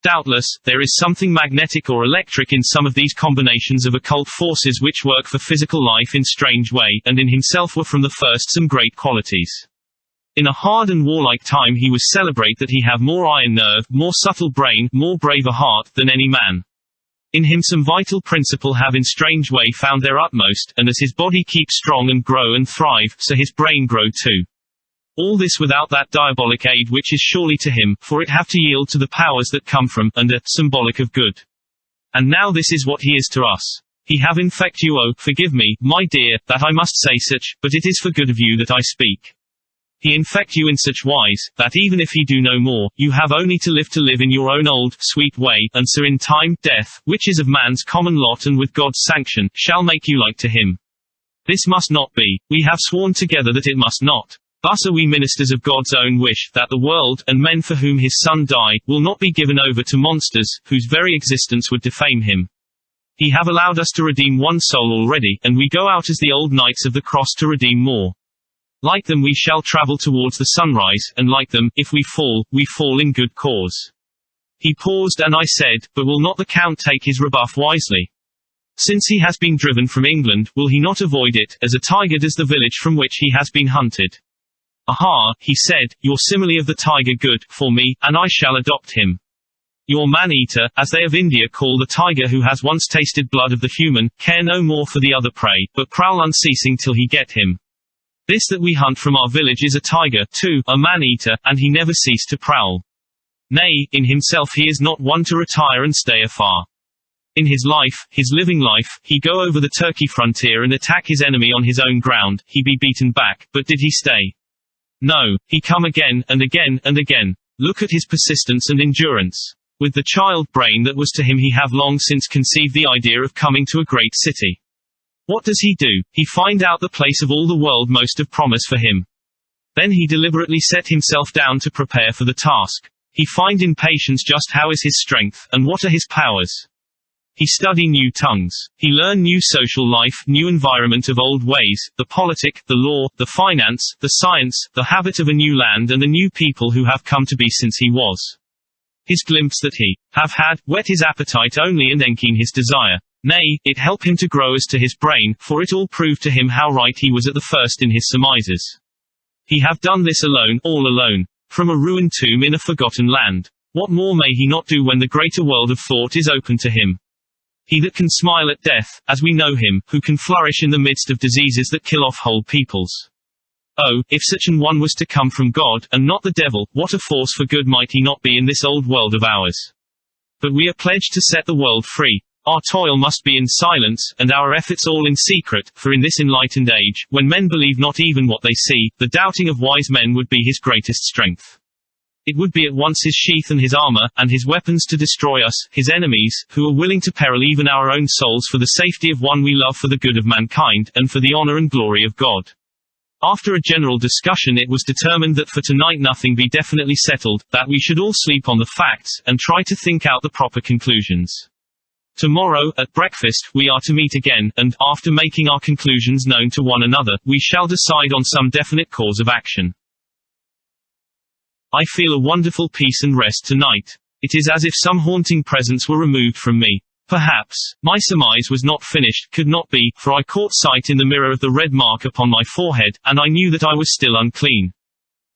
Doubtless, there is something magnetic or electric in some of these combinations of occult forces which work for physical life in strange way, and in himself were from the first some great qualities. In a hard and warlike time he was celebrate that he have more iron nerve, more subtle brain, more braver heart, than any man. In him some vital principle have in strange way found their utmost, and as his body keeps strong and grow and thrive, so his brain grow too. All this without that diabolic aid which is surely to him, for it have to yield to the powers that come from, and are, symbolic of good. And now this is what he is to us. He have infect you, oh, forgive me, my dear, that I must say such, but it is for good of you that I speak. He infect you in such wise, that even if he do no more, you have only to live in your own old, sweet way, and so in time, death, which is of man's common lot and with God's sanction, shall make you like to him. This must not be. We have sworn together that it must not. Thus are we ministers of God's own wish, that the world, and men for whom his Son died, will not be given over to monsters, whose very existence would defame him. He have allowed us to redeem one soul already, and we go out as the old knights of the cross to redeem more. Like them we shall travel towards the sunrise, and like them, if we fall in good cause. He paused and I said, but will not the Count take his rebuff wisely? Since he has been driven from England, will he not avoid it, as a tiger does the village from which he has been hunted? Aha, he said, your simile of the tiger good, for me, and I shall adopt him. Your man-eater, as they of India call the tiger who has once tasted blood of the human, care no more for the other prey, but prowl unceasing till he get him. This that we hunt from our village is a tiger, too, a man-eater, and he never cease to prowl. Nay, in himself he is not one to retire and stay afar. In his life, his living life, he go over the Turkey frontier and attack his enemy on his own ground, he be beaten back, but did he stay? No, he come again, and again, and again. Look at his persistence and endurance. With the child brain that was to him he have long since conceived the idea of coming to a great city. What does he do? He find out the place of all the world most of promise for him. Then he deliberately set himself down to prepare for the task. He find in patience just how is his strength, and what are his powers. He study new tongues. He learn new social life, new environment of old ways, the politic, the law, the finance, the science, the habit of a new land and the new people who have come to be since he was. His glimpse that he have had, whet his appetite only and enkeen his desire. Nay, it helped him to grow as to his brain, for it all proved to him how right he was at the first in his surmises. He have done this alone, all alone, from a ruined tomb in a forgotten land. What more may he not do when the greater world of thought is open to him? He that can smile at death, as we know him, who can flourish in the midst of diseases that kill off whole peoples. Oh, if such an one was to come from God, and not the devil, what a force for good might he not be in this old world of ours? But we are pledged to set the world free. Our toil must be in silence, and our efforts all in secret, for in this enlightened age, when men believe not even what they see, the doubting of wise men would be his greatest strength. It would be at once his sheath and his armor, and his weapons to destroy us, his enemies, who are willing to peril even our own souls for the safety of one we love, for the good of mankind, and for the honor and glory of God. After a general discussion, it was determined that for tonight nothing be definitely settled, that we should all sleep on the facts, and try to think out the proper conclusions. Tomorrow, at breakfast, we are to meet again, and, after making our conclusions known to one another, we shall decide on some definite course of action. I feel a wonderful peace and rest tonight. It is as if some haunting presence were removed from me. Perhaps, my surmise was not finished, could not be, for I caught sight in the mirror of the red mark upon my forehead, and I knew that I was still unclean.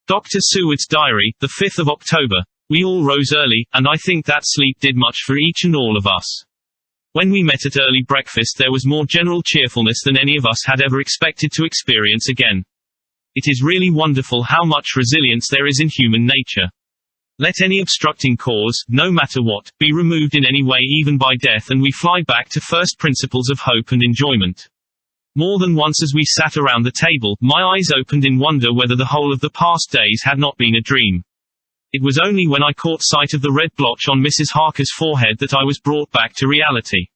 Dr. Seward's Diary, the 5th of October. We all rose early, and I think that sleep did much for each and all of us. When we met at early breakfast there was more general cheerfulness than any of us had ever expected to experience again. It is really wonderful how much resilience there is in human nature. Let any obstructing cause, no matter what, be removed in any way, even by death, and we fly back to first principles of hope and enjoyment. More than once as we sat around the table, my eyes opened in wonder whether the whole of the past days had not been a dream. It was only when I caught sight of the red blotch on Mrs. Harker's forehead that I was brought back to reality.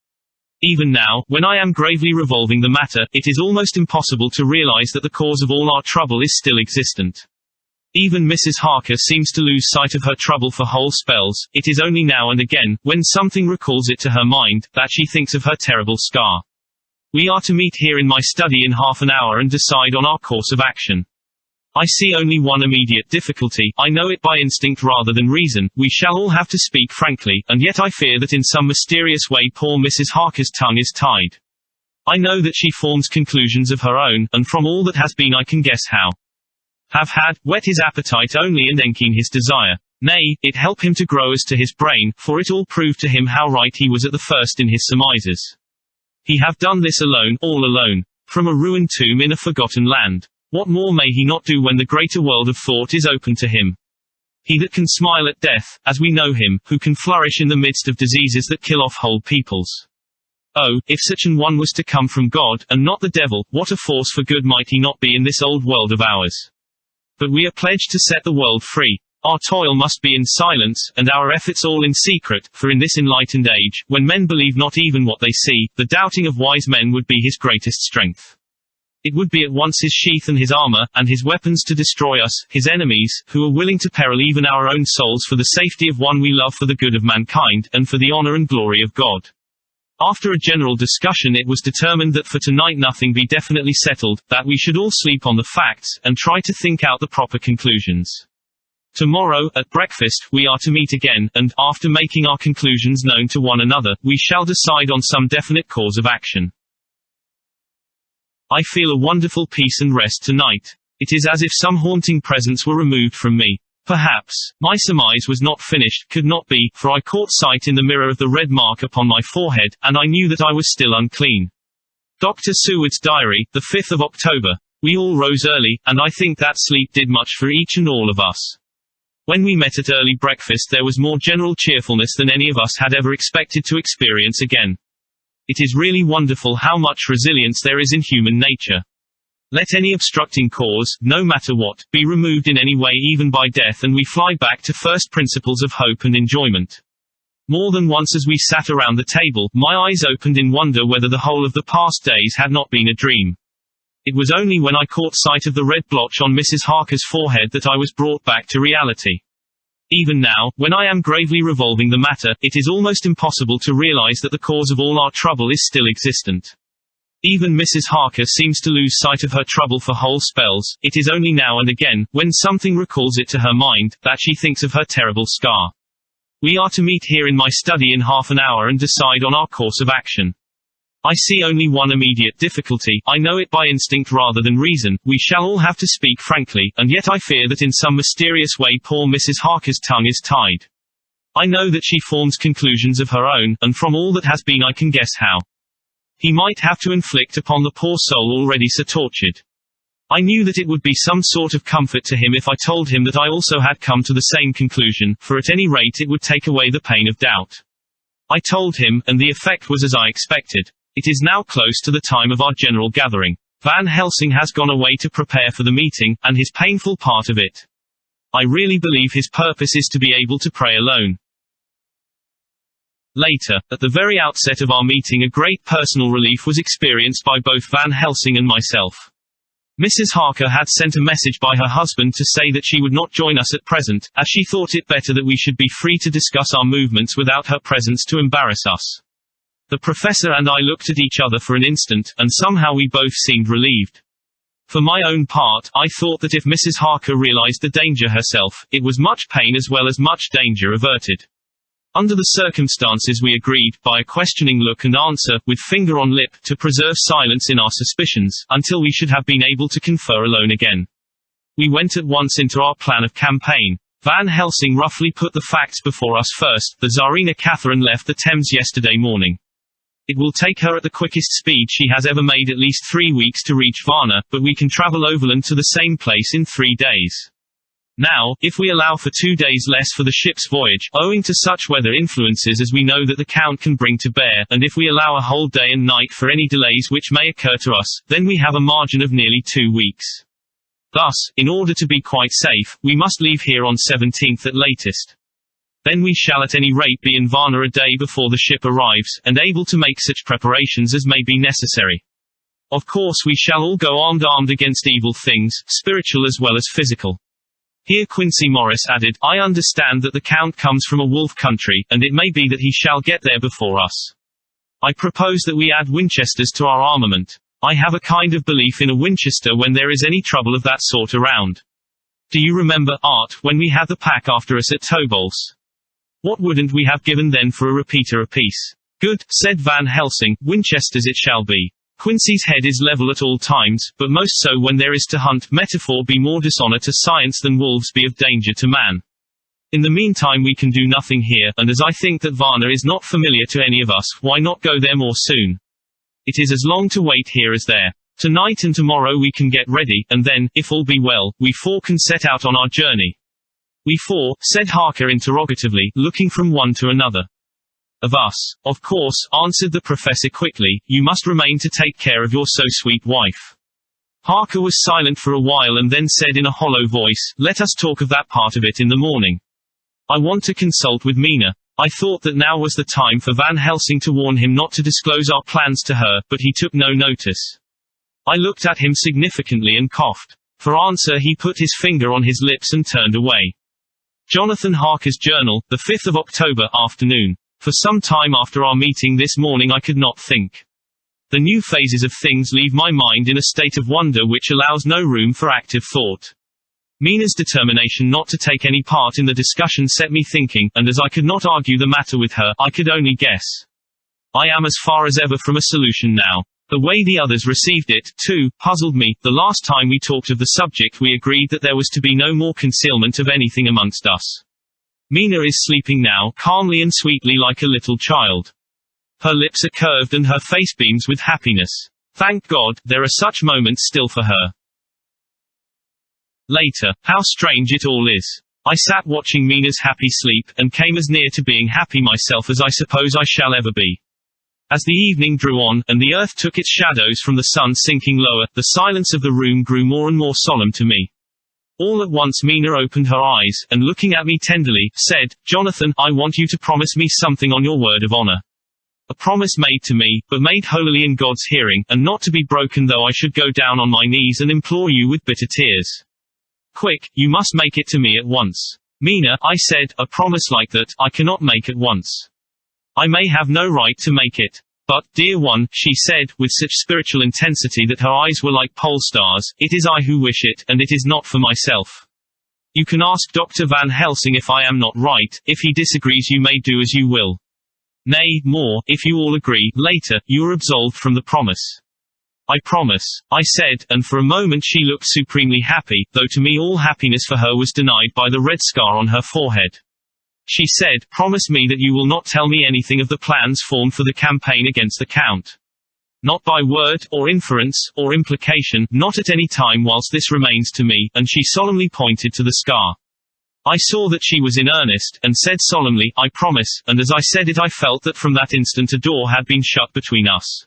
Even now, when I am gravely revolving the matter, it is almost impossible to realize that the cause of all our trouble is still existent. Even Mrs. Harker seems to lose sight of her trouble for whole spells. It is only now and again, when something recalls it to her mind, that she thinks of her terrible scar. We are to meet here in my study in half an hour and decide on our course of action. I see only one immediate difficulty. I know it by instinct rather than reason. We shall all have to speak frankly, and yet I fear that in some mysterious way poor Mrs. Harker's tongue is tied. I know that she forms conclusions of her own, and from all that has been I can guess how. Have had, whet his appetite only and enking his desire. Nay, it helped him to grow as to his brain, for it all proved to him how right he was at the first in his surmises. He have done this alone, all alone, from a ruined tomb in a forgotten land. What more may he not do when the greater world of thought is open to him? He that can smile at death, as we know him, who can flourish in the midst of diseases that kill off whole peoples. Oh, if such an one was to come from God, and not the devil, what a force for good might he not be in this old world of ours? But we are pledged to set the world free. Our toil must be in silence, and our efforts all in secret, for in this enlightened age, when men believe not even what they see, the doubting of wise men would be his greatest strength. It would be at once his sheath and his armor, and his weapons to destroy us, his enemies, who are willing to peril even our own souls for the safety of one we love, for the good of mankind, and for the honor and glory of God. After a general discussion it was determined that for tonight nothing be definitely settled, that we should all sleep on the facts, and try to think out the proper conclusions. Tomorrow, at breakfast, we are to meet again, and, after making our conclusions known to one another, we shall decide on some definite course of action. I feel a wonderful peace and rest tonight. It is as if some haunting presence were removed from me. Perhaps, my surmise was not finished, could not be, for I caught sight in the mirror of the red mark upon my forehead, and I knew that I was still unclean. Dr. Seward's Diary, the 5th of October. We all rose early, and I think that sleep did much for each and all of us. When we met at early breakfast there was more general cheerfulness than any of us had ever expected to experience again. It is really wonderful how much resilience there is in human nature. Let any obstructing cause, no matter what, be removed in any way, even by death, and we fly back to first principles of hope and enjoyment. More than once as we sat around the table, my eyes opened in wonder whether the whole of the past days had not been a dream. It was only when I caught sight of the red blotch on Mrs. Harker's forehead that I was brought back to reality. Even now, when I am gravely revolving the matter, it is almost impossible to realize that the cause of all our trouble is still existent. Even Mrs. Harker seems to lose sight of her trouble for whole spells. It is only now and again, when something recalls it to her mind, that she thinks of her terrible scar. We are to meet here in my study in half an hour and decide on our course of action. I see only one immediate difficulty, I know it by instinct rather than reason, we shall all have to speak frankly, and yet I fear that in some mysterious way poor Mrs. Harker's tongue is tied. I know that she forms conclusions of her own, and from all that has been I can guess how. He might have to inflict upon the poor soul already so tortured. I knew that it would be some sort of comfort to him if I told him that I also had come to the same conclusion, for at any rate it would take away the pain of doubt. I told him, and the effect was as I expected. It is now close to the time of our general gathering. Van Helsing has gone away to prepare for the meeting, and his painful part of it. I really believe his purpose is to be able to pray alone. Later, at the very outset of our meeting, a great personal relief was experienced by both Van Helsing and myself. Mrs. Harker had sent a message by her husband to say that she would not join us at present, as she thought it better that we should be free to discuss our movements without her presence to embarrass us. The professor and I looked at each other for an instant, and somehow we both seemed relieved. For my own part, I thought that if Mrs. Harker realized the danger herself, it was much pain as well as much danger averted. Under the circumstances we agreed, by a questioning look and answer, with finger on lip, to preserve silence in our suspicions, until we should have been able to confer alone again. We went at once into our plan of campaign. Van Helsing roughly put the facts before us first. The Tsarina Catherine left the Thames yesterday morning. It will take her at the quickest speed she has ever made at least 3 weeks to reach Varna, but we can travel overland to the same place in 3 days. Now, if we allow for 2 days less for the ship's voyage, owing to such weather influences as we know that the Count can bring to bear, and if we allow a whole day and night for any delays which may occur to us, then we have a margin of nearly 2 weeks. Thus, in order to be quite safe, we must leave here on 17th at latest. Then we shall at any rate be in Varna a day before the ship arrives, and able to make such preparations as may be necessary. Of course we shall all go armed against evil things, spiritual as well as physical. Here Quincy Morris added, I understand that the Count comes from a wolf country, and it may be that he shall get there before us. I propose that we add Winchesters to our armament. I have a kind of belief in a Winchester when there is any trouble of that sort around. Do you remember, Art, when we had the pack after us at Tobolsk? What wouldn't we have given then for a repeater apiece? Good, said Van Helsing, Winchesters it shall be. Quincy's head is level at all times, but most so when there is to hunt. Metaphor be more dishonor to science than wolves be of danger to man. In the meantime we can do nothing here, and as I think that Varna is not familiar to any of us, why not go there more soon? It is as long to wait here as there. Tonight and tomorrow we can get ready, and then, if all be well, we four can set out on our journey. We four, said Harker interrogatively, looking from one to another. Of us, of course, answered the professor quickly, you must remain to take care of your so sweet wife. Harker was silent for a while and then said in a hollow voice, let us talk of that part of it in the morning. I want to consult with Mina. I thought that now was the time for Van Helsing to warn him not to disclose our plans to her, but he took no notice. I looked at him significantly and coughed. For answer he put his finger on his lips and turned away. Jonathan Harker's Journal, the 5th of October, afternoon. For some time after our meeting this morning I could not think. The new phases of things leave my mind in a state of wonder which allows no room for active thought. Mina's determination not to take any part in the discussion set me thinking, and as I could not argue the matter with her, I could only guess. I am as far as ever from a solution now. The way the others received it, too, puzzled me. The last time we talked of the subject we agreed that there was to be no more concealment of anything amongst us. Mina is sleeping now, calmly and sweetly like a little child. Her lips are curved and her face beams with happiness. Thank God, there are such moments still for her. Later, how strange it all is. I sat watching Mina's happy sleep, and came as near to being happy myself as I suppose I shall ever be. As the evening drew on, and the earth took its shadows from the sun sinking lower, the silence of the room grew more and more solemn to me. All at once Mina opened her eyes, and looking at me tenderly, said, Jonathan, I want you to promise me something on your word of honor. A promise made to me, but made holily in God's hearing, and not to be broken though I should go down on my knees and implore you with bitter tears. Quick, you must make it to me at once. Mina, I said, a promise like that, I cannot make at once. I may have no right to make it. But, dear one, she said, with such spiritual intensity that her eyes were like pole stars, it is I who wish it, and it is not for myself. You can ask Dr. Van Helsing if I am not right. If he disagrees you may do as you will. Nay, more, if you all agree, later, you are absolved from the promise. I promise, I said, and for a moment she looked supremely happy, though to me all happiness for her was denied by the red scar on her forehead. She said, promise me that you will not tell me anything of the plans formed for the campaign against the Count. Not by word, or inference, or implication, not at any time whilst this remains to me, and she solemnly pointed to the scar. I saw that she was in earnest, and said solemnly, I promise, and as I said it I felt that from that instant a door had been shut between us.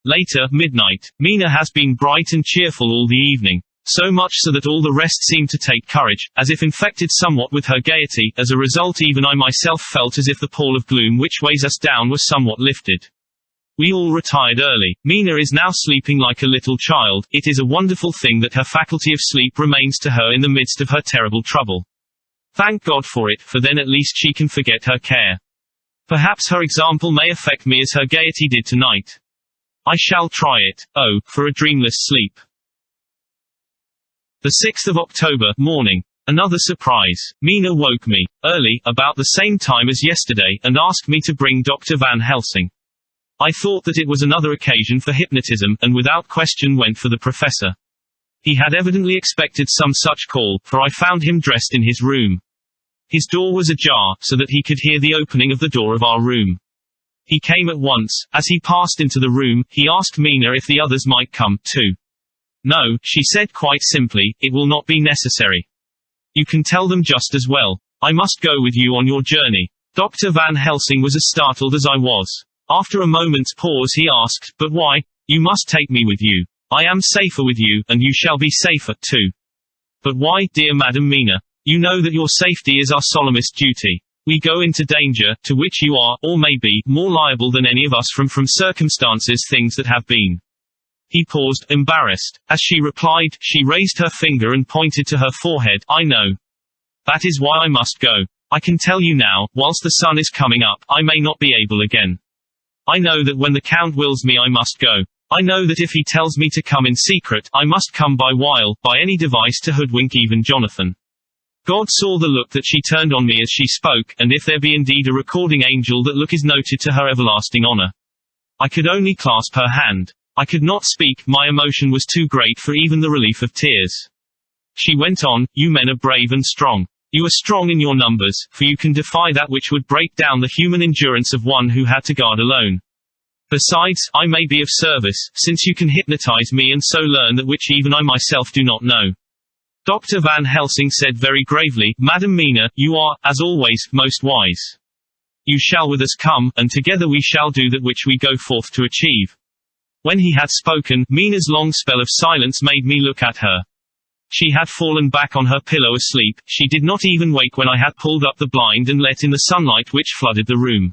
Later, midnight. Mina has been bright and cheerful all the evening. So much so that all the rest seemed to take courage, as if infected somewhat with her gaiety. As a result even I myself felt as if the pall of gloom which weighs us down was somewhat lifted. We all retired early. Mina is now sleeping like a little child. It is a wonderful thing that her faculty of sleep remains to her in the midst of her terrible trouble. Thank God for it, for then at least she can forget her care. Perhaps her example may affect me as her gaiety did tonight. I shall try it. Oh, for a dreamless sleep. The 6th of October, morning. Another surprise. Mina woke me, early, about the same time as yesterday, and asked me to bring Dr. Van Helsing. I thought that it was another occasion for hypnotism, and without question went for the professor. He had evidently expected some such call, for I found him dressed in his room. His door was ajar, so that he could hear the opening of the door of our room. He came at once. As he passed into the room, he asked Mina if the others might come, too. No, she said quite simply, it will not be necessary. You can tell them just as well. I must go with you on your journey. Dr. Van Helsing was as startled as I was. After a moment's pause he asked, but why? You must take me with you. I am safer with you, and you shall be safer, too. But why, dear Madam Mina? You know that your safety is our solemnest duty. We go into danger, to which you are, or may be, more liable than any of us from circumstances, things that have been. He paused, embarrassed. As she replied, she raised her finger and pointed to her forehead. I know. That is why I must go. I can tell you now, whilst the sun is coming up, I may not be able again. I know that when the Count wills me I must go. I know that if he tells me to come in secret, I must come by wile, by any device to hoodwink even Jonathan. God saw the look that she turned on me as she spoke, and if there be indeed a recording angel, that look is noted to her everlasting honor. I could only clasp her hand. I could not speak, my emotion was too great for even the relief of tears. She went on, you men are brave and strong. You are strong in your numbers, for you can defy that which would break down the human endurance of one who had to guard alone. Besides, I may be of service, since you can hypnotize me and so learn that which even I myself do not know. Dr. Van Helsing said very gravely, Madam Mina, you are, as always, most wise. You shall with us come, and together we shall do that which we go forth to achieve. When he had spoken, Mina's long spell of silence made me look at her. She had fallen back on her pillow asleep. She did not even wake when I had pulled up the blind and let in the sunlight which flooded the room.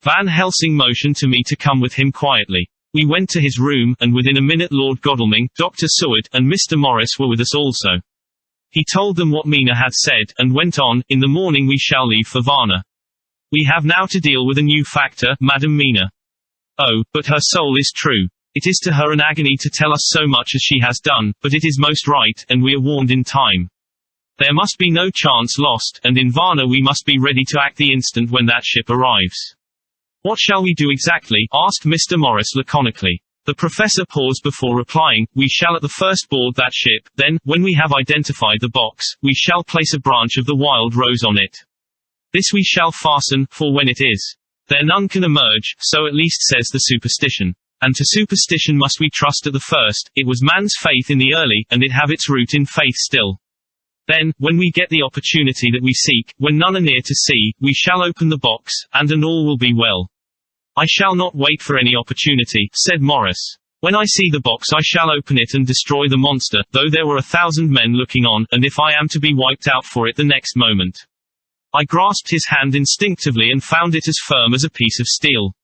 Van Helsing motioned to me to come with him quietly. We went to his room, and within a minute Lord Godalming, Dr. Seward, and Mr. Morris were with us also. He told them what Mina had said, and went on, in the morning we shall leave for Varna. We have now to deal with a new factor, Madam Mina. Oh, but her soul is true. It is to her an agony to tell us so much as she has done, but it is most right, and we are warned in time. There must be no chance lost, and in Varna we must be ready to act the instant when that ship arrives. What shall we do exactly? Asked Mr. Morris laconically. The professor paused before replying, we shall at the first board that ship, then, when we have identified the box, we shall place a branch of the wild rose on it. This we shall fasten, for when it is there none can emerge, so at least says the superstition. And to superstition must we trust at the first, it was man's faith in the early, and it have its root in faith still. Then, when we get the opportunity that we seek, when none are near to see, we shall open the box, and all will be well. I shall not wait for any opportunity, said Morris. When I see the box I shall open it and destroy the monster, though there were 1,000 men looking on, and if I am to be wiped out for it the next moment. I grasped his hand instinctively and found it as firm as a piece of steel.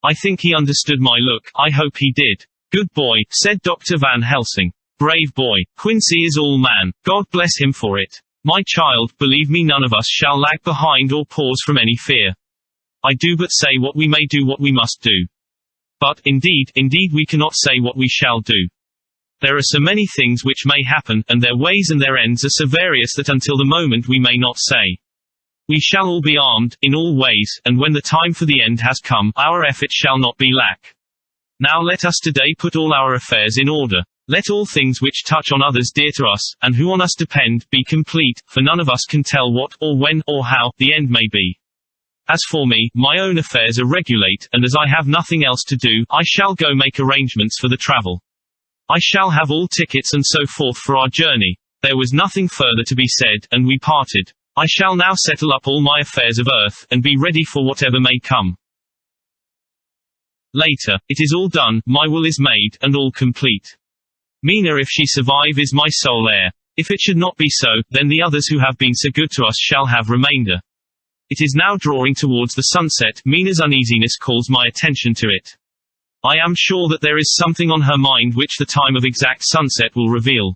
I think he understood my look. I hope he did. Good boy, said Dr. Van Helsing. Brave boy. Quincy is all man. God bless him for it. My child, believe me, none of us shall lag behind or pause from any fear. I do but say what we may do, what we must do. But, indeed, we cannot say what we shall do. There are so many things which may happen, and their ways and their ends are so various that until the moment we may not say. We shall all be armed, in all ways, and when the time for the end has come, our effort shall not be lack. Now let us today put all our affairs in order. Let all things which touch on others dear to us, and who on us depend, be complete, for none of us can tell what, or when, or how, the end may be. As for me, my own affairs are regulate, and as I have nothing else to do, I shall go make arrangements for the travel. I shall have all tickets and so forth for our journey. There was nothing further to be said, and we parted. I shall now settle up all my affairs of earth, and be ready for whatever may come. Later, it is all done, my will is made, and all complete. Mina, if she survive, is my sole heir. If it should not be so, then the others who have been so good to us shall have remainder. It is now drawing towards the sunset. Mina's uneasiness calls my attention to it. I am sure that there is something on her mind which the time of exact sunset will reveal.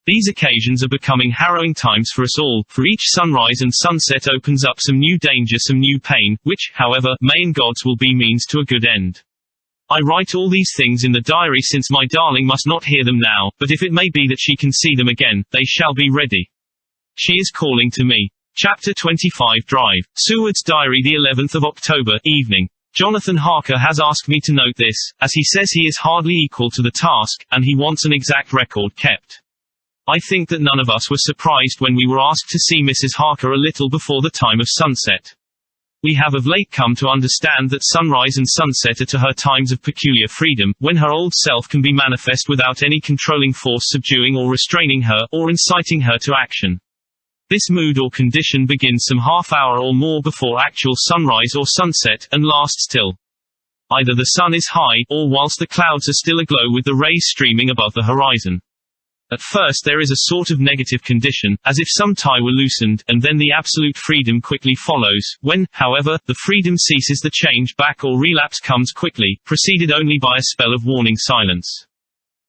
These occasions are becoming harrowing times for us all, for each sunrise and sunset opens up some new danger, some new pain, which, however, may in God's will be means to a good end. I write all these things in the diary since my darling must not hear them now, but if it may be that she can see them again, they shall be ready. She is calling to me. Chapter 25 Drive. Seward's Diary, the 11th of October, evening. Jonathan Harker has asked me to note this, as he says he is hardly equal to the task, and he wants an exact record kept. I think that none of us were surprised when we were asked to see Mrs. Harker a little before the time of sunset. We have of late come to understand that sunrise and sunset are to her times of peculiar freedom, when her old self can be manifest without any controlling force subduing or restraining her, or inciting her to action. This mood or condition begins some half hour or more before actual sunrise or sunset, and lasts till either the sun is high, or whilst the clouds are still aglow with the rays streaming above the horizon. At first there is a sort of negative condition, as if some tie were loosened, and then the absolute freedom quickly follows. When, however, the freedom ceases, the change back or relapse comes quickly, preceded only by a spell of warning silence.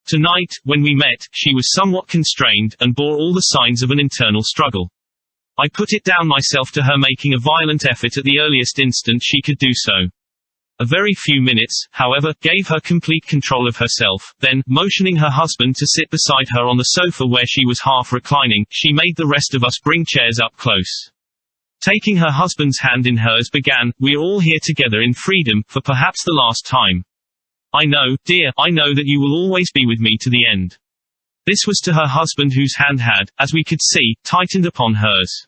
Tonight, when we met, she was somewhat constrained, and bore all the signs of an internal struggle. I put it down myself to her making a violent effort at the earliest instant she could do so. A very few minutes, however, gave her complete control of herself. Then, motioning her husband to sit beside her on the sofa where she was half reclining, she made the rest of us bring chairs up close. Taking her husband's hand in hers, began, "We are all here together in freedom, for perhaps the last time. I know, dear, I know that you will always be with me to the end." This was to her husband, whose hand had, as we could see, tightened upon hers.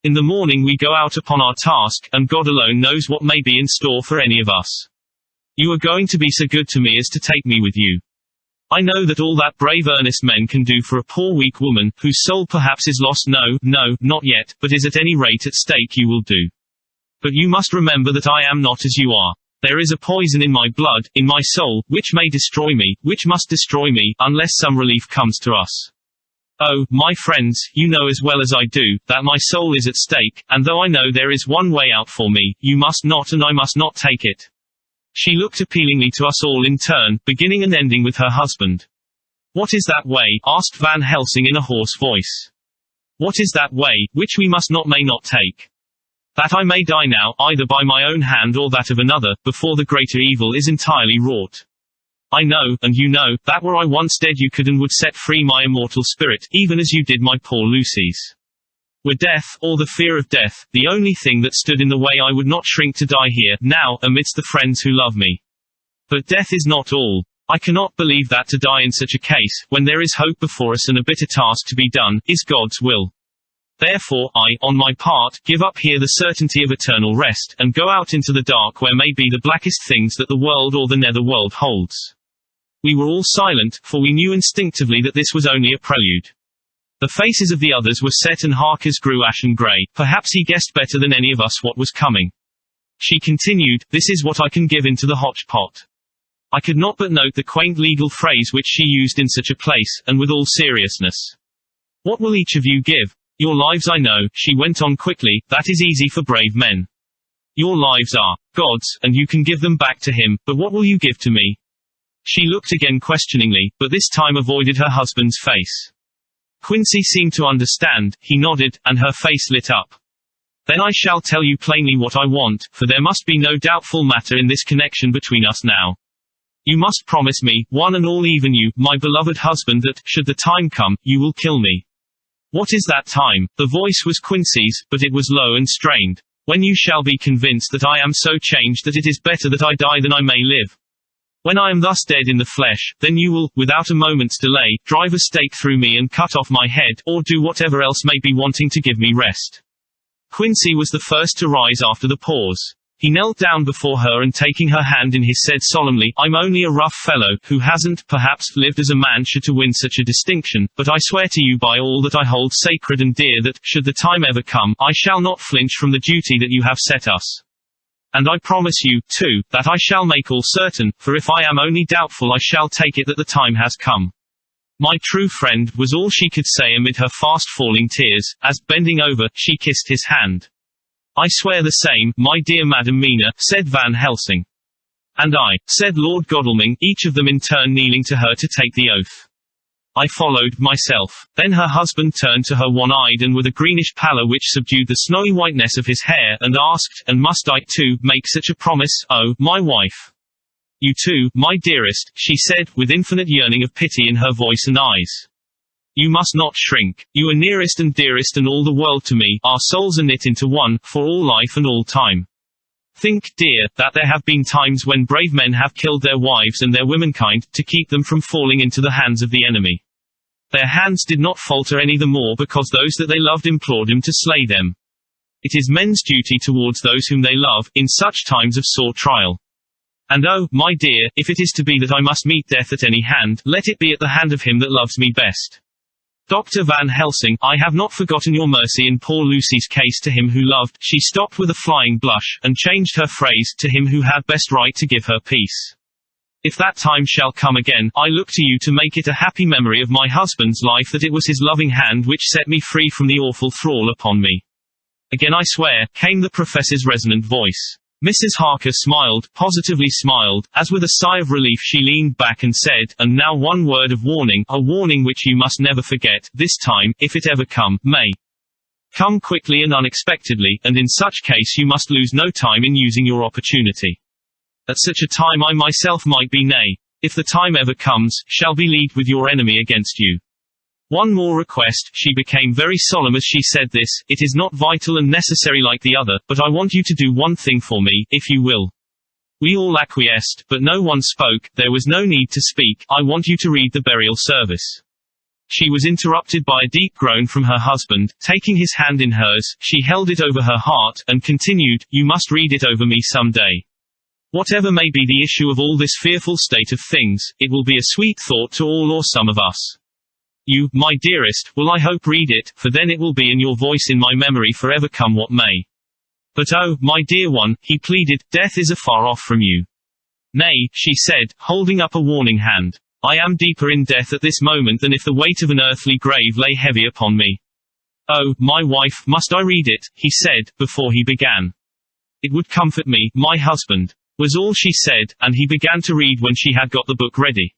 In the morning we go out upon our task, and God alone knows what may be in store for any of us. You are going to be so good to me as to take me with you. I know that all that brave earnest men can do for a poor weak woman, whose soul perhaps is lost, no, not yet, but is at any rate at stake, you will do. But you must remember that I am not as you are. There is a poison in my blood, in my soul, which may destroy me, which must destroy me, unless some relief comes to us. Oh, my friends, you know as well as I do, that my soul is at stake, and though I know there is one way out for me, you must not and I must not take it. She looked appealingly to us all in turn, beginning and ending with her husband. What is that way? Asked Van Helsing in a hoarse voice. What is that way, which we must not may not take? That I may die now, either by my own hand or that of another, before the greater evil is entirely wrought. I know, and you know, that were I once dead you could and would set free my immortal spirit, even as you did my poor Lucy's. Were death, or the fear of death, the only thing that stood in the way, I would not shrink to die here, now, amidst the friends who love me. But death is not all. I cannot believe that to die in such a case, when there is hope before us and a bitter task to be done, is God's will. Therefore, I, on my part, give up here the certainty of eternal rest, and go out into the dark where may be the blackest things that the world or the nether world holds. We were all silent, for we knew instinctively that this was only a prelude. The faces of the others were set and Harker's grew ashen grey. Perhaps he guessed better than any of us what was coming. She continued, "This is what I can give into the hotch-pot." I could not but note the quaint legal phrase which she used in such a place, and with all seriousness. "What will each of you give?" "Your lives, I know," she went on quickly, "that is easy for brave men. Your lives are God's, and you can give them back to Him, but what will you give to me?" She looked again questioningly, but this time avoided her husband's face. Quincy seemed to understand, he nodded, and her face lit up. "Then I shall tell you plainly what I want, for there must be no doubtful matter in this connection between us now. You must promise me, one and all, even you, my beloved husband, that, should the time come, you will kill me. What is that time? The voice was Quincy's, but it was low and strained. When you shall be convinced that I am so changed that it is better that I die than I may live. When I am thus dead in the flesh, then you will, without a moment's delay, drive a stake through me and cut off my head, or do whatever else may be wanting to give me rest. Quincy was the first to rise after the pause. He knelt down before her and taking her hand in his said solemnly, I'm only a rough fellow, who hasn't, perhaps, lived as a man should to win such a distinction, but I swear to you by all that I hold sacred and dear that, should the time ever come, I shall not flinch from the duty that you have set us. And I promise you, too, that I shall make all certain, for if I am only doubtful I shall take it that the time has come. My true friend, was all she could say amid her fast-falling tears, as, bending over, she kissed his hand. I swear the same, my dear Madam Mina, said Van Helsing. And I, said Lord Godalming, each of them in turn kneeling to her to take the oath. I followed, myself. Then her husband turned to her one-eyed and with a greenish pallor which subdued the snowy whiteness of his hair, and asked, and must I, too, make such a promise, oh, my wife? You too, my dearest, she said, with infinite yearning of pity in her voice and eyes. You must not shrink. You are nearest and dearest and all the world to me, our souls are knit into one, for all life and all time. Think, dear, that there have been times when brave men have killed their wives and their womenkind, to keep them from falling into the hands of the enemy. Their hands did not falter any the more because those that they loved implored him to slay them. It is men's duty towards those whom they love, in such times of sore trial. And oh, my dear, if it is to be that I must meet death at any hand, let it be at the hand of him that loves me best. Dr. Van Helsing, I have not forgotten your mercy in poor Lucy's case to him who loved, she stopped with a flying blush, and changed her phrase, to him who had best right to give her peace. If that time shall come again, I look to you to make it a happy memory of my husband's life that it was his loving hand which set me free from the awful thrall upon me. Again I swear, came the professor's resonant voice. Mrs. Harker smiled, positively smiled, as with a sigh of relief she leaned back and said, and now one word of warning, a warning which you must never forget, this time, if it ever come, may come quickly and unexpectedly, and in such case you must lose no time in using your opportunity. At such a time I myself might be, nay, if the time ever comes, shall be leagued with your enemy against you. One more request, she became very solemn as she said this, it is not vital and necessary like the other, but I want you to do one thing for me, if you will. We all acquiesced, but no one spoke, there was no need to speak, I want you to read the burial service. She was interrupted by a deep groan from her husband, taking his hand in hers, she held it over her heart, and continued, you must read it over me some day. Whatever may be the issue of all this fearful state of things, it will be a sweet thought to all or some of us. You, my dearest, will I hope read it, for then it will be in your voice in my memory forever come what may. But oh, my dear one, he pleaded, death is afar off from you. Nay, she said, holding up a warning hand. I am deeper in death at this moment than if the weight of an earthly grave lay heavy upon me. Oh, my wife, must I read it, he said, before he began. It would comfort me, my husband, was all she said, and he began to read when she had got the book ready.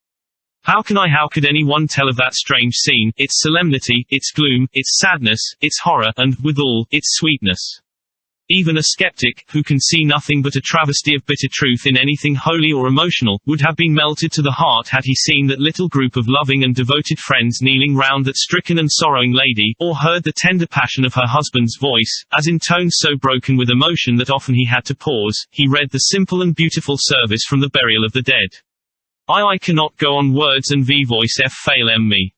How could anyone tell of that strange scene, its solemnity, its gloom, its sadness, its horror, and, withal, its sweetness? Even a skeptic, who can see nothing but a travesty of bitter truth in anything holy or emotional, would have been melted to the heart had he seen that little group of loving and devoted friends kneeling round that stricken and sorrowing lady, or heard the tender passion of her husband's voice, as in tones so broken with emotion that often he had to pause, he read the simple and beautiful service from the burial of the dead. I cannot go on words and voice fail me.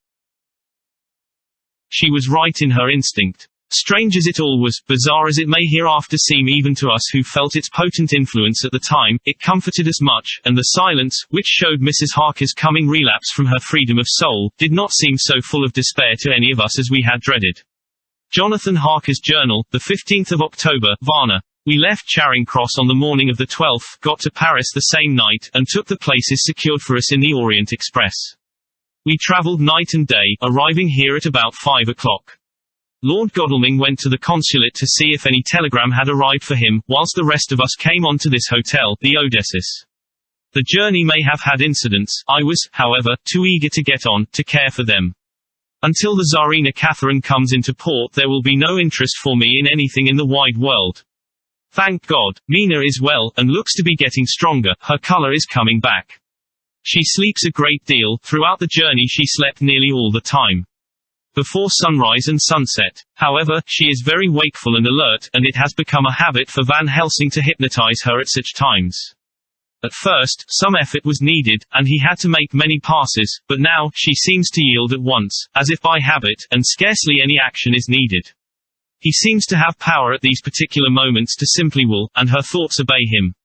She was right in her instinct. Strange as it all was, bizarre as it may hereafter seem even to us who felt its potent influence at the time, it comforted us much, and the silence, which showed Mrs. Harker's coming relapse from her freedom of soul, did not seem so full of despair to any of us as we had dreaded. Jonathan Harker's Journal, the 15th of October, Varna. We left Charing Cross on the morning of the 12th, got to Paris the same night, and took the places secured for us in the Orient Express. We travelled night and day, arriving here at about 5 o'clock. Lord Godalming went to the consulate to see if any telegram had arrived for him, whilst the rest of us came on to this hotel, the Odysseus. The journey may have had incidents, I was, however, too eager to get on, to care for them. Until the Tsarina Catherine comes into port there will be no interest for me in anything in the wide world. Thank God, Mina is well, and looks to be getting stronger, her color is coming back. She sleeps a great deal, throughout the journey she slept nearly all the time. before sunrise and sunset. However, she is very wakeful and alert, and it has become a habit for Van Helsing to hypnotize her at such times. At first, some effort was needed, and he had to make many passes, but now, she seems to yield at once, as if by habit, and scarcely any action is needed. He seems to have power at these particular moments to simply will, and her thoughts obey him.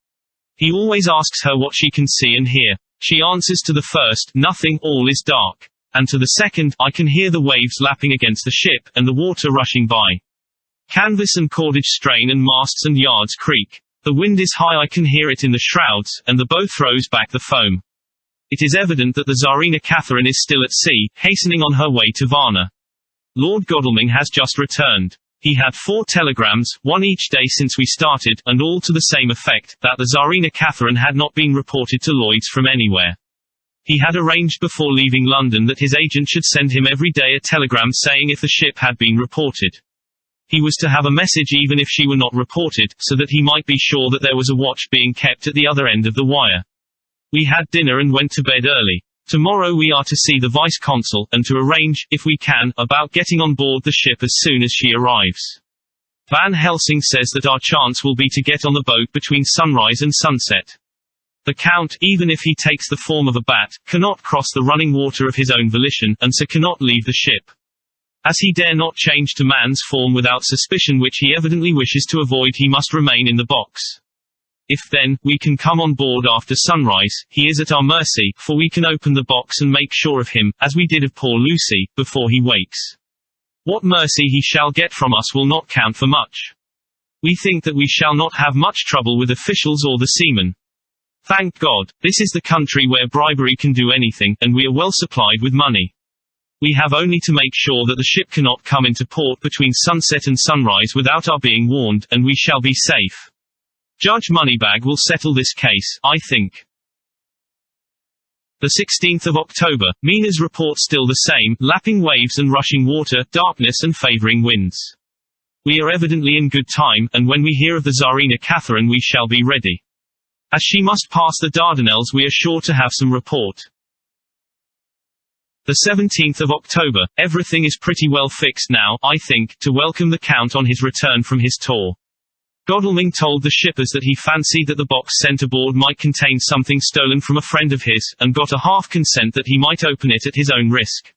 He always asks her what she can see and hear. She answers to the first, nothing, all is dark. And to the second, I can hear the waves lapping against the ship, and the water rushing by. Canvas and cordage strain and masts and yards creak. The wind is high, I can hear it in the shrouds, and the bow throws back the foam. It is evident that the Tsarina Catherine is still at sea, hastening on her way to Varna. Lord Godalming has just returned. He had 4 telegrams, one each day since we started, and all to the same effect, that the Tsarina Catherine had not been reported to Lloyd's from anywhere. He had arranged before leaving London that his agent should send him every day a telegram saying if the ship had been reported. He was to have a message even if she were not reported, so that he might be sure that there was a watch being kept at the other end of the wire. We had dinner and went to bed early. Tomorrow we are to see the Vice-Consul, and to arrange, if we can, about getting on board the ship as soon as she arrives. Van Helsing says that our chance will be to get on the boat between sunrise and sunset. The Count, even if he takes the form of a bat, cannot cross the running water of his own volition, and so cannot leave the ship. As he dare not change to man's form without suspicion, which he evidently wishes to avoid, he must remain in the box. If, then, we can come on board after sunrise, he is at our mercy, for we can open the box and make sure of him, as we did of poor Lucy, before he wakes. What mercy he shall get from us will not count for much. We think that we shall not have much trouble with officials or the seamen. Thank God, this is the country where bribery can do anything, and we are well supplied with money. We have only to make sure that the ship cannot come into port between sunset and sunrise without our being warned, and we shall be safe. Judge Moneybag will settle this case, I think. The 16th of October, Mina's report still the same, lapping waves and rushing water, darkness and favoring winds. We are evidently in good time, and when we hear of the Tsarina Catherine we shall be ready. As she must pass the Dardanelles we are sure to have some report. The 17th of October, everything is pretty well fixed now, I think, to welcome the Count on his return from his tour. Godalming told the shippers that he fancied that the box sent aboard might contain something stolen from a friend of his, and got a half consent that he might open it at his own risk.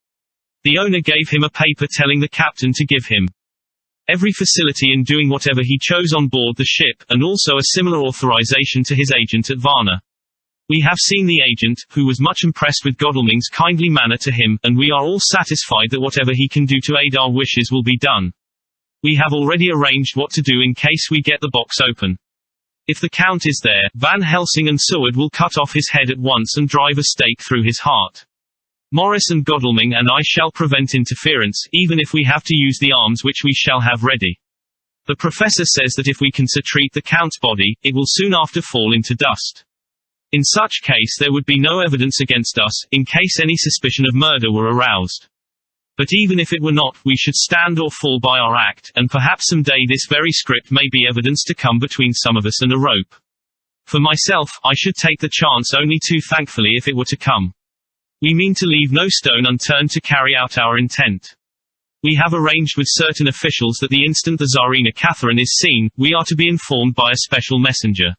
The owner gave him a paper telling the captain to give him every facility in doing whatever he chose on board the ship, and also a similar authorization to his agent at Varna. We have seen the agent, who was much impressed with Godalming's kindly manner to him, and we are all satisfied that whatever he can do to aid our wishes will be done. We have already arranged what to do in case we get the box open. If the Count is there, Van Helsing and Seward will cut off his head at once and drive a stake through his heart. Morris and Godalming and I shall prevent interference, even if we have to use the arms which we shall have ready. The professor says that if we can so treat the Count's body, it will soon after fall into dust. In such case there would be no evidence against us, in case any suspicion of murder were aroused. But even if it were not, we should stand or fall by our act, and perhaps some day this very script may be evidence to come between some of us and a rope. For myself, I should take the chance only too thankfully if it were to come. We mean to leave no stone unturned to carry out our intent. We have arranged with certain officials that the instant the Tsarina Catherine is seen, we are to be informed by a special messenger.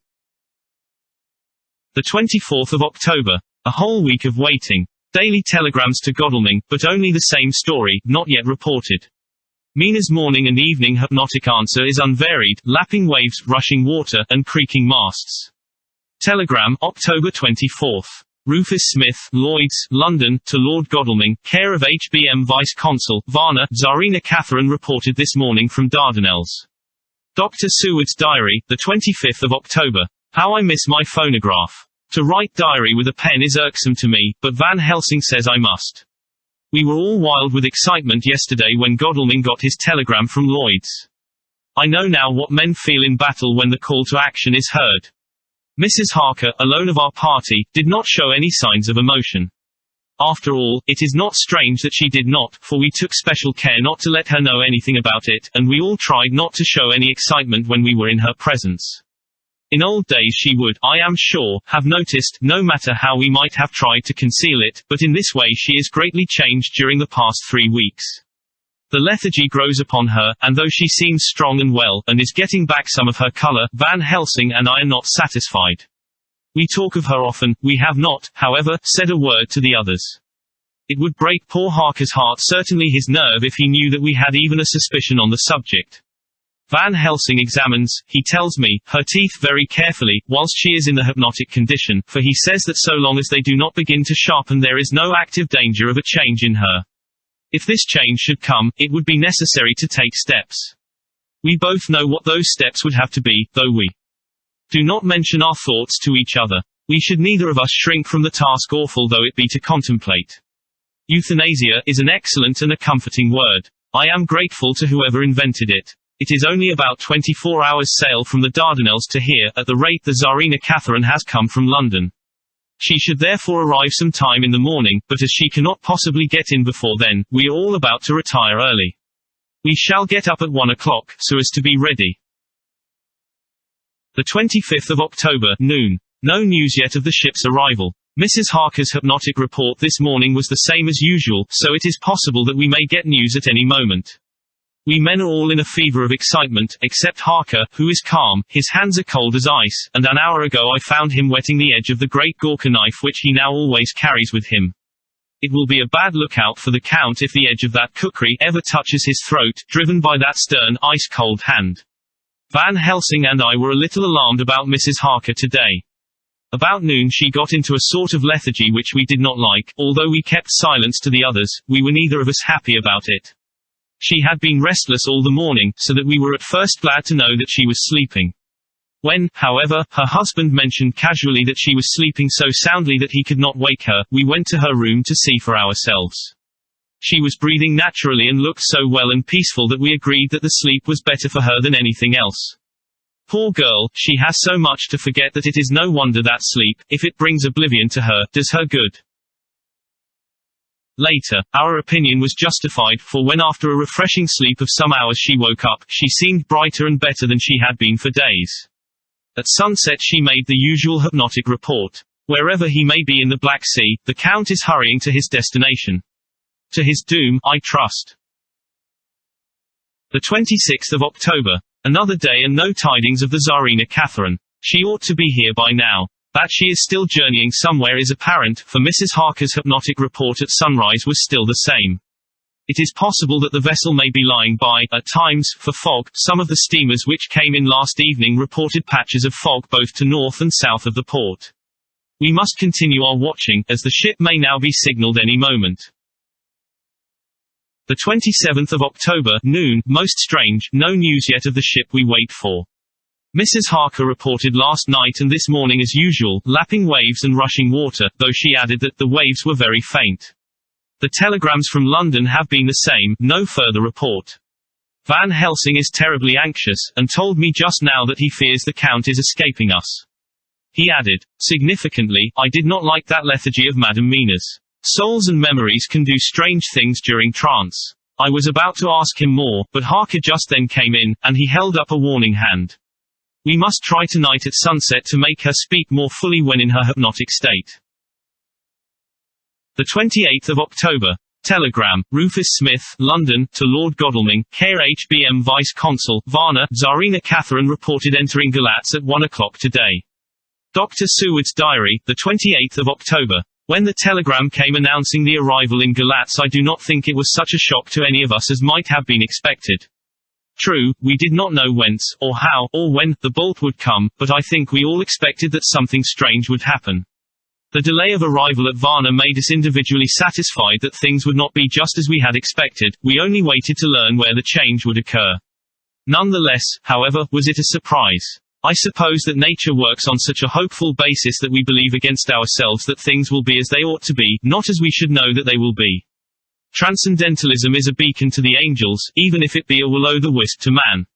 The 24th of October. A whole week of waiting. Daily telegrams to Godalming, but only the same story, not yet reported. Mina's morning and evening hypnotic answer is unvaried, lapping waves, rushing water, and creaking masts. Telegram, October 24th. Rufus Smith, Lloyd's, London, to Lord Godalming, care of HBM Vice-Consul, Varna. Tsarina Catherine reported this morning from Dardanelles. Dr. Seward's diary, the 25th of October. How I miss my phonograph. To write diary with a pen is irksome to me, but Van Helsing says I must. We were all wild with excitement yesterday when Godalming got his telegram from Lloyd's. I know now what men feel in battle when the call to action is heard. Mrs. Harker, alone of our party, did not show any signs of emotion. After all, it is not strange that she did not, for we took special care not to let her know anything about it, and we all tried not to show any excitement when we were in her presence. In old days she would, I am sure, have noticed, no matter how we might have tried to conceal it, but in this way she is greatly changed during the past 3 weeks. The lethargy grows upon her, and though she seems strong and well, and is getting back some of her color, Van Helsing and I are not satisfied. We talk of her often. We have not, however, said a word to the others. It would break poor Harker's heart, certainly his nerve, if he knew that we had even a suspicion on the subject. Van Helsing examines, he tells me, her teeth very carefully, whilst she is in the hypnotic condition, for he says that so long as they do not begin to sharpen there is no active danger of a change in her. If this change should come, it would be necessary to take steps. We both know what those steps would have to be, though we do not mention our thoughts to each other. We should neither of us shrink from the task, awful though it be to contemplate. Euthanasia is an excellent and a comforting word. I am grateful to whoever invented it. It is only about 24 hours' sail from the Dardanelles to here, at the rate the Tsarina Catherine has come from London. She should therefore arrive some time in the morning, but as she cannot possibly get in before then, we are all about to retire early. We shall get up at 1 o'clock, so as to be ready. The 25th of October, noon. No news yet of the ship's arrival. Mrs. Harker's hypnotic report this morning was the same as usual, so it is possible that we may get news at any moment. We men are all in a fever of excitement, except Harker, who is calm. His hands are cold as ice, and an hour ago I found him wetting the edge of the great Gurkha knife which he now always carries with him. It will be a bad lookout for the Count if the edge of that kukri ever touches his throat, driven by that stern, ice-cold hand. Van Helsing and I were a little alarmed about Mrs. Harker today. About noon she got into a sort of lethargy which we did not like. Although we kept silence to the others, we were neither of us happy about it. She had been restless all the morning, so that we were at first glad to know that she was sleeping. When, however, her husband mentioned casually that she was sleeping so soundly that he could not wake her, we went to her room to see for ourselves. She was breathing naturally and looked so well and peaceful that we agreed that the sleep was better for her than anything else. Poor girl, she has so much to forget that it is no wonder that sleep, if it brings oblivion to her, does her good. Later, our opinion was justified, for when after a refreshing sleep of some hours she woke up, she seemed brighter and better than she had been for days. At sunset she made the usual hypnotic report. Wherever he may be in the Black Sea, the Count is hurrying to his destination. To his doom, I trust. The 26th of October. Another day and no tidings of the Tsarina Catherine. She ought to be here by now. That she is still journeying somewhere is apparent, for Mrs. Harker's hypnotic report at sunrise was still the same. It is possible that the vessel may be lying by, at times, for fog. Some of the steamers which came in last evening reported patches of fog both to north and south of the port. We must continue our watching, as the ship may now be signaled any moment. The 27th of October, noon. Most strange, no news yet of the ship we wait for. Mrs. Harker reported last night and this morning as usual, lapping waves and rushing water, though she added that the waves were very faint. The telegrams from London have been the same, no further report. Van Helsing is terribly anxious, and told me just now that he fears the Count is escaping us. He added, significantly, I did not like that lethargy of Madame Mina's. Souls and memories can do strange things during trance. I was about to ask him more, but Harker just then came in, and he held up a warning hand. We must try tonight at sunset to make her speak more fully when in her hypnotic state. The 28th of October. Telegram, Rufus Smith, London, to Lord Godalming, care HBM Vice Consul, Varna. Tsarina Catherine reported entering Galatz at 1 o'clock today. Dr. Seward's diary, the 28th of October. When the telegram came announcing the arrival in Galatz, I do not think it was such a shock to any of us as might have been expected. True, we did not know whence, or how, or when, the bolt would come, but I think we all expected that something strange would happen. The delay of arrival at Varna made us individually satisfied that things would not be just as we had expected. We only waited to learn where the change would occur. Nonetheless, however, was it a surprise? I suppose that nature works on such a hopeful basis that we believe against ourselves that things will be as they ought to be, not as we should know that they will be. Transcendentalism is a beacon to the angels, even if it be a will-o'-the-wisp to man.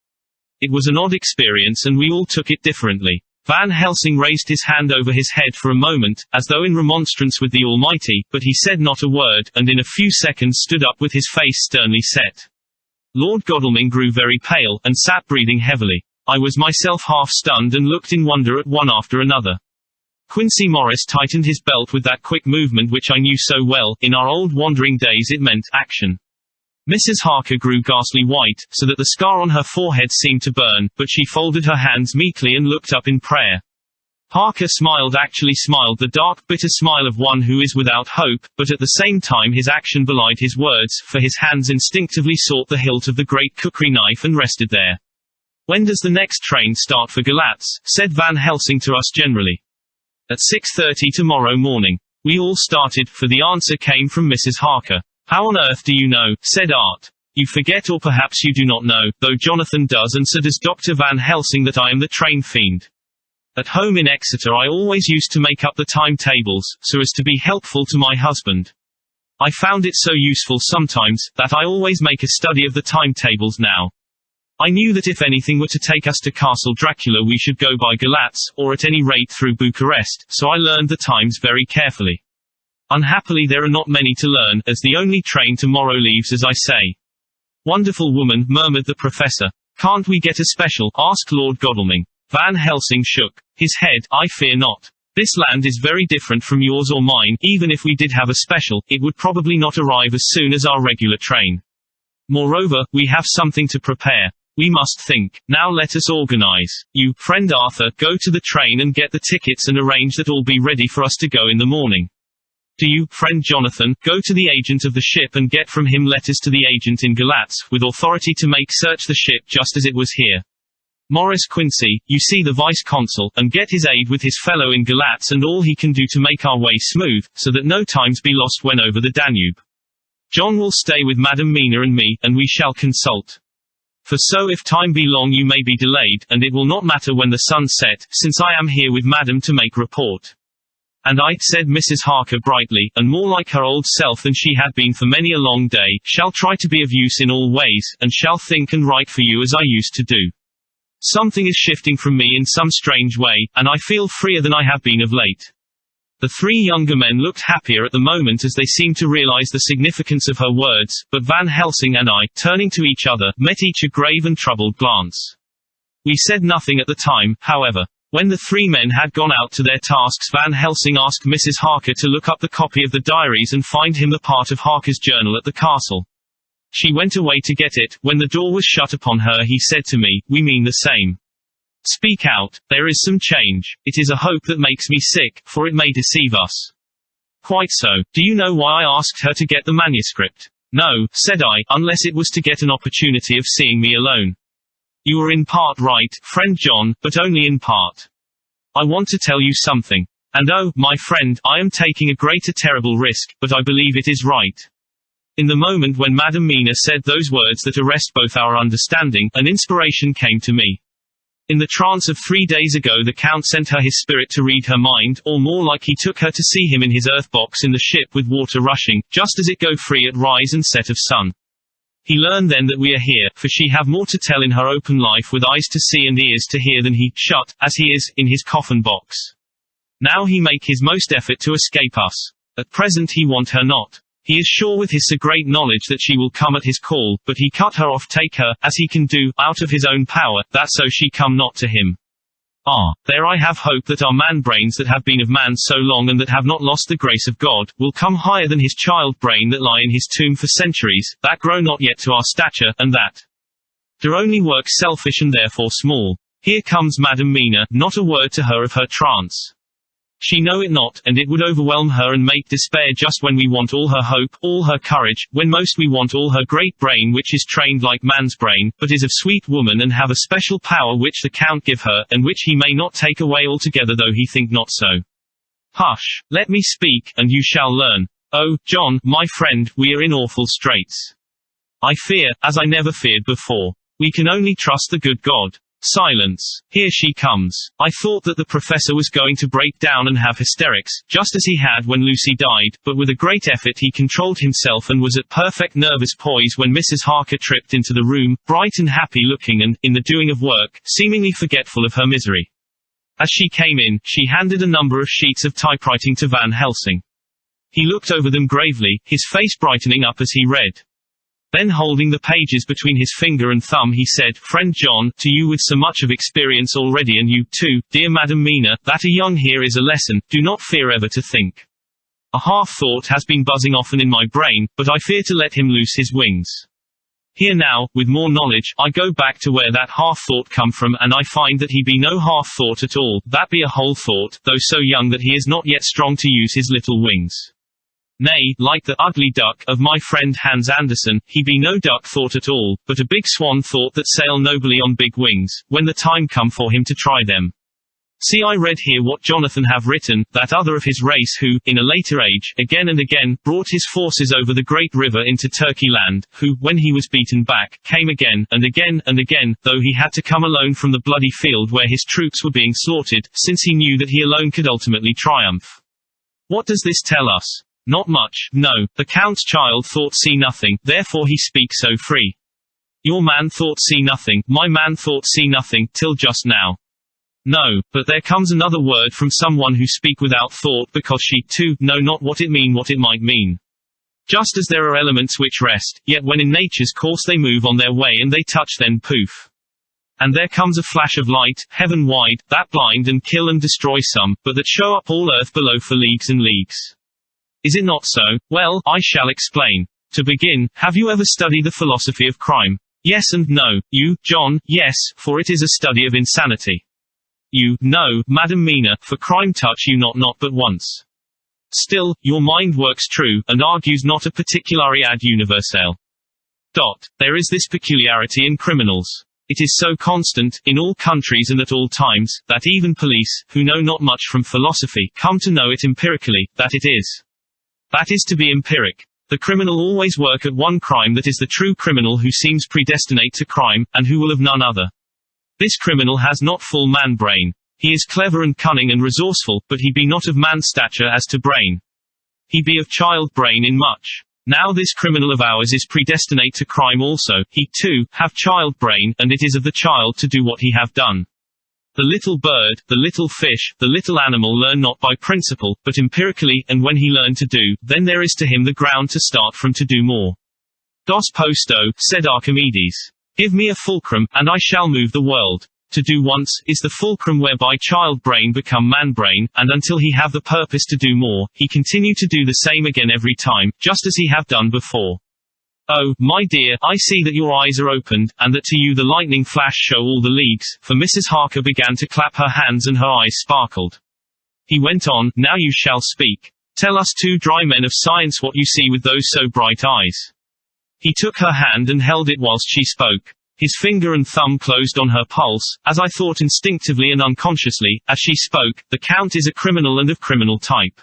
It was an odd experience and we all took it differently. Van Helsing raised his hand over his head for a moment, as though in remonstrance with the Almighty, but he said not a word, and in a few seconds stood up with his face sternly set. Lord Godalming grew very pale, and sat breathing heavily. I was myself half stunned and looked in wonder at one after another. Quincy Morris tightened his belt with that quick movement which I knew so well. In our old wandering days it meant action. Mrs. Harker grew ghastly white, so that the scar on her forehead seemed to burn, but she folded her hands meekly and looked up in prayer. Harker actually smiled the dark, bitter smile of one who is without hope, but at the same time his action belied his words, for his hands instinctively sought the hilt of the great cookery knife and rested there. "When does the next train start for Galatz?" said Van Helsing to us generally. "At 6:30 tomorrow morning." We all started, for the answer came from Mrs. Harker. "How on earth do you know?" said Art. "You forget, or perhaps you do not know, though Jonathan does and so does Dr. Van Helsing, that I am the train fiend. At home in Exeter I always used to make up the timetables, so as to be helpful to my husband. I found it so useful sometimes, that I always make a study of the timetables now. I knew that if anything were to take us to Castle Dracula we should go by Galatz, or at any rate through Bucharest, so I learned the times very carefully. Unhappily there are not many to learn, as the only train tomorrow leaves as I say." "Wonderful woman," murmured the professor. "Can't we get a special?" asked Lord Godalming. Van Helsing shook his head. "I fear not. This land is very different from yours or mine. Even if we did have a special, it would probably not arrive as soon as our regular train. Moreover, we have something to prepare. We must think. Now let us organize. You, friend Arthur, go to the train and get the tickets and arrange that all be ready for us to go in the morning. Do you, friend Jonathan, go to the agent of the ship and get from him letters to the agent in Galatz, with authority to make search the ship just as it was here. Morris Quincy, you see the vice-consul, and get his aid with his fellow in Galatz and all he can do to make our way smooth, so that no times be lost when over the Danube. John will stay with Madam Mina and me, and we shall consult. For so if time be long you may be delayed, and it will not matter when the sun set, since I am here with Madam to make report." "And I," said Mrs. Harker brightly, and more like her old self than she had been for many a long day, "shall try to be of use in all ways, and shall think and write for you as I used to do. Something is shifting from me in some strange way, and I feel freer than I have been of late." The three younger men looked happier at the moment as they seemed to realize the significance of her words, but Van Helsing and I, turning to each other, met each a grave and troubled glance. We said nothing at the time, however. When the three men had gone out to their tasks, Van Helsing asked Mrs. Harker to look up the copy of the diaries and find him the part of Harker's journal at the castle. She went away to get it. When the door was shut upon her he said to me, "We mean the same. Speak out, there is some change. It is a hope that makes me sick, for it may deceive us." "Quite so. Do you know why I asked her to get the manuscript?" "No," said I, "unless it was to get an opportunity of seeing me alone." "You are in part right, friend John, but only in part. I want to tell you something. And oh, my friend, I am taking a great terrible risk, but I believe it is right." In the moment when Madam Mina said those words that arrest both our understanding, an inspiration came to me. In the trance of 3 days ago the Count sent her his spirit to read her mind, or more like he took her to see him in his earth box in the ship with water rushing, just as it go free at rise and set of sun. He learned then that we are here, for she have more to tell in her open life with eyes to see and ears to hear than he, shut, as he is, in his coffin box. Now he make his most effort to escape us. At present he want her not. He is sure with his so great knowledge that she will come at his call, but he cut her off, take her, as he can do, out of his own power, that so she come not to him. Ah, there I have hope that our man-brains that have been of man so long and that have not lost the grace of God, will come higher than his child-brain that lie in his tomb for centuries, that grow not yet to our stature, and that do only work selfish and therefore small. Here comes Madam Mina, not a word to her of her trance. She know it not, and it would overwhelm her and make despair just when we want all her hope, all her courage, when most we want all her great brain which is trained like man's brain, but is of sweet woman and have a special power which the Count give her, and which he may not take away altogether though he think not so. Hush, let me speak, and you shall learn. Oh, John, my friend, we are in awful straits. I fear, as I never feared before. We can only trust the good God. Silence. Here she comes. I thought that the professor was going to break down and have hysterics, just as he had when Lucy died, but with a great effort he controlled himself and was at perfect nervous poise when Mrs. Harker tripped into the room, bright and happy looking and, in the doing of work, seemingly forgetful of her misery. As she came in, she handed a number of sheets of typewriting to Van Helsing. He looked over them gravely, his face brightening up as he read. Then holding the pages between his finger and thumb he said, "Friend John, to you with so much of experience already, and you, too, dear Madam Mina, that a young here is a lesson, do not fear ever to think. A half thought has been buzzing often in my brain, but I fear to let him loose his wings. Here now, with more knowledge, I go back to where that half-thought come from, and I find that he be no half-thought at all, that be a whole thought, though so young that he is not yet strong to use his little wings. Nay, like the ugly duck of my friend Hans Andersen, he be no duck thought at all, but a big swan thought that sail nobly on big wings, when the time come for him to try them. See, I read here what Jonathan have written, that other of his race who, in a later age, again and again, brought his forces over the great river into Turkey land, who, when he was beaten back, came again, and again, and again, though he had to come alone from the bloody field where his troops were being slaughtered, since he knew that he alone could ultimately triumph. What does this tell us? Not much, no. The Count's child thought see nothing, therefore he speak so free. Your man thought see nothing, my man thought see nothing, till just now. No, but there comes another word from someone who speak without thought, because she, too, know not what it might mean. Just as there are elements which rest, yet when in nature's course they move on their way and they touch then poof. And there comes a flash of light, heaven wide, that blind and kill and destroy some, but that show up all earth below for leagues and leagues. Is it not so? Well, I shall explain. To begin, have you ever studied the philosophy of crime? Yes and no. You, John, yes, for it is a study of insanity. You, no, Madam Mina, for crime touch you not but once. Still, your mind works true, and argues not a particulari ad universale. There is this peculiarity in criminals. It is so constant, in all countries and at all times, that even police, who know not much from philosophy, come to know it empirically, that it is. That is to be empiric. The criminal always work at one crime that is the true criminal who seems predestinate to crime, and who will have none other. This criminal has not full man brain. He is clever and cunning and resourceful, but he be not of man stature as to brain. He be of child brain in much. Now this criminal of ours is predestinate to crime also, he too, have child brain, and it is of the child to do what he have done. The little bird, the little fish, the little animal learn not by principle, but empirically, and when he learn to do, then there is to him the ground to start from to do more. Dos posto, said Archimedes. Give me a fulcrum, and I shall move the world. To do once, is the fulcrum whereby child brain become man brain, and until he have the purpose to do more, he continue to do the same again every time, just as he have done before. Oh, my dear, I see that your eyes are opened, and that to you the lightning flash show all the leagues, for Mrs. Harker began to clap her hands and her eyes sparkled. He went on, now you shall speak. Tell us two dry men of science what you see with those so bright eyes. He took her hand and held it whilst she spoke. His finger and thumb closed on her pulse, as I thought instinctively and unconsciously, as she spoke, the Count is a criminal and of criminal type.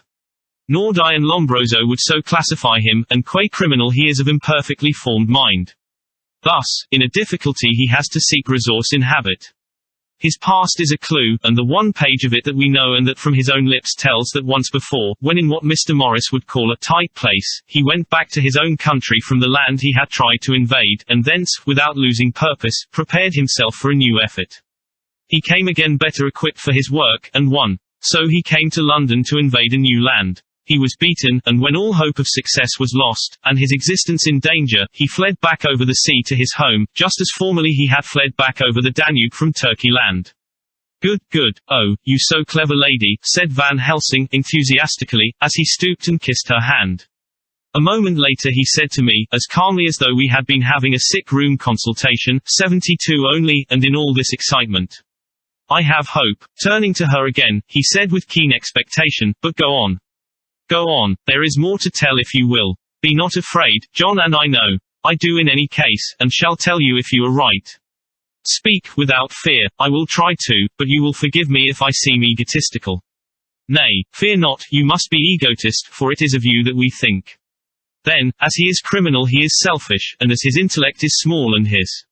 Nordai and Lombroso would so classify him, and qua criminal he is of imperfectly formed mind. Thus, in a difficulty he has to seek resource in habit. His past is a clue, and the one page of it that we know and that from his own lips tells that once before, when in what Mr. Morris would call a tight place, he went back to his own country from the land he had tried to invade, and thence, without losing purpose, prepared himself for a new effort. He came again better equipped for his work, and won. So he came to London to invade a new land. He was beaten, and when all hope of success was lost, and his existence in danger, he fled back over the sea to his home, just as formerly he had fled back over the Danube from Turkey land. Good, good, oh, you so clever lady, said Van Helsing, enthusiastically, as he stooped and kissed her hand. A moment later he said to me, as calmly as though we had been having a sick-room consultation, 72 only, and in all this excitement. I have hope. Turning to her again, he said with keen expectation, but go on. Go on, there is more to tell if you will. Be not afraid, John, and I know. I do in any case, and shall tell you if you are right. Speak, without fear, I will try to, but you will forgive me if I seem egotistical. Nay, fear not, you must be egotist, for it is of you that we think. Then, as he is criminal he is selfish, and as his intellect is small and his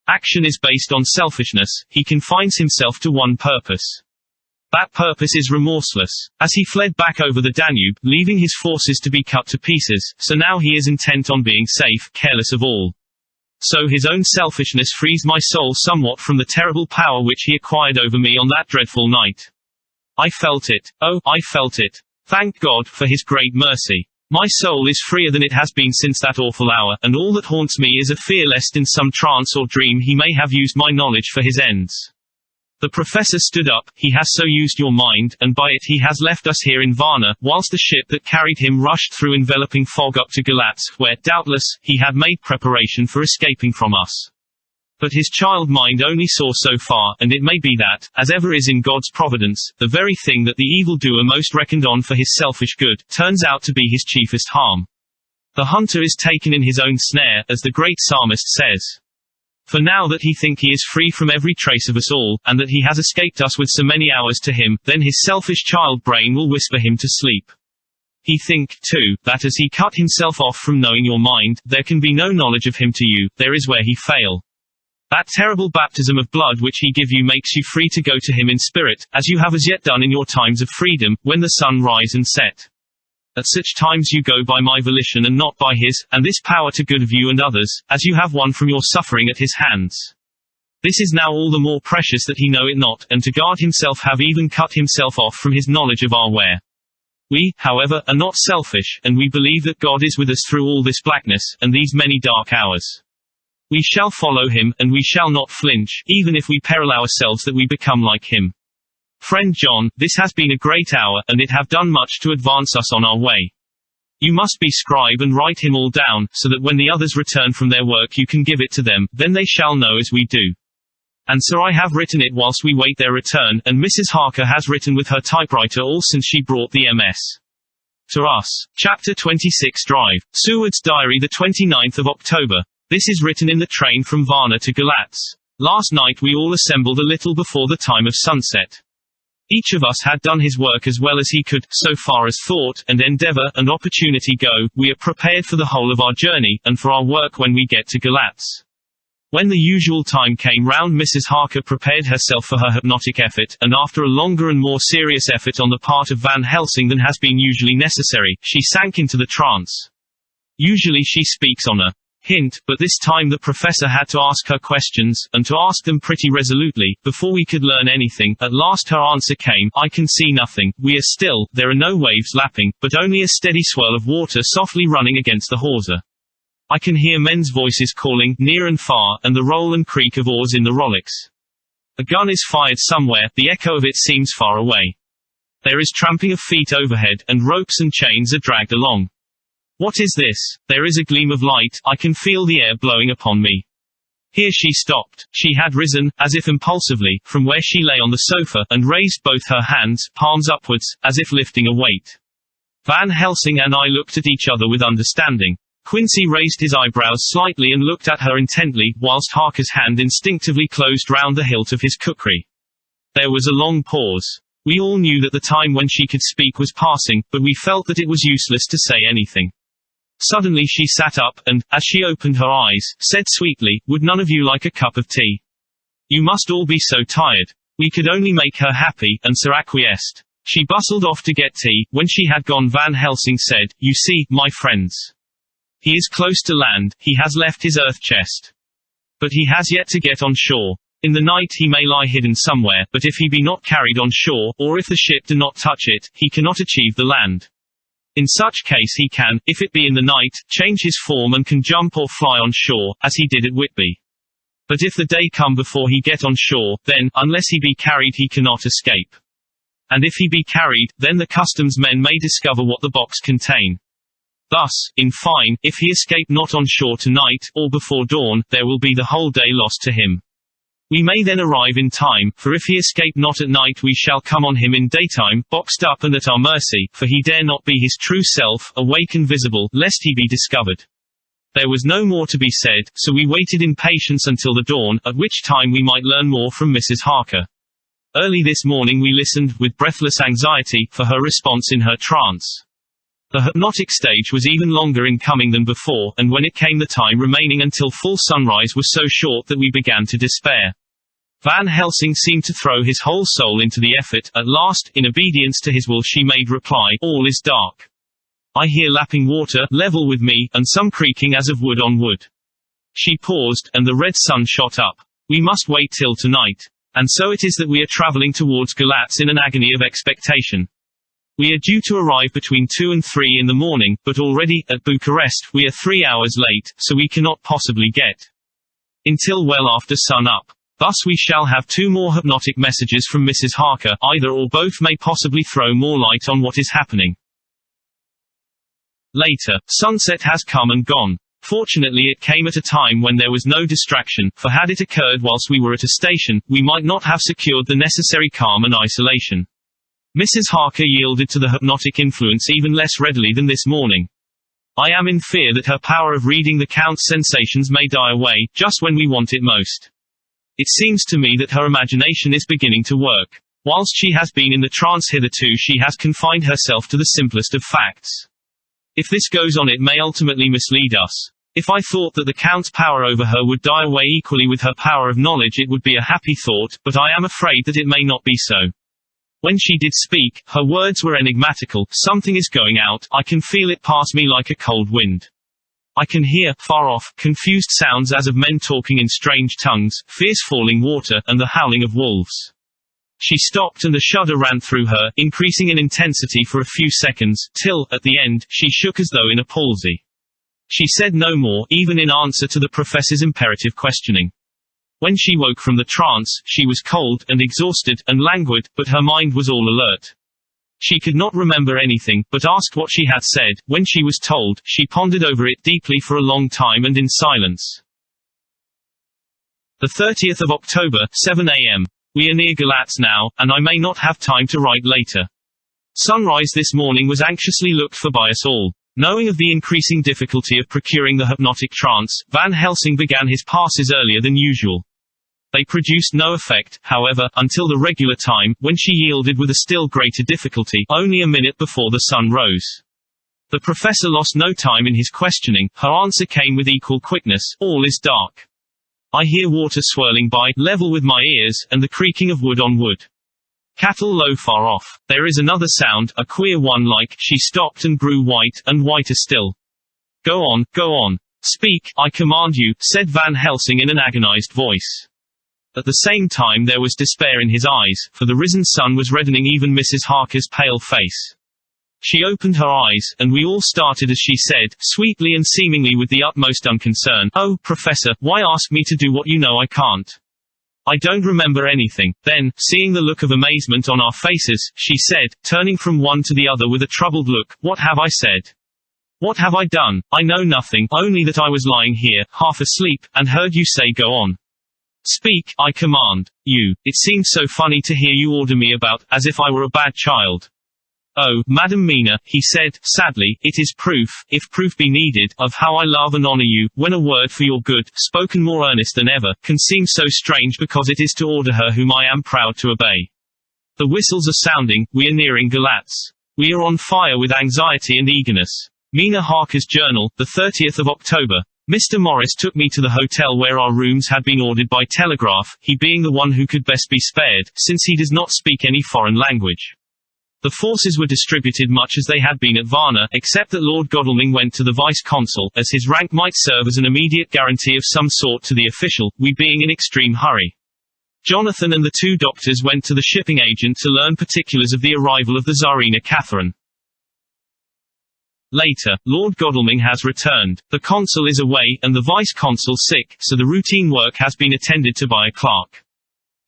action is based on selfishness, he confines himself to one purpose. That purpose is remorseless. As he fled back over the Danube, leaving his forces to be cut to pieces, so now he is intent on being safe, careless of all. So his own selfishness frees my soul somewhat from the terrible power which he acquired over me on that dreadful night. I felt it. Oh, I felt it. Thank God, for his great mercy. My soul is freer than it has been since that awful hour, and all that haunts me is a fear lest in some trance or dream he may have used my knowledge for his ends. The professor stood up. He has so used your mind, and by it he has left us here in Varna, whilst the ship that carried him rushed through enveloping fog up to Galatz, where, doubtless, he had made preparation for escaping from us. But his child mind only saw so far, and it may be that, as ever is in God's providence, the very thing that the evildoer most reckoned on for his selfish good, turns out to be his chiefest harm. The hunter is taken in his own snare, as the great psalmist says. For now that he think he is free from every trace of us all, and that he has escaped us with so many hours to him, then his selfish child brain will whisper him to sleep. He think, too, that as he cut himself off from knowing your mind, there can be no knowledge of him to you, there is where he fail. That terrible baptism of blood which he give you makes you free to go to him in spirit, as you have as yet done in your times of freedom, when the sun rise and set. At such times you go by my volition and not by his, and this power to good of you and others, as you have won from your suffering at his hands. This is now all the more precious that he know it not, and to guard himself have even cut himself off from his knowledge of our where. We, however, are not selfish, and we believe that God is with us through all this blackness, and these many dark hours. We shall follow him, and we shall not flinch, even if we peril ourselves that we become like him. Friend John, this has been a great hour, and it have done much to advance us on our way. You must be scribe and write him all down, so that when the others return from their work you can give it to them, then they shall know as we do. And so I have written it whilst we wait their return, and Mrs. Harker has written with her typewriter all since she brought the MS. To us. Chapter 26 Drive. Seward's Diary, the 29th of October. This is written in the train from Varna to Galatz. Last night we all assembled a little before the time of sunset. Each of us had done his work as well as he could, so far as thought, and endeavor, and opportunity go. We are prepared for the whole of our journey, and for our work when we get to Galatz. When the usual time came round, Mrs. Harker prepared herself for her hypnotic effort, and after a longer and more serious effort on the part of Van Helsing than has been usually necessary, she sank into the trance. Usually she speaks on a hint, but this time the professor had to ask her questions, and to ask them pretty resolutely, before we could learn anything. At last her answer came, I can see nothing, we are still, there are no waves lapping, but only a steady swirl of water softly running against the hawser. I can hear men's voices calling, near and far, and the roll and creak of oars in the rowlocks. A gun is fired somewhere, the echo of it seems far away. There is tramping of feet overhead, and ropes and chains are dragged along. What is this? There is a gleam of light, I can feel the air blowing upon me. Here she stopped. She had risen, as if impulsively, from where she lay on the sofa, and raised both her hands, palms upwards, as if lifting a weight. Van Helsing and I looked at each other with understanding. Quincy raised his eyebrows slightly and looked at her intently, whilst Harker's hand instinctively closed round the hilt of his kukri. There was a long pause. We all knew that the time when she could speak was passing, but we felt that it was useless to say anything. Suddenly she sat up, and, as she opened her eyes, said sweetly, would none of you like a cup of tea? You must all be so tired. We could only make her happy, and so acquiesced. She bustled off to get tea. When she had gone, Van Helsing said, you see, my friends. He is close to land, he has left his earth chest. But he has yet to get on shore. In the night he may lie hidden somewhere, but if he be not carried on shore, or if the ship do not touch it, he cannot achieve the land. In such case he can, if it be in the night, change his form and can jump or fly on shore, as he did at Whitby. But if the day come before he get on shore, then, unless he be carried he cannot escape. And if he be carried, then the customs men may discover what the box contain. Thus, in fine, if he escape not on shore tonight, or before dawn, there will be the whole day lost to him. We may then arrive in time, for if he escape not at night we shall come on him in daytime, boxed up and at our mercy, for he dare not be his true self, awake and visible, lest he be discovered. There was no more to be said, so we waited in patience until the dawn, at which time we might learn more from Mrs. Harker. Early this morning we listened, with breathless anxiety, for her response in her trance. The hypnotic stage was even longer in coming than before, and when it came the time remaining until full sunrise was so short that we began to despair. Van Helsing seemed to throw his whole soul into the effort. At last, in obedience to his will she made reply, all is dark. I hear lapping water, level with me, and some creaking as of wood on wood. She paused, and the red sun shot up. We must wait till tonight. And so it is that we are travelling towards Galatz in an agony of expectation. We are due to arrive between 2 and 3 in the morning, but already, at Bucharest, we are 3 hours late, so we cannot possibly get until well after sun up. Thus we shall have 2 more hypnotic messages from Mrs. Harker, either or both may possibly throw more light on what is happening. Later, sunset has come and gone. Fortunately it came at a time when there was no distraction, for had it occurred whilst we were at a station, we might not have secured the necessary calm and isolation. Mrs. Harker yielded to the hypnotic influence even less readily than this morning. I am in fear that her power of reading the Count's sensations may die away, just when we want it most. It seems to me that her imagination is beginning to work. Whilst she has been in the trance hitherto, she has confined herself to the simplest of facts. If this goes on, it may ultimately mislead us. If I thought that the Count's power over her would die away equally with her power of knowledge, it would be a happy thought, but I am afraid that it may not be so. When she did speak, her words were enigmatical. Something is going out, I can feel it pass me like a cold wind. I can hear, far off, confused sounds as of men talking in strange tongues, fierce falling water, and the howling of wolves. She stopped and a shudder ran through her, increasing in intensity for a few seconds, till, at the end, she shook as though in a palsy. She said no more, even in answer to the professor's imperative questioning. When she woke from the trance, she was cold, and exhausted, and languid, but her mind was all alert. She could not remember anything, but asked what she had said. When she was told, she pondered over it deeply for a long time and in silence. The 30th of October, 7 a.m. We are near Galatz now, and I may not have time to write later. Sunrise this morning was anxiously looked for by us all. Knowing of the increasing difficulty of procuring the hypnotic trance, Van Helsing began his passes earlier than usual. They produced no effect, however, until the regular time, when she yielded with a still greater difficulty, only a minute before the sun rose. The professor lost no time in his questioning. Her answer came with equal quickness: all is dark. I hear water swirling by, level with my ears, and the creaking of wood on wood. Cattle low far off. There is another sound, a queer one like. She stopped and grew white, and whiter still. Go on, go on. Speak, I command you, said Van Helsing in an agonized voice. At the same time there was despair in his eyes, for the risen sun was reddening even Mrs. Harker's pale face. She opened her eyes, and we all started as she said, sweetly and seemingly with the utmost unconcern, "Oh, Professor, why ask me to do what you know I can't? I don't remember anything." Then, seeing the look of amazement on our faces, she said, turning from one to the other with a troubled look, "What have I said? What have I done? I know nothing, only that I was lying here, half asleep, and heard you say go on. Speak, I command you. It seemed so funny to hear you order me about, as if I were a bad child." "Oh, Madam Mina," he said, sadly, "it is proof, if proof be needed, of how I love and honor you, when a word for your good, spoken more earnest than ever, can seem so strange because it is to order her whom I am proud to obey. The whistles are sounding, we are nearing Galatz. We are on fire with anxiety and eagerness. Mina Harker's Journal, the 30th of October. Mr. Morris took me to the hotel where our rooms had been ordered by telegraph, he being the one who could best be spared, since he does not speak any foreign language. The forces were distributed much as they had been at Varna, except that Lord Godalming went to the vice-consul, as his rank might serve as an immediate guarantee of some sort to the official, we being in extreme hurry. Jonathan and the 2 doctors went to the shipping agent to learn particulars of the arrival of the Tsarina Catherine. Later, Lord Godalming has returned, the consul is away, and the vice-consul sick, so the routine work has been attended to by a clerk.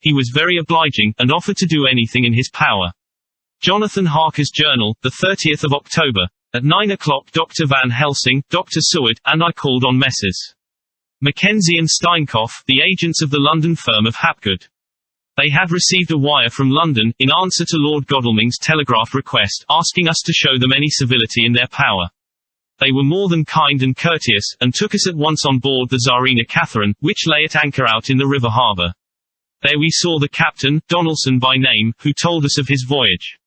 He was very obliging, and offered to do anything in his power. Jonathan Harker's Journal, the 30th of October. At 9 o'clock Dr. Van Helsing, Dr. Seward, and I called on Messrs. Mackenzie and Steinkopf, the agents of the London firm of Hapgood. They had received a wire from London, in answer to Lord Godalming's telegraph request, asking us to show them any civility in their power. They were more than kind and courteous, and took us at once on board the Tsarina Catherine, which lay at anchor out in the river harbour. There we saw the captain, Donaldson by name, who told us of his voyage.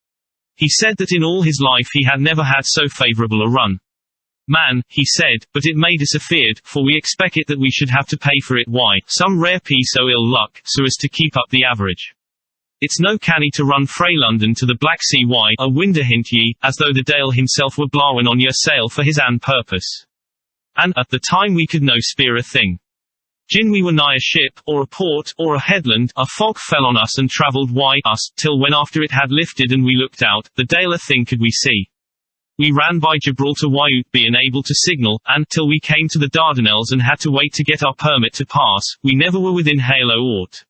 He said that in all his life he had never had so favourable a run. "Man," he said, "but it made us afeard, for we expected that we should have to pay for it. Why, some rare piece o' ill luck, so as to keep up the average. It's no canny to run frae London to the Black Sea. Why, a winder hint ye, as though the Dale himself were blawin' on your sail for his ain purpose. And, at the time we could no speer a thing. Gin we were nigh a ship, or a port, or a headland, a fog fell on us and travelled us, till when after it had lifted and we looked out, the Dale a thing could we see. We ran by Gibraltar without being able to signal, and, till we came to the Dardanelles and had to wait to get our permit to pass, we never were within hail o' aught.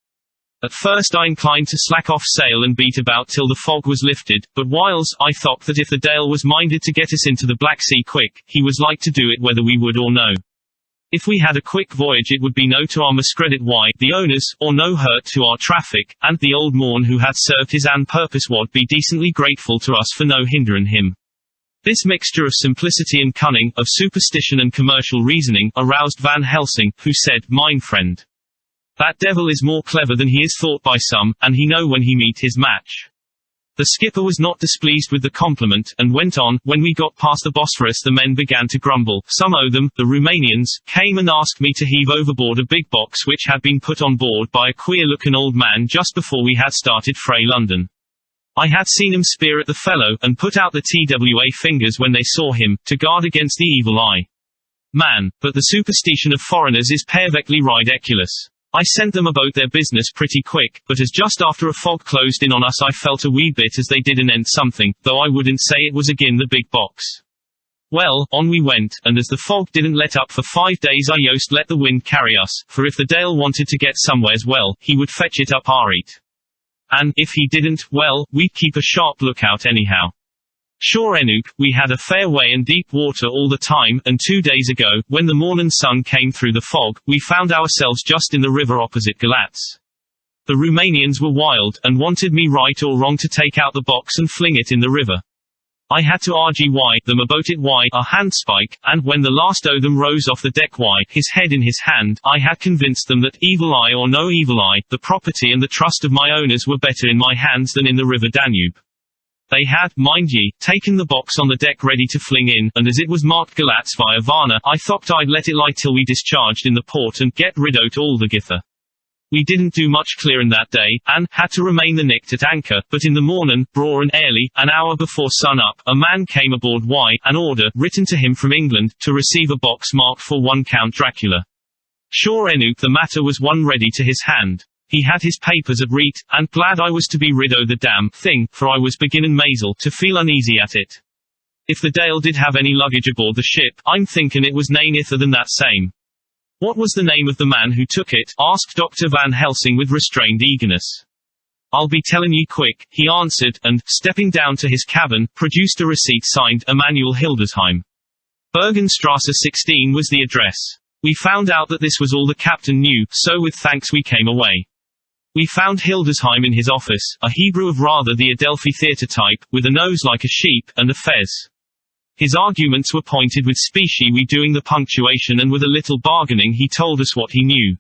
At first I inclined to slack off sail and beat about till the fog was lifted, but whiles, I thought that if the Dale was minded to get us into the Black Sea quick, he was like to do it whether we would or no. If we had a quick voyage it would be no to our miscredit why, the owners, or no hurt to our traffic, and the old morn who had served his an purpose would be decently grateful to us for no hindering him. This mixture of simplicity and cunning, of superstition and commercial reasoning, aroused Van Helsing, who said, "Mine friend, that devil is more clever than he is thought by some, and he know when he meet his match." The skipper was not displeased with the compliment, and went on, "When we got past the Bosphorus the men began to grumble. Some o' them, the Romanians, came and asked me to heave overboard a big box which had been put on board by a queer-looking old man just before we had started frae London. I had seen 'em speer at the fellow, and put out the TWA fingers when they saw him, to guard against the evil eye. Man, but the superstition of foreigners is perfectly ridiculous. I sent them about their business pretty quick, but as just after a fog closed in on us I felt a wee bit as they did anent something, though I wouldn't say it was agin the big box. Well, on we went, and as the fog didn't let up for 5 days I yost let the wind carry us, for if the Dale wanted to get somewheres well, he would fetch it up our eat. And, if he didn't, well, we'd keep a sharp lookout anyhow. Sure enough, we had a fair way and deep water all the time, and 2 days ago, when the morning sun came through the fog, we found ourselves just in the river opposite Galatz. The Romanians were wild, and wanted me right or wrong to take out the box and fling it in the river. I had to argue them about it a handspike, and when the last o' them rose off the deck his head in his hand, I had convinced them that evil eye or no evil eye, the property and the trust of my owners were better in my hands than in the river Danube. They had, mind ye, taken the box on the deck ready to fling in, and as it was marked Galatz via Varna, I thought I'd let it lie till we discharged in the port and get rid o't all the gither. We didn't do much clearing that day, and had to remain the night at anchor, but in the morning, braw and early, an hour before sun up, a man came aboard an order, written to him from England, to receive a box marked for one Count Dracula. Sure enough the matter was one ready to his hand. He had his papers at reet, and glad I was to be rid o' the damn thing, for I was beginning mazel to feel uneasy at it. If the Dale did have any luggage aboard the ship, I'm thinking it was nane ither than that same. What was the name of the man who took it? Asked Dr. Van Helsing with restrained eagerness. I'll be telling ye quick, he answered, and, stepping down to his cabin, produced a receipt signed Emanuel Hildesheim. Bergenstrasse 16 was the address. We found out that this was all the captain knew, so with thanks we came away. We found Hildesheim in his office, a Hebrew of rather the Adelphi theatre type, with a nose like a sheep, and a fez. His arguments were pointed with specie we doing the punctuation, and with a little bargaining he told us what he knew.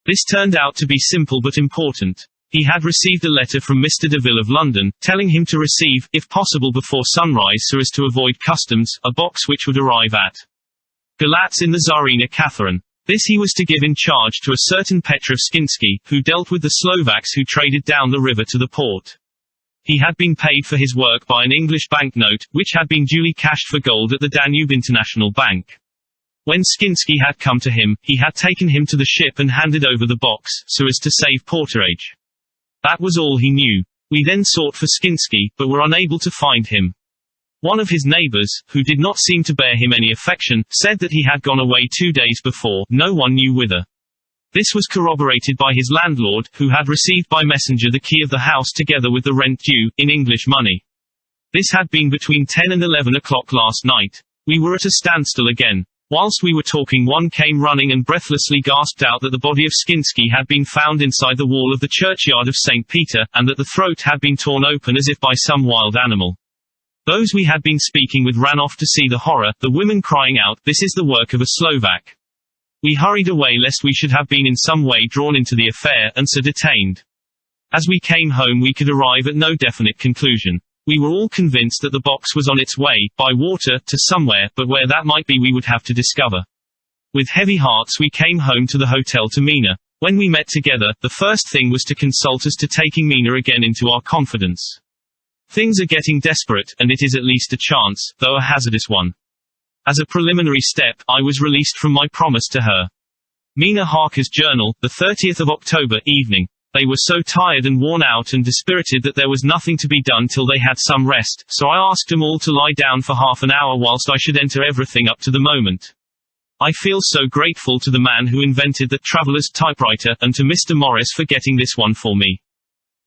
This turned out to be simple but important. He had received a letter from Mr. Deville of London, telling him to receive, if possible before sunrise so as to avoid customs, a box which would arrive at Galatz in the Tsarina Catherine. This he was to give in charge to a certain Petrov Skinsky, who dealt with the Slovaks who traded down the river to the port. He had been paid for his work by an English banknote, which had been duly cashed for gold at the Danube International Bank. When Skinsky had come to him, he had taken him to the ship and handed over the box, so as to save porterage. That was all he knew. We then sought for Skinsky, but were unable to find him. One of his neighbors, who did not seem to bear him any affection, said that he had gone away 2 days before, no one knew whither. This was corroborated by his landlord, who had received by messenger the key of the house together with the rent due, in English money. This had been between 10 and 11 o'clock last night. We were at a standstill again. Whilst we were talking one came running and breathlessly gasped out that the body of Skinsky had been found inside the wall of the churchyard of St. Peter, and that the throat had been torn open as if by some wild animal. Those we had been speaking with ran off to see the horror, the women crying out, "This is the work of a Slovak." We hurried away lest we should have been in some way drawn into the affair, and so detained. As we came home we could arrive at no definite conclusion. We were all convinced that the box was on its way, by water, to somewhere, but where that might be we would have to discover. With heavy hearts we came home to the hotel to Mina. When we met together, the first thing was to consult as to taking Mina again into our confidence. Things are getting desperate, and it is at least a chance, though a hazardous one. As a preliminary step, I was released from my promise to her. Mina Harker's journal, the 30th of October, evening. They were so tired and worn out and dispirited that there was nothing to be done till they had some rest, so I asked them all to lie down for half an hour whilst I should enter everything up to the moment. I feel so grateful to the man who invented the traveler's typewriter, and to Mr. Morris for getting this one for me.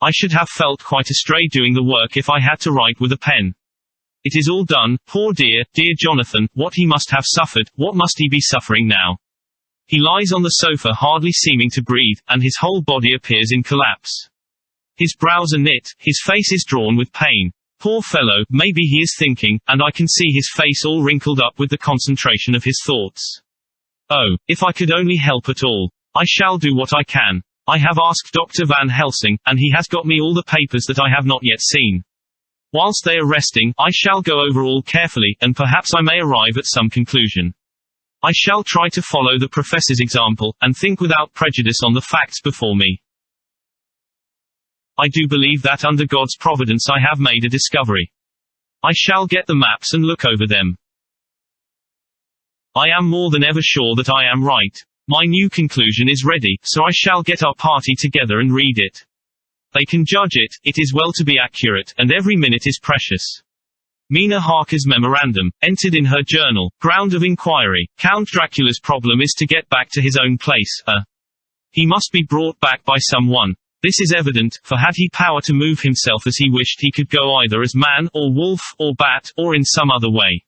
I should have felt quite astray doing the work if I had to write with a pen. It is all done, poor dear Jonathan, what he must have suffered, what must he be suffering now? He lies on the sofa hardly seeming to breathe, and his whole body appears in collapse. His brows are knit, his face is drawn with pain. Poor fellow, maybe he is thinking, and I can see his face all wrinkled up with the concentration of his thoughts. Oh, if I could only help at all. I shall do what I can. I have asked Dr. Van Helsing, and he has got me all the papers that I have not yet seen. Whilst they are resting, I shall go over all carefully, and perhaps I may arrive at some conclusion. I shall try to follow the professor's example, and think without prejudice on the facts before me. I do believe that under God's providence I have made a discovery. I shall get the maps and look over them. I am more than ever sure that I am right. My new conclusion is ready, so I shall get our party together and read it. They can judge it, it is well to be accurate, and every minute is precious. Mina Harker's memorandum, entered in her journal, ground of inquiry, Count Dracula's problem is to get back to his own place, he must be brought back by someone. This is evident, for had he power to move himself as he wished he could go either as man, or wolf, or bat, or in some other way.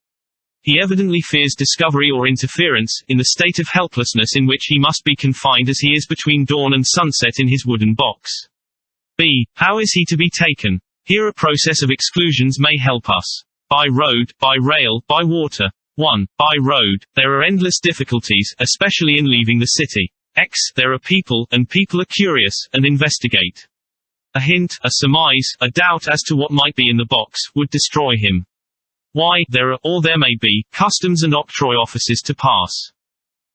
He evidently fears discovery or interference, in the state of helplessness in which he must be confined as he is between dawn and sunset in his wooden box. B. How is he to be taken? Here a process of exclusions may help us. By road, by rail, by water. 1. By road, there are endless difficulties, especially in leaving the city. There are people, and people are curious, and investigate. A hint, a surmise, a doubt as to what might be in the box, would destroy him. Why, there are, or there may be, customs and octroi offices to pass.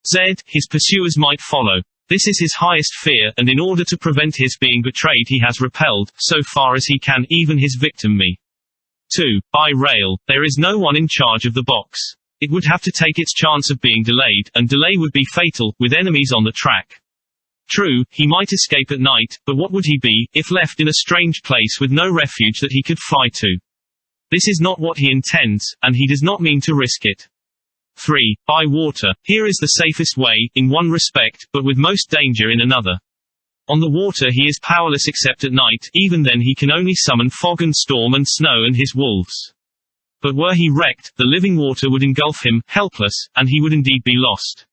Z. His pursuers might follow. This is his highest fear, and in order to prevent his being betrayed he has repelled, so far as he can, even his victim me. 2. By rail, there is no one in charge of the box. It would have to take its chance of being delayed, and delay would be fatal, with enemies on the track. True, he might escape at night, but what would he be, if left in a strange place with no refuge that he could fly to? This is not what he intends, and he does not mean to risk it. 3. By water. Here is the safest way, in one respect, but with most danger in another. On the water he is powerless except at night, even then he can only summon fog and storm and snow and his wolves. But were he wrecked, the living water would engulf him, helpless, and he would indeed be lost.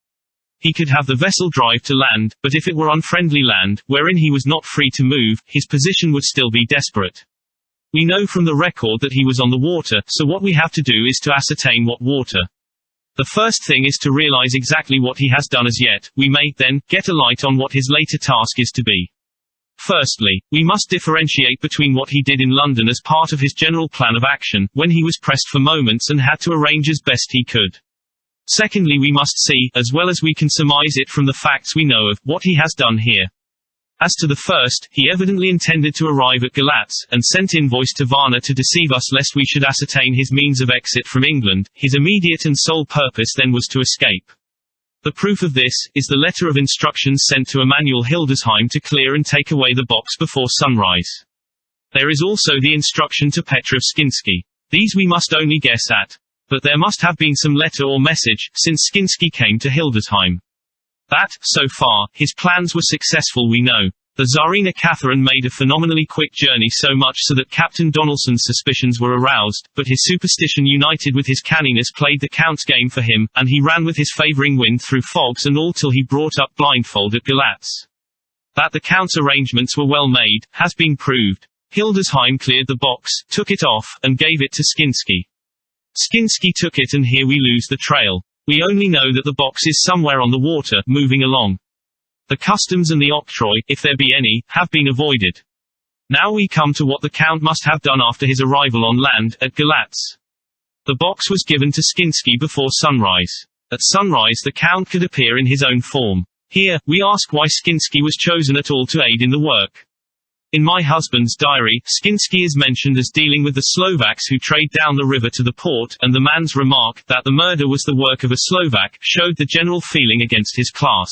He could have the vessel drive to land, but if it were unfriendly land, wherein he was not free to move, his position would still be desperate. We know from the record that he was on the water, so what we have to do is to ascertain what water. The first thing is to realize exactly what he has done as yet. We may, then, get a light on what his later task is to be. Firstly, we must differentiate between what he did in London as part of his general plan of action, when he was pressed for moments and had to arrange as best he could. Secondly, we must see, as well as we can surmise it from the facts we know of, what he has done here. As to the first, he evidently intended to arrive at Galatz, and sent invoice to Varna to deceive us lest we should ascertain his means of exit from England. His immediate and sole purpose then was to escape. The proof of this, is the letter of instructions sent to Emanuel Hildesheim to clear and take away the box before sunrise. There is also the instruction to Petrov Skinsky. These we must only guess at. But there must have been some letter or message, since Skinsky came to Hildesheim. That, so far, his plans were successful we know. The Tsarina Catherine made a phenomenally quick journey, so much so that Captain Donelson's suspicions were aroused, but his superstition united with his canniness played the Count's game for him, and he ran with his favouring wind through fogs and all till he brought up blindfold at Galatz. That the Count's arrangements were well made, has been proved. Hildesheim cleared the box, took it off, and gave it to Skinsky. Skinsky took it, and here we lose the trail. We only know that the box is somewhere on the water, moving along. The customs and the octroi, if there be any, have been avoided. Now we come to what the Count must have done after his arrival on land, at Galatz. The box was given to Skinsky before sunrise. At sunrise the Count could appear in his own form. Here, we ask why Skinsky was chosen at all to aid in the work. In my husband's diary, Skinsky is mentioned as dealing with the Slovaks who trade down the river to the port, and the man's remark, that the murder was the work of a Slovak, showed the general feeling against his class.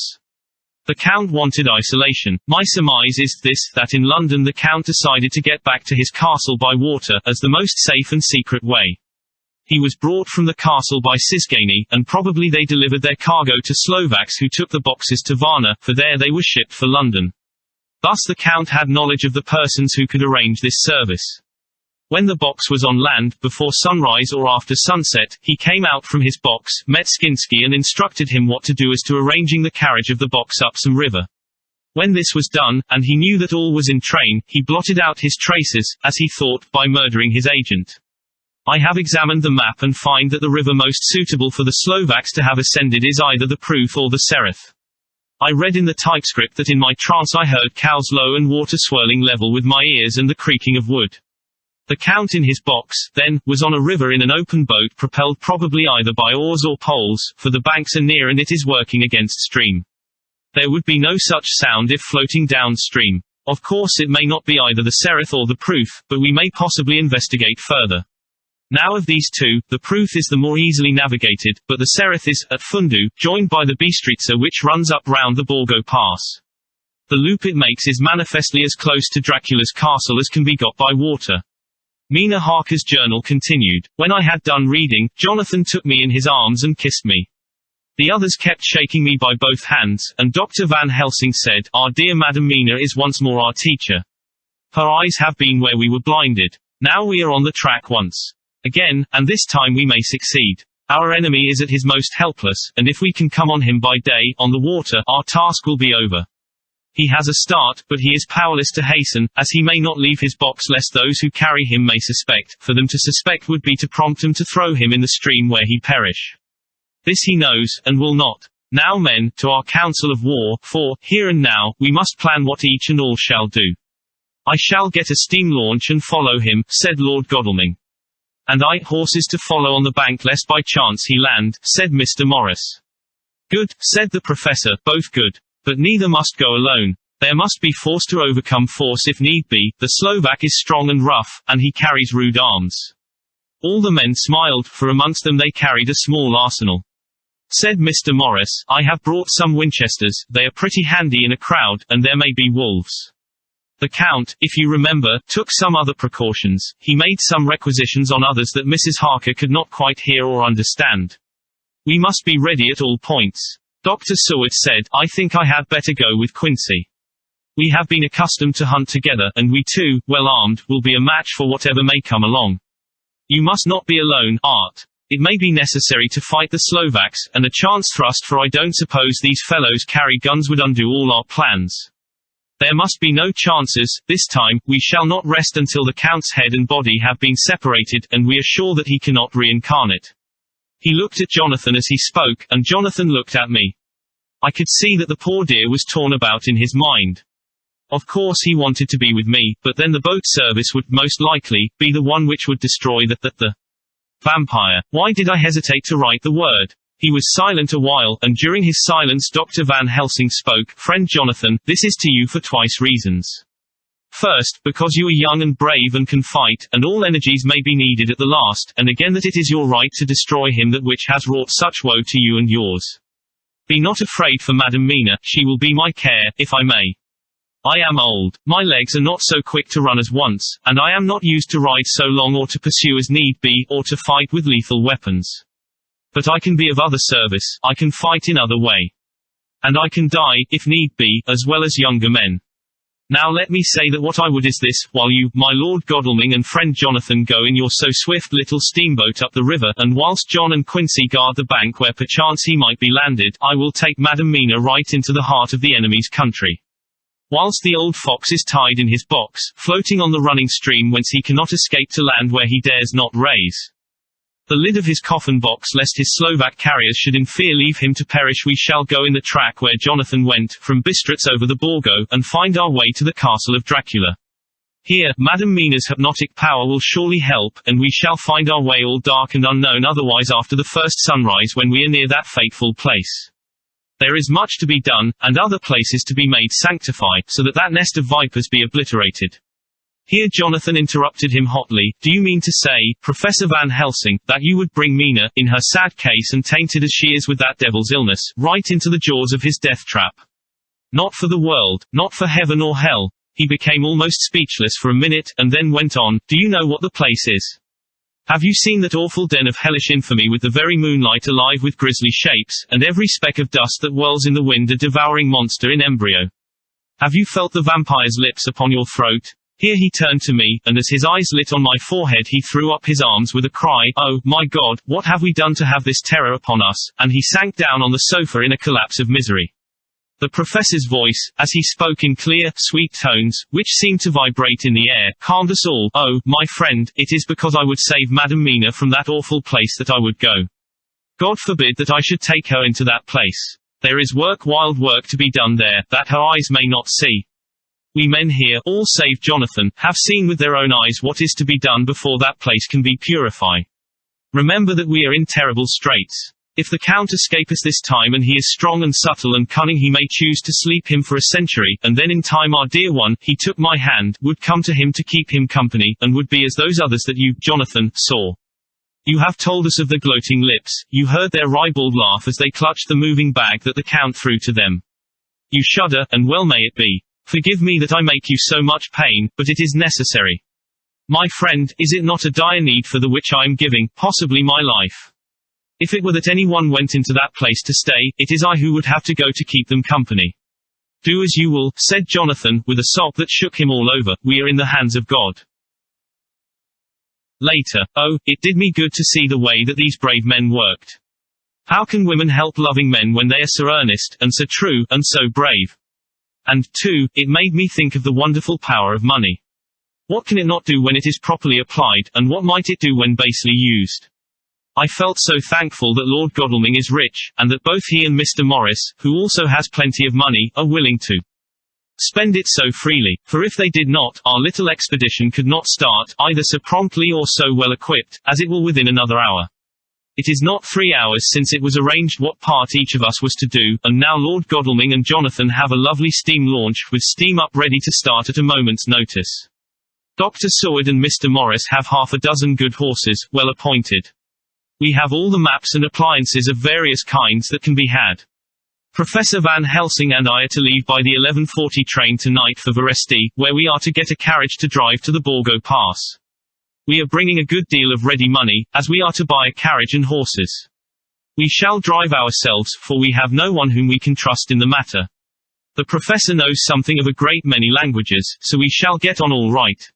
The Count wanted isolation. My surmise is this, that in London the Count decided to get back to his castle by water, as the most safe and secret way. He was brought from the castle by Sisgany, and probably they delivered their cargo to Slovaks who took the boxes to Varna, for there they were shipped for London. Thus the Count had knowledge of the persons who could arrange this service. When the box was on land, before sunrise or after sunset, he came out from his box, met Skinsky and instructed him what to do as to arranging the carriage of the box up some river. When this was done, and he knew that all was in train, he blotted out his traces, as he thought, by murdering his agent. I have examined the map and find that the river most suitable for the Slovaks to have ascended is either the Pruth or the Sereth. I read in the typescript that in my trance I heard cows low and water swirling level with my ears and the creaking of wood. The Count in his box, then, was on a river in an open boat propelled probably either by oars or poles, for the banks are near and it is working against stream. There would be no such sound if floating downstream. Of course it may not be either the Sereth or the Pruth, but we may possibly investigate further. Now of these two, the Pruth is the more easily navigated, but the Sereth is, at Fundu, joined by the Bistritza which runs up round the Borgo Pass. The loop it makes is manifestly as close to Dracula's castle as can be got by water. Mina Harker's journal continued. When I had done reading, Jonathan took me in his arms and kissed me. The others kept shaking me by both hands, and Dr. Van Helsing said, "Our dear Madam Mina is once more our teacher. Her eyes have been where we were blinded. Now we are on the track once again, and this time we may succeed. Our enemy is at his most helpless, and if we can come on him by day, on the water, our task will be over. He has a start, but he is powerless to hasten, as he may not leave his box lest those who carry him may suspect. For them to suspect would be to prompt him to throw him in the stream where he perish. This he knows, and will not. Now men, to our council of war, for, here and now, we must plan what each and all shall do. I shall get a steam launch and follow him," said Lord Godalming. "And I, horses to follow on the bank lest by chance he land," said Mr. Morris. "Good," said the professor, "both good. But neither must go alone. There must be force to overcome force if need be. The Slovak is strong and rough, and he carries rude arms." All the men smiled, for amongst them they carried a small arsenal. Said Mr. Morris, "I have brought some Winchesters, they are pretty handy in a crowd, and there may be wolves." The Count, if you remember, took some other precautions. He made some requisitions on others that Mrs. Harker could not quite hear or understand. "We must be ready at all points." Dr. Seward said, "I think I had better go with Quincy. We have been accustomed to hunt together, and we too, well armed, will be a match for whatever may come along. You must not be alone, Art. It may be necessary to fight the Slovaks, and a chance thrust, for I don't suppose these fellows carry guns would undo all our plans. There must be no chances. This time, we shall not rest until the Count's head and body have been separated, and we are sure that he cannot reincarnate." He looked at Jonathan as he spoke, and Jonathan looked at me. I could see that the poor dear was torn about in his mind. Of course he wanted to be with me, but then the boat service would, most likely, be the one which would destroy the vampire. Why did I hesitate to write the word? He was silent a while, and during his silence Dr. Van Helsing spoke. "Friend Jonathan, this is to you for twice reasons. First, because you are young and brave and can fight, and all energies may be needed at the last, and again that it is your right to destroy him that which has wrought such woe to you and yours. Be not afraid for Madam Mina, she will be my care, if I may. I am old, my legs are not so quick to run as once, and I am not used to ride so long or to pursue as need be, or to fight with lethal weapons. But I can be of other service, I can fight in other way. And I can die, if need be, as well as younger men. Now let me say that what I would is this, while you, my Lord Godalming and friend Jonathan go in your so swift little steamboat up the river, and whilst John and Quincy guard the bank where perchance he might be landed, I will take Madam Mina right into the heart of the enemy's country. Whilst the old fox is tied in his box, floating on the running stream whence he cannot escape to land where he dares not raise the lid of his coffin box lest his Slovak carriers should in fear leave him to perish, we shall go in the track where Jonathan went, from Bistritz over the Borgo, and find our way to the castle of Dracula. Here, Madam Mina's hypnotic power will surely help, and we shall find our way all dark and unknown otherwise after the first sunrise when we are near that fateful place. There is much to be done, and other places to be made sanctified, so that that nest of vipers be obliterated." Here Jonathan interrupted him hotly. "Do you mean to say, Professor Van Helsing, that you would bring Mina, in her sad case and tainted as she is with that devil's illness, right into the jaws of his death trap?" "Not for the world, not for heaven or hell." He became almost speechless for a minute, and then went on, "Do you know what the place is? Have you seen that awful den of hellish infamy with the very moonlight alive with grisly shapes, and every speck of dust that whirls in the wind a devouring monster in embryo? Have you felt the vampire's lips upon your throat? Here he turned to me, and as his eyes lit on my forehead he threw up his arms with a cry, "Oh, my God, what have we done to have this terror upon us?" and he sank down on the sofa in a collapse of misery. The professor's voice, as he spoke in clear, sweet tones, which seemed to vibrate in the air, calmed us all. "Oh, my friend, it is because I would save Madame Mina from that awful place that I would go. God forbid that I should take her into that place. There is work, wild work to be done there, that her eyes may not see. We men here, all save Jonathan, have seen with their own eyes what is to be done before that place can be purified. Remember that we are in terrible straits. If the Count escape us this time, and he is strong and subtle and cunning, he may choose to sleep him for a century, and then in time our dear one, he took my hand, would come to him to keep him company, and would be as those others that you, Jonathan, saw. You have told us of the gloating lips, you heard their ribald laugh as they clutched the moving bag that the Count threw to them. You shudder, and well may it be. Forgive me that I make you so much pain, but it is necessary. My friend, is it not a dire need for the which I am giving, possibly my life? If it were that anyone went into that place to stay, it is I who would have to go to keep them company. Do as you will," said Jonathan, with a sob that shook him all over. "We are in the hands of God." Later, oh, it did me good to see the way that these brave men worked. How can women help loving men when they are so earnest, and so true, and so brave? And, too, it made me think of the wonderful power of money. What can it not do when it is properly applied, and what might it do when basely used? I felt so thankful that Lord Godalming is rich, and that both he and Mr. Morris, who also has plenty of money, are willing to spend it so freely, for if they did not, our little expedition could not start, either so promptly or so well equipped, as it will within another hour. It is not 3 hours since it was arranged what part each of us was to do, and now Lord Godalming and Jonathan have a lovely steam launch, with steam up ready to start at a moment's notice. Dr. Seward and Mr. Morris have half a dozen good horses, well appointed. We have all the maps and appliances of various kinds that can be had. Professor Van Helsing and I are to leave by the 11:40 train tonight for Veresti, where we are to get a carriage to drive to the Borgo Pass. We are bringing a good deal of ready money, as we are to buy a carriage and horses. We shall drive ourselves, for we have no one whom we can trust in the matter. The professor knows something of a great many languages, so we shall get on all right.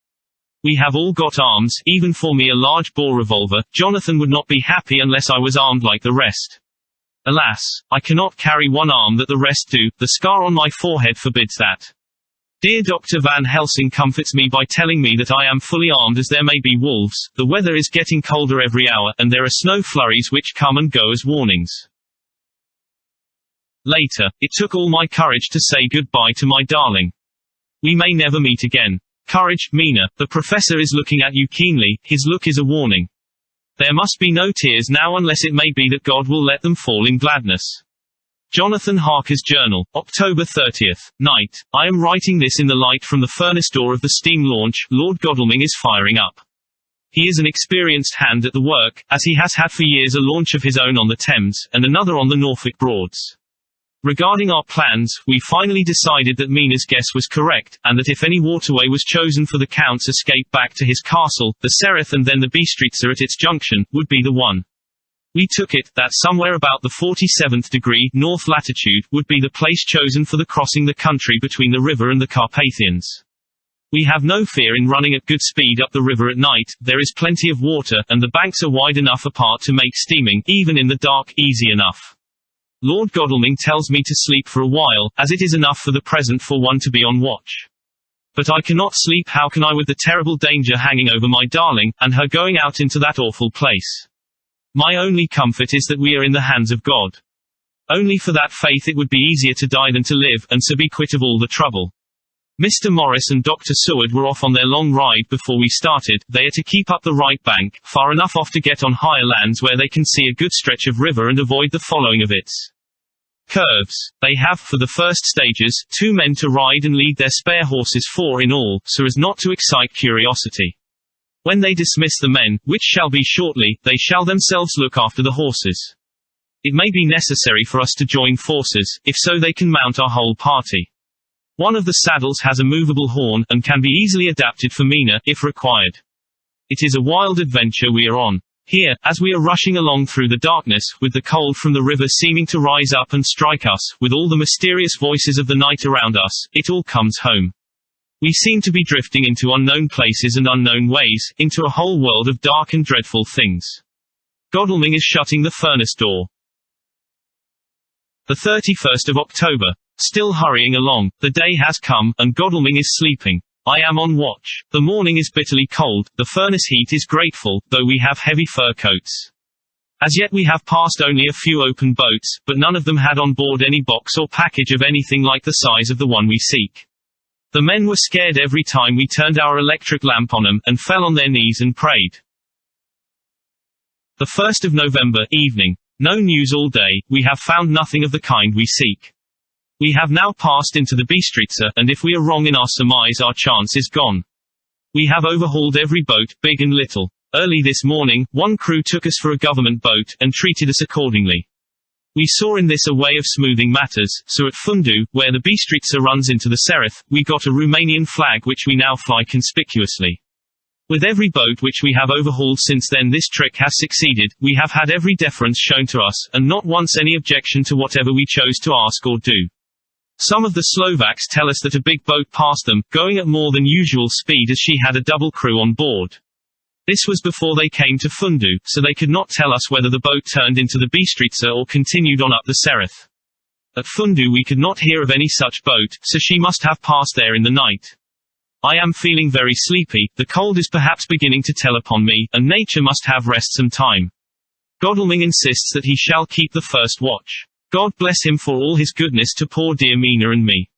We have all got arms, even for me a large bore revolver. Jonathan would not be happy unless I was armed like the rest. Alas, I cannot carry one arm that the rest do, the scar on my forehead forbids that. Dear Dr. Van Helsing comforts me by telling me that I am fully armed as there may be wolves, the weather is getting colder every hour, and there are snow flurries which come and go as warnings. Later, it took all my courage to say goodbye to my darling. We may never meet again. Courage, Mina, the professor is looking at you keenly, his look is a warning. There must be no tears now unless it may be that God will let them fall in gladness. Jonathan Harker's Journal, October 30th, night. I am writing this in the light from the furnace door of the steam launch. Lord Godalming is firing up. He is an experienced hand at the work, as he has had for years a launch of his own on the Thames, and another on the Norfolk Broads. Regarding our plans, we finally decided that Mina's guess was correct, and that if any waterway was chosen for the Count's escape back to his castle, the Sereth and then the Bistritza at its junction, would be the one. We took it, that somewhere about the 47th degree, north latitude, would be the place chosen for the crossing the country between the river and the Carpathians. We have no fear in running at good speed up the river at night, there is plenty of water, and the banks are wide enough apart to make steaming, even in the dark, easy enough. Lord Godalming tells me to sleep for a while, as it is enough for the present for one to be on watch. But I cannot sleep. How can I, with the terrible danger hanging over my darling, and her going out into that awful place? My only comfort is that we are in the hands of God. Only for that faith it would be easier to die than to live, and so be quit of all the trouble. Mr. Morris and Dr. Seward were off on their long ride before we started. They are to keep up the right bank, far enough off to get on higher lands where they can see a good stretch of river and avoid the following of its curves. They have, for the first stages, 2 men to ride and lead their spare horses, 4 in all, so as not to excite curiosity. When they dismiss the men, which shall be shortly, they shall themselves look after the horses. It may be necessary for us to join forces, if so they can mount our whole party. One of the saddles has a movable horn, and can be easily adapted for Mina, if required. It is a wild adventure we are on. Here, as we are rushing along through the darkness, with the cold from the river seeming to rise up and strike us, with all the mysterious voices of the night around us, it all comes home. We seem to be drifting into unknown places and unknown ways, into a whole world of dark and dreadful things. Godalming is shutting the furnace door. The 31st of October. Still hurrying along, the day has come, and Godalming is sleeping. I am on watch. The morning is bitterly cold, the furnace heat is grateful, though we have heavy fur coats. As yet we have passed only a few open boats, but none of them had on board any box or package of anything like the size of the one we seek. The men were scared every time we turned our electric lamp on them, and fell on their knees and prayed. The 1st of November, evening. No news all day, we have found nothing of the kind we seek. We have now passed into the Bistritza, and if we are wrong in our surmise our chance is gone. We have overhauled every boat, big and little. Early this morning, one crew took us for a government boat, and treated us accordingly. We saw in this a way of smoothing matters, so at Fundu, where the Bistritza runs into the Sereth, we got a Romanian flag which we now fly conspicuously. With every boat which we have overhauled since then this trick has succeeded, we have had every deference shown to us, and not once any objection to whatever we chose to ask or do. Some of the Slovaks tell us that a big boat passed them, going at more than usual speed as she had a double crew on board. This was before they came to Fundu, so they could not tell us whether the boat turned into the Bistritza or continued on up the Sereth. At Fundu we could not hear of any such boat, so she must have passed there in the night. I am feeling very sleepy, the cold is perhaps beginning to tell upon me, and nature must have rest some time. Godalming insists that he shall keep the first watch. God bless him for all his goodness to poor dear Mina and me.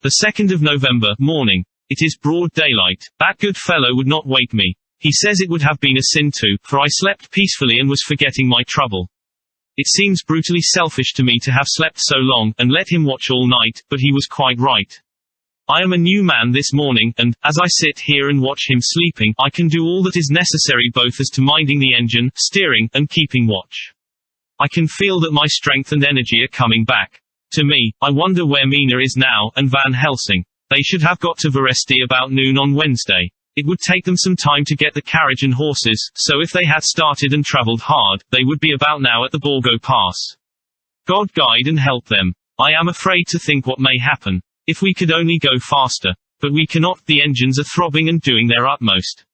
The 2nd of November, morning. It is broad daylight. That good fellow would not wake me. He says it would have been a sin too, for I slept peacefully and was forgetting my trouble. It seems brutally selfish to me to have slept so long, and let him watch all night, but he was quite right. I am a new man this morning, and, as I sit here and watch him sleeping, I can do all that is necessary both as to minding the engine, steering, and keeping watch. I can feel that my strength and energy are coming back. To me, I wonder where Mina is now, and Van Helsing. They should have got to Veresti about noon on Wednesday. It would take them some time to get the carriage and horses, so if they had started and travelled hard, they would be about now at the Borgo Pass. God guide and help them. I am afraid to think what may happen. If we could only go faster. But we cannot, the engines are throbbing and doing their utmost.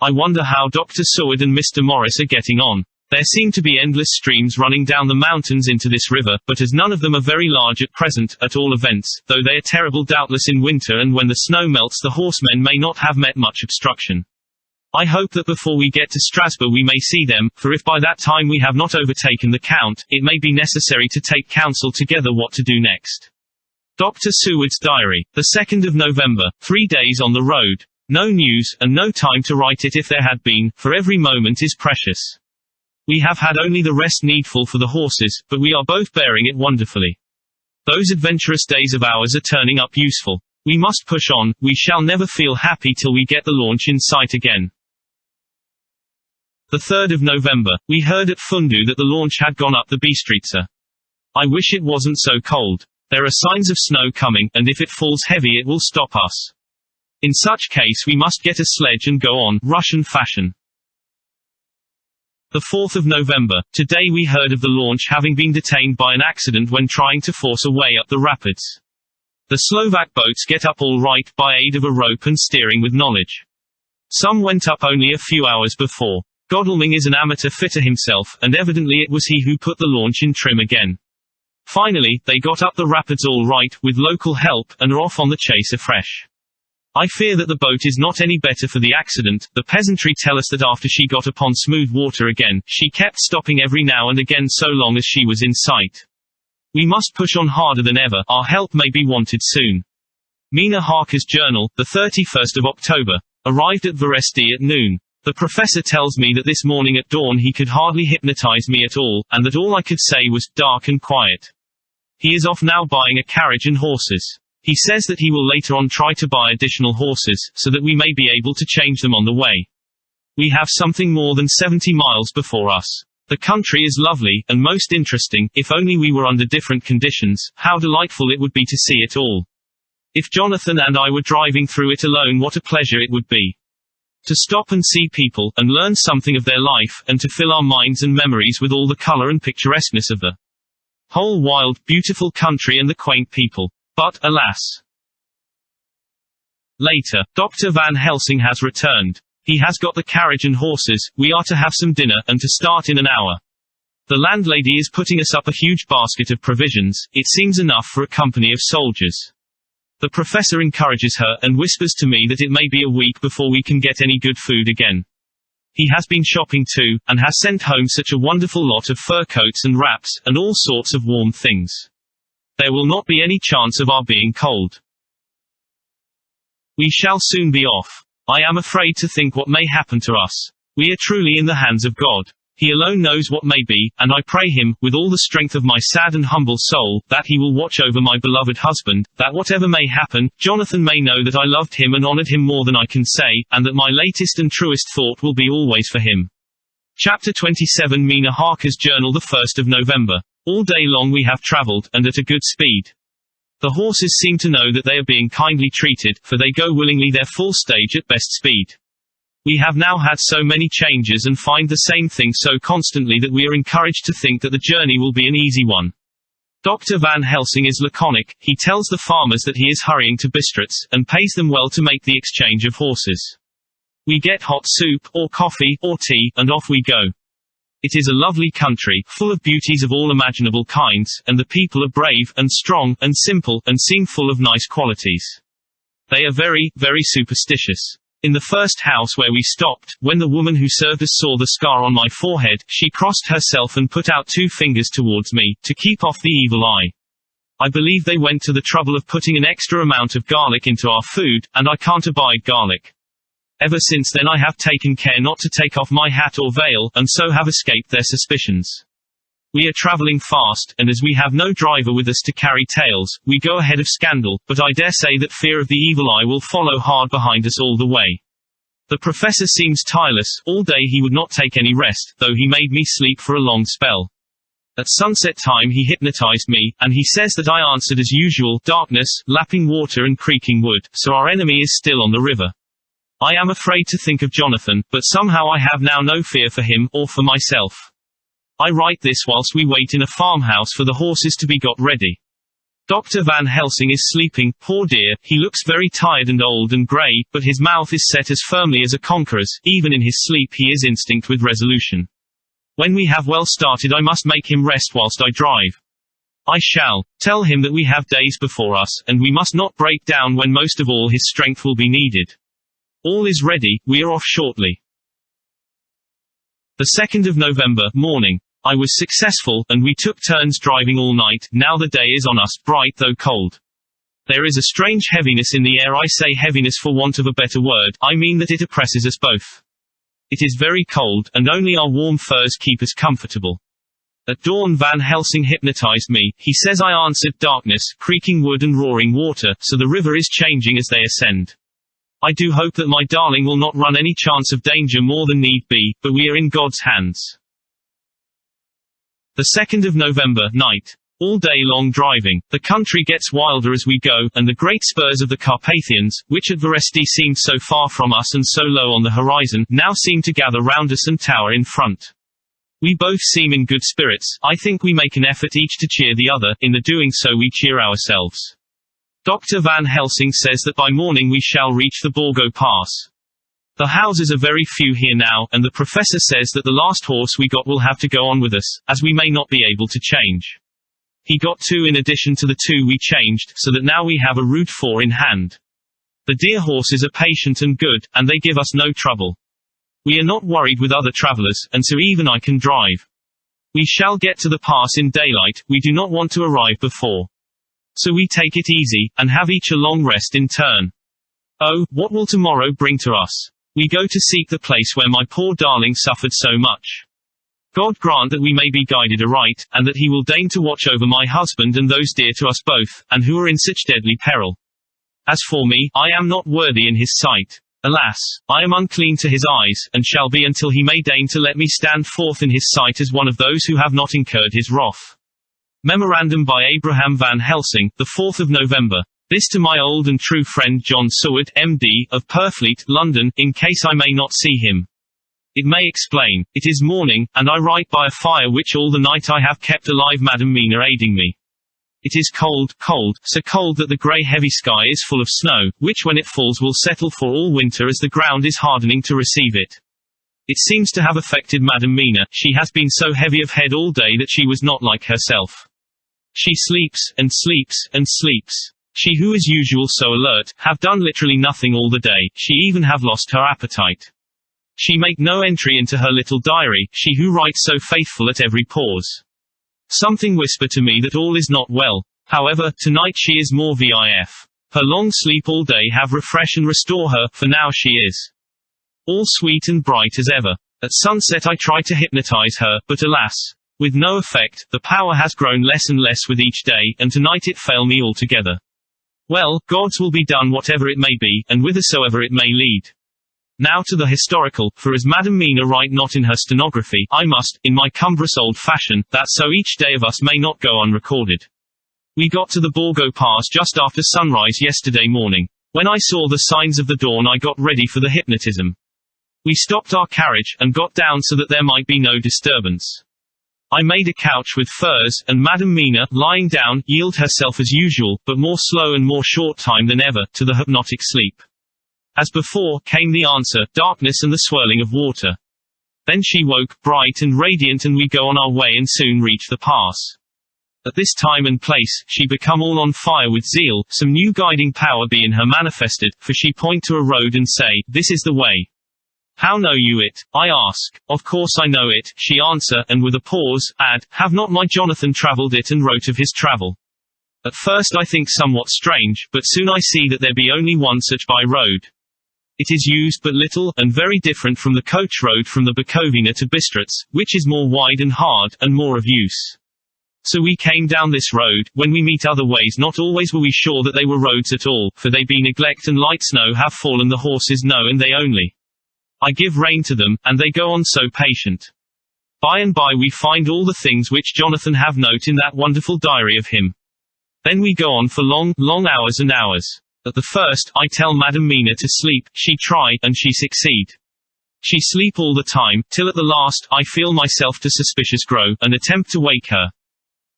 I wonder how Dr. Seward and Mr. Morris are getting on. There seem to be endless streams running down the mountains into this river, but as none of them are very large at present, at all events, though they are terrible doubtless in winter and when the snow melts the horsemen may not have met much obstruction. I hope that before we get to Strasbourg we may see them, for if by that time we have not overtaken the Count, it may be necessary to take counsel together what to do next. Dr. Seward's diary. The 2nd of November, 3 days on the road. No news, and no time to write it if there had been, for every moment is precious. We have had only the rest needful for the horses, but we are both bearing it wonderfully. Those adventurous days of ours are turning up useful. We must push on, we shall never feel happy till we get the launch in sight again. The 3rd of November, we heard at Fundu that the launch had gone up the Bistritza. I wish it wasn't so cold. There are signs of snow coming, and if it falls heavy it will stop us. In such case we must get a sledge and go on, Russian fashion. The 4th of November, today we heard of the launch having been detained by an accident when trying to force a way up the rapids. The Slovak boats get up all right, by aid of a rope and steering with knowledge. Some went up only a few hours before. Godalming is an amateur fitter himself, and evidently it was he who put the launch in trim again. Finally, they got up the rapids all right, with local help, and are off on the chase afresh. I fear that the boat is not any better for the accident. The peasantry tell us that after she got upon smooth water again, she kept stopping every now and again so long as she was in sight. We must push on harder than ever, our help may be wanted soon. Mina Harker's journal, the 31st of October. Arrived at Veresti at noon. The professor tells me that this morning at dawn he could hardly hypnotize me at all, and that all I could say was, dark and quiet. He is off now buying a carriage and horses. He says that he will later on try to buy additional horses, so that we may be able to change them on the way. We have something more than 70 miles before us. The country is lovely, and most interesting. If only we were under different conditions, how delightful it would be to see it all. If Jonathan and I were driving through it alone, what a pleasure it would be. To stop and see people, and learn something of their life, and to fill our minds and memories with all the color and picturesqueness of the whole wild, beautiful country and the quaint people. But, alas. Later, Dr. Van Helsing has returned. He has got the carriage and horses, we are to have some dinner, and to start in an hour. The landlady is putting us up a huge basket of provisions, it seems enough for a company of soldiers. The professor encourages her, and whispers to me that it may be a week before we can get any good food again. He has been shopping too, and has sent home such a wonderful lot of fur coats and wraps, and all sorts of warm things. There will not be any chance of our being cold. We shall soon be off. I am afraid to think what may happen to us. We are truly in the hands of God. He alone knows what may be, and I pray him, with all the strength of my sad and humble soul, that he will watch over my beloved husband, that whatever may happen, Jonathan may know that I loved him and honored him more than I can say, and that my latest and truest thought will be always for him. Chapter 27 Mina Harker's Journal, the 1st of November. All day long we have traveled, and at a good speed. The horses seem to know that they are being kindly treated, for they go willingly their full stage at best speed. We have now had so many changes and find the same thing so constantly that we are encouraged to think that the journey will be an easy one. Dr. Van Helsing is laconic, he tells the farmers that he is hurrying to Bistritz, and pays them well to make the exchange of horses. We get hot soup, or coffee, or tea, and off we go. It is a lovely country, full of beauties of all imaginable kinds, and the people are brave, and strong, and simple, and seem full of nice qualities. They are very, very superstitious. In the first house where we stopped, when the woman who served us saw the scar on my forehead, she crossed herself and put out 2 fingers towards me, to keep off the evil eye. I believe they went to the trouble of putting an extra amount of garlic into our food, and I can't abide garlic. Ever since then I have taken care not to take off my hat or veil, and so have escaped their suspicions. We are traveling fast, and as we have no driver with us to carry tales, we go ahead of scandal, but I dare say that fear of the evil eye will follow hard behind us all the way. The professor seems tireless, all day he would not take any rest, though he made me sleep for a long spell. At sunset time he hypnotized me, and he says that I answered as usual, darkness, lapping water and creaking wood, so our enemy is still on the river. I am afraid to think of Jonathan, but somehow I have now no fear for him, or for myself. I write this whilst we wait in a farmhouse for the horses to be got ready. Dr. Van Helsing is sleeping, poor dear, he looks very tired and old and grey, but his mouth is set as firmly as a conqueror's, even in his sleep he is instinct with resolution. When we have well started I must make him rest whilst I drive. I shall tell him that we have days before us, and we must not break down when most of all his strength will be needed. All is ready, we are off shortly. The 2nd of November, morning. I was successful, and we took turns driving all night. Now the day is on us, bright though cold. There is a strange heaviness in the air. I say heaviness for want of a better word, I mean that it oppresses us both. It is very cold, and only our warm furs keep us comfortable. At dawn Van Helsing hypnotized me, he says I answered darkness, creaking wood and roaring water, so the river is changing as they ascend. I do hope that my darling will not run any chance of danger more than need be, but we are in God's hands. The 2nd of November, night. All day long driving. The country gets wilder as we go, and the great spurs of the Carpathians, which at Veresti seemed so far from us and so low on the horizon, now seem to gather round us and tower in front. We both seem in good spirits. I think we make an effort each to cheer the other, in the doing so we cheer ourselves. Dr. Van Helsing says that by morning we shall reach the Borgo Pass. The houses are very few here now, and the professor says that the last horse we got will have to go on with us, as we may not be able to change. He got 2 in addition to the 2 we changed, so that now we have a route 4 in hand. The dear horses are patient and good, and they give us no trouble. We are not worried with other travelers, and so even I can drive. We shall get to the pass in daylight, we do not want to arrive before. So we take it easy, and have each a long rest in turn. Oh, what will tomorrow bring to us? We go to seek the place where my poor darling suffered so much. God grant that we may be guided aright, and that he will deign to watch over my husband and those dear to us both, and who are in such deadly peril. As for me, I am not worthy in his sight. Alas, I am unclean to his eyes, and shall be until he may deign to let me stand forth in his sight as one of those who have not incurred his wrath. Memorandum by Abraham Van Helsing, the 4th of November. This to my old and true friend John Seward, MD, of Purfleet, London, in case I may not see him. It may explain. It is morning, and I write by a fire which all the night I have kept alive, Madam Mina aiding me. It is cold, cold, so cold that the grey heavy sky is full of snow, which when it falls will settle for all winter as the ground is hardening to receive it. It seems to have affected Madam Mina. She has been so heavy of head all day that she was not like herself. She sleeps, and sleeps, and sleeps. She who is usual so alert, have done literally nothing all the day, she even have lost her appetite. She make no entry into her little diary, she who writes so faithful at every pause. Something whisper to me that all is not well. However, tonight she is more vif. Her long sleep all day have refresh and restore her, for now she is all sweet and bright as ever. At sunset I try to hypnotize her, but alas, with no effect. The power has grown less and less with each day, and tonight it fail me altogether. Well, God's will be done whatever it may be, and whithersoever it may lead. Now to the historical, for as Madam Mina write not in her stenography, I must, in my cumbrous old fashion, that so each day of us may not go unrecorded. We got to the Borgo Pass just after sunrise yesterday morning. When I saw the signs of the dawn I got ready for the hypnotism. We stopped our carriage, and got down so that there might be no disturbance. I made a couch with furs, and Madam Mina, lying down, yield herself as usual, but more slow and more short time than ever, to the hypnotic sleep. As before, came the answer, darkness and the swirling of water. Then she woke, bright and radiant, and we go on our way and soon reach the pass. At this time and place, she become all on fire with zeal, some new guiding power be in her manifested, for she point to a road and say, this is the way. How know you it? I ask. Of course I know it, she answer, and with a pause, add, have not my Jonathan travelled it and wrote of his travel? At first I think somewhat strange, but soon I see that there be only one such by road. It is used but little, and very different from the coach road from the Bukovina to Bistritz, which is more wide and hard, and more of use. So we came down this road. When we meet other ways not always were we sure that they were roads at all, for they be neglect and light snow have fallen the horses know and they only. I give rein to them, and they go on so patient. By and by we find all the things which Jonathan have note in that wonderful diary of him. Then we go on for long, long hours and hours. At the first, I tell Madam Mina to sleep, she try, and she succeed. She sleep all the time, till at the last, I feel myself to suspicious grow, and attempt to wake her.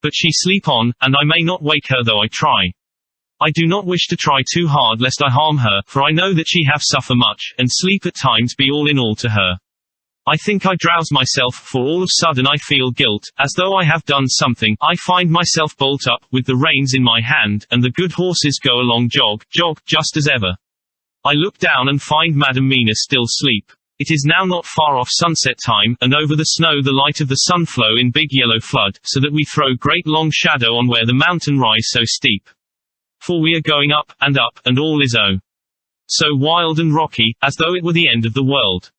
But she sleep on, and I may not wake her though I try. I do not wish to try too hard lest I harm her, for I know that she have suffer much, and sleep at times be all in all to her. I think I drowse myself, for all of sudden I feel guilt, as though I have done something. I find myself bolt up, with the reins in my hand, and the good horses go along jog, jog, just as ever. I look down and find Madam Mina still sleep. It is now not far off sunset time, and over the snow the light of the sun flow in big yellow flood, so that we throw great long shadow on where the mountain rise so steep. For we are going up, and all is so wild and rocky, as though it were the end of the world.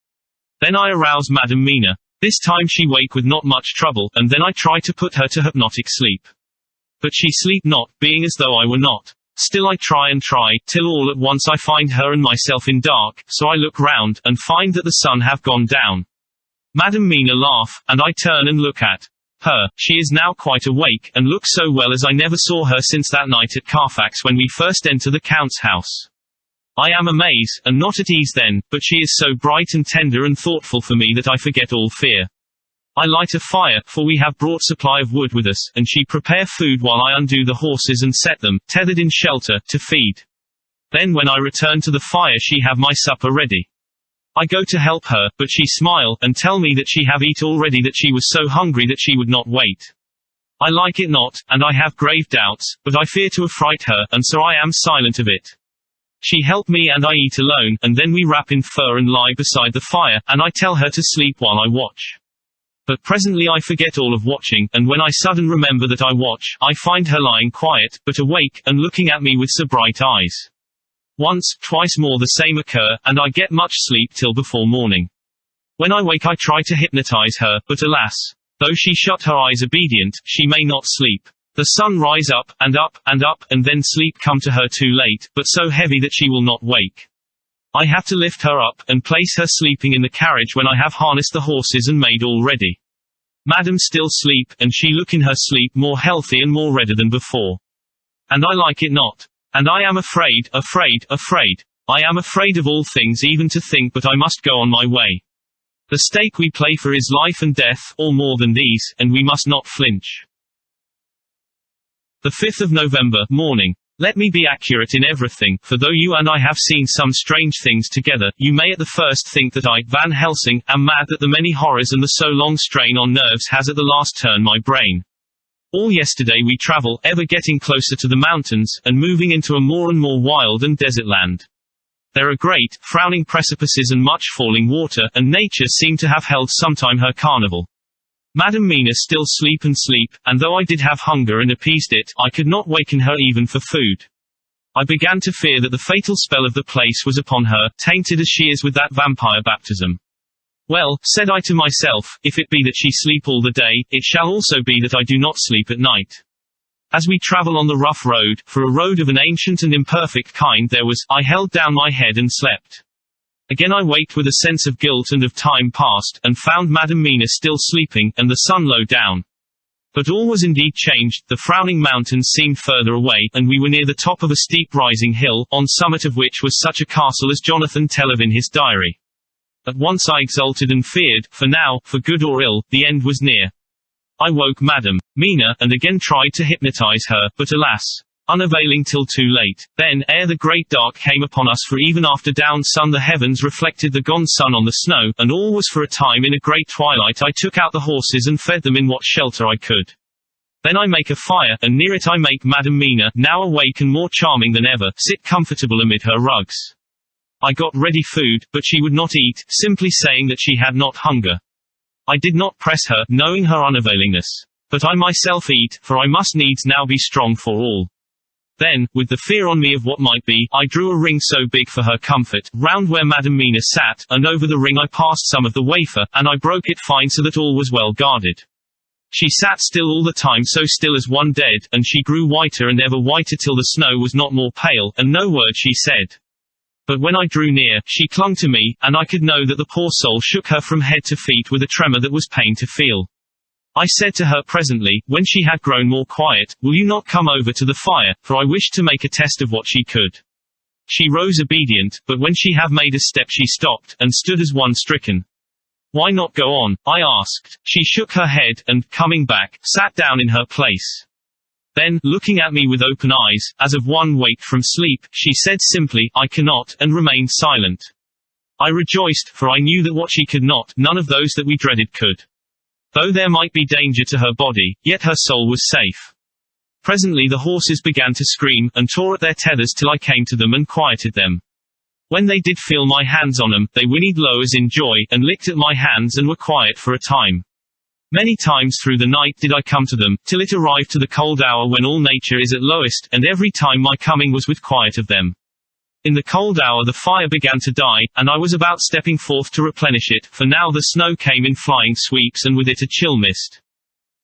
Then I arouse Madam Mina. This time she wake with not much trouble, and then I try to put her to hypnotic sleep. But she sleep not, being as though I were not. Still I try and try, till all at once I find her and myself in dark, so I look round, and find that the sun have gone down. Madam Mina laugh, and I turn and look at her. She is now quite awake, and looks so well as I never saw her since that night at Carfax when we first enter the Count's house. I am amazed, and not at ease then, but she is so bright and tender and thoughtful for me that I forget all fear. I light a fire, for we have brought supply of wood with us, and she prepare food while I undo the horses and set them, tethered in shelter, to feed. Then when I return to the fire she have my supper ready. I go to help her, but she smile, and tell me that she have eat already, that she was so hungry that she would not wait. I like it not, and I have grave doubts, but I fear to affright her, and so I am silent of it. She help me and I eat alone, and then we wrap in fur and lie beside the fire, and I tell her to sleep while I watch. But presently I forget all of watching, and when I sudden remember that I watch, I find her lying quiet, but awake, and looking at me with so bright eyes. Once, twice more the same occur, and I get much sleep till before morning. When I wake I try to hypnotize her, but alas, though she shut her eyes obedient, she may not sleep. The sun rise up, and then sleep come to her too late, but so heavy that she will not wake. I have to lift her up, and place her sleeping in the carriage when I have harnessed the horses and made all ready. Madam still sleep, and she look in her sleep more healthy and more redder than before. And I like it not. And I am afraid, afraid, afraid. I am afraid of all things even to think, but I must go on my way. The stake we play for is life and death, or more than these, and we must not flinch. The 5th of November, morning. Let me be accurate in everything, for though you and I have seen some strange things together, you may at the first think that I, Van Helsing, am mad that the many horrors and the so long strain on nerves has at the last turned my brain. All yesterday we travel, ever getting closer to the mountains, and moving into a more and more wild and desert land. There are great, frowning precipices and much falling water, and nature seemed to have held sometime her carnival. Madam Mina still sleep, and though I did have hunger and appeased it, I could not waken her even for food. I began to fear that the fatal spell of the place was upon her, tainted as she is with that vampire baptism. Well, said I to myself, if it be that she sleep all the day, it shall also be that I do not sleep at night. As we travel on the rough road, for a road of an ancient and imperfect kind I held down my head and slept. Again I waked with a sense of guilt and of time past, and found Madam Mina still sleeping, and the sun low down. But all was indeed changed, the frowning mountains seemed further away, and we were near the top of a steep rising hill, on summit of which was such a castle as Jonathan tell of in his diary. At once I exulted and feared, for now, for good or ill, the end was near. I woke Madam Mina, and again tried to hypnotize her, but alas, unavailing till too late. Then, ere the great dark came upon us, for even after down sun the heavens reflected the gone sun on the snow, and all was for a time in a great twilight, I took out the horses and fed them in what shelter I could. Then I make a fire, and near it I make Madam Mina, now awake and more charming than ever, sit comfortable amid her rugs. I got ready food, but she would not eat, simply saying that she had not hunger. I did not press her, knowing her unavailingness. But I myself eat, for I must needs now be strong for all. Then, with the fear on me of what might be, I drew a ring so big for her comfort, round where Madam Mina sat, and over the ring I passed some of the wafer, and I broke it fine so that all was well guarded. She sat still all the time, so still as one dead, and she grew whiter and ever whiter till the snow was not more pale, and no word she said. But when I drew near, she clung to me, and I could know that the poor soul shook her from head to feet with a tremor that was pain to feel. I said to her presently, when she had grown more quiet, will you not come over to the fire, for I wished to make a test of what she could. She rose obedient, but when she had made a step she stopped, and stood as one stricken. Why not go on? I asked. She shook her head, and, coming back, sat down in her place. Then, looking at me with open eyes, as of one waked from sleep, she said simply, I cannot, and remained silent. I rejoiced, for I knew that what she could not, none of those that we dreaded could. Though there might be danger to her body, yet her soul was safe. Presently the horses began to scream, and tore at their tethers till I came to them and quieted them. When they did feel my hands on them, they whinnied low as in joy, and licked at my hands and were quiet for a time. Many times through the night did I come to them, till it arrived to the cold hour when all nature is at lowest, and every time my coming was with quiet of them. In the cold hour the fire began to die, and I was about stepping forth to replenish it, for now the snow came in flying sweeps and with it a chill mist.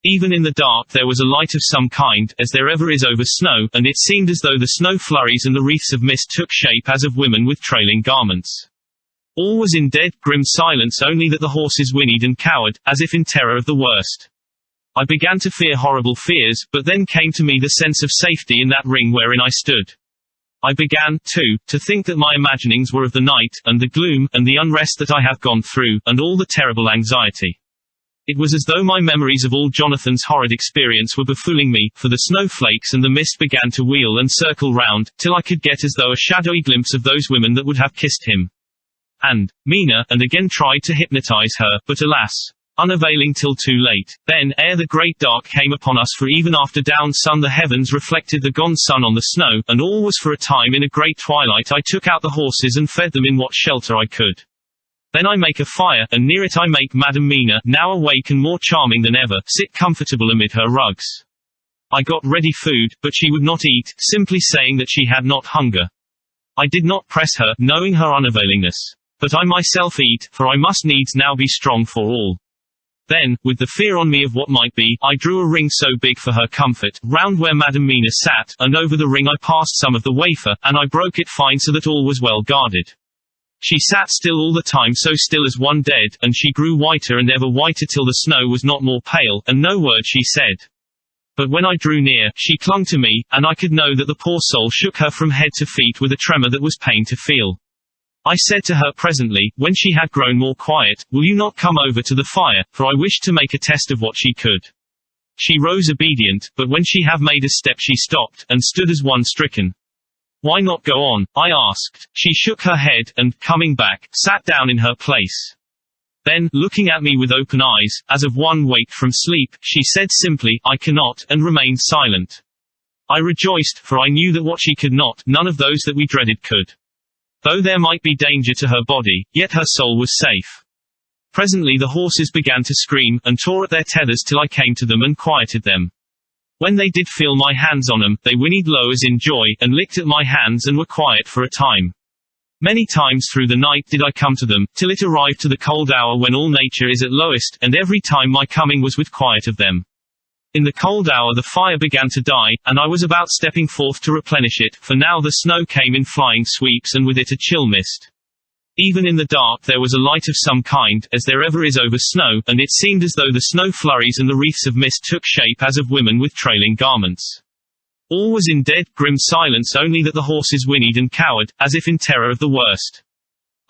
Even in the dark there was a light of some kind, as there ever is over snow, and it seemed as though the snow flurries and the wreaths of mist took shape as of women with trailing garments. All was in dead, grim silence, only that the horses whinnied and cowered, as if in terror of the worst. I began to fear horrible fears, but then came to me the sense of safety in that ring wherein I stood. I began, too, to think that my imaginings were of the night, and the gloom, and the unrest that I have gone through, and all the terrible anxiety. It was as though my memories of all Jonathan's horrid experience were befooling me, for the snowflakes and the mist began to wheel and circle round, till I could get as though a shadowy glimpse of those women that would have kissed him. And Mina, and again tried to hypnotize her, but alas, unavailing till too late. Then, ere the great dark came upon us, for even after down sun the heavens reflected the gone sun on the snow, and all was for a time in a great twilight, I took out the horses and fed them in what shelter I could. Then I make a fire, and near it I make Madam Mina, now awake and more charming than ever, sit comfortable amid her rugs. I got ready food, but she would not eat, simply saying that she had not hunger. I did not press her, knowing her unavailingness. But I myself eat, for I must needs now be strong for all. Then, with the fear on me of what might be, I drew a ring so big for her comfort, round where Madam Mina sat, and over the ring I passed some of the wafer, and I broke it fine so that all was well guarded. She sat still all the time, so still as one dead, and she grew whiter and ever whiter till the snow was not more pale, and no word she said. But when I drew near, she clung to me, and I could know that the poor soul shook her from head to feet with a tremor that was pain to feel. I said to her presently, when she had grown more quiet, "Will you not come over to the fire?" for I wished to make a test of what she could. She rose obedient, but when she had made a step she stopped, and stood as one stricken. "Why not go on?" I asked. She shook her head, and, coming back, sat down in her place. Then, looking at me with open eyes, as of one waked from sleep, she said simply, "I cannot," and remained silent. I rejoiced, for I knew that what she could not, none of those that we dreaded could. Though there might be danger to her body, yet her soul was safe. Presently the horses began to scream, and tore at their tethers till I came to them and quieted them. When they did feel my hands on them, they whinnied low as in joy, and licked at my hands and were quiet for a time. Many times through the night did I come to them, till it arrived to the cold hour when all nature is at lowest, and every time my coming was with quiet of them. In the cold hour the fire began to die, and I was about stepping forth to replenish it, for now the snow came in flying sweeps and with it a chill mist. Even in the dark there was a light of some kind, as there ever is over snow, and it seemed as though the snow flurries and the wreaths of mist took shape as of women with trailing garments. All was in dead, grim silence, only that the horses whinnied and cowered, as if in terror of the worst.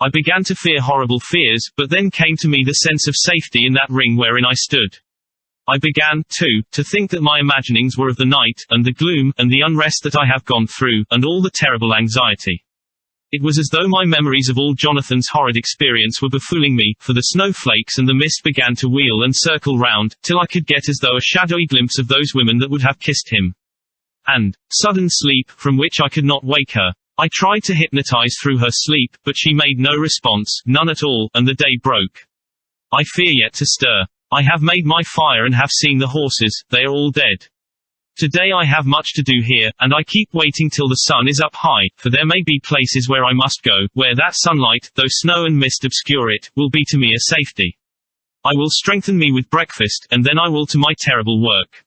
I began to fear horrible fears, but then came to me the sense of safety in that ring wherein I stood. I began, too, to think that my imaginings were of the night, and the gloom, and the unrest that I have gone through, and all the terrible anxiety. It was as though my memories of all Jonathan's horrid experience were befooling me, for the snowflakes and the mist began to wheel and circle round, till I could get as though a shadowy glimpse of those women that would have kissed him. And, sudden sleep, from which I could not wake her. I tried to hypnotize through her sleep, but she made no response, none at all, and the day broke. I fear yet to stir. I have made my fire and have seen the horses, they are all dead. Today I have much to do here, and I keep waiting till the sun is up high, for there may be places where I must go, where that sunlight, though snow and mist obscure it, will be to me a safety. I will strengthen me with breakfast, and then I will to my terrible work.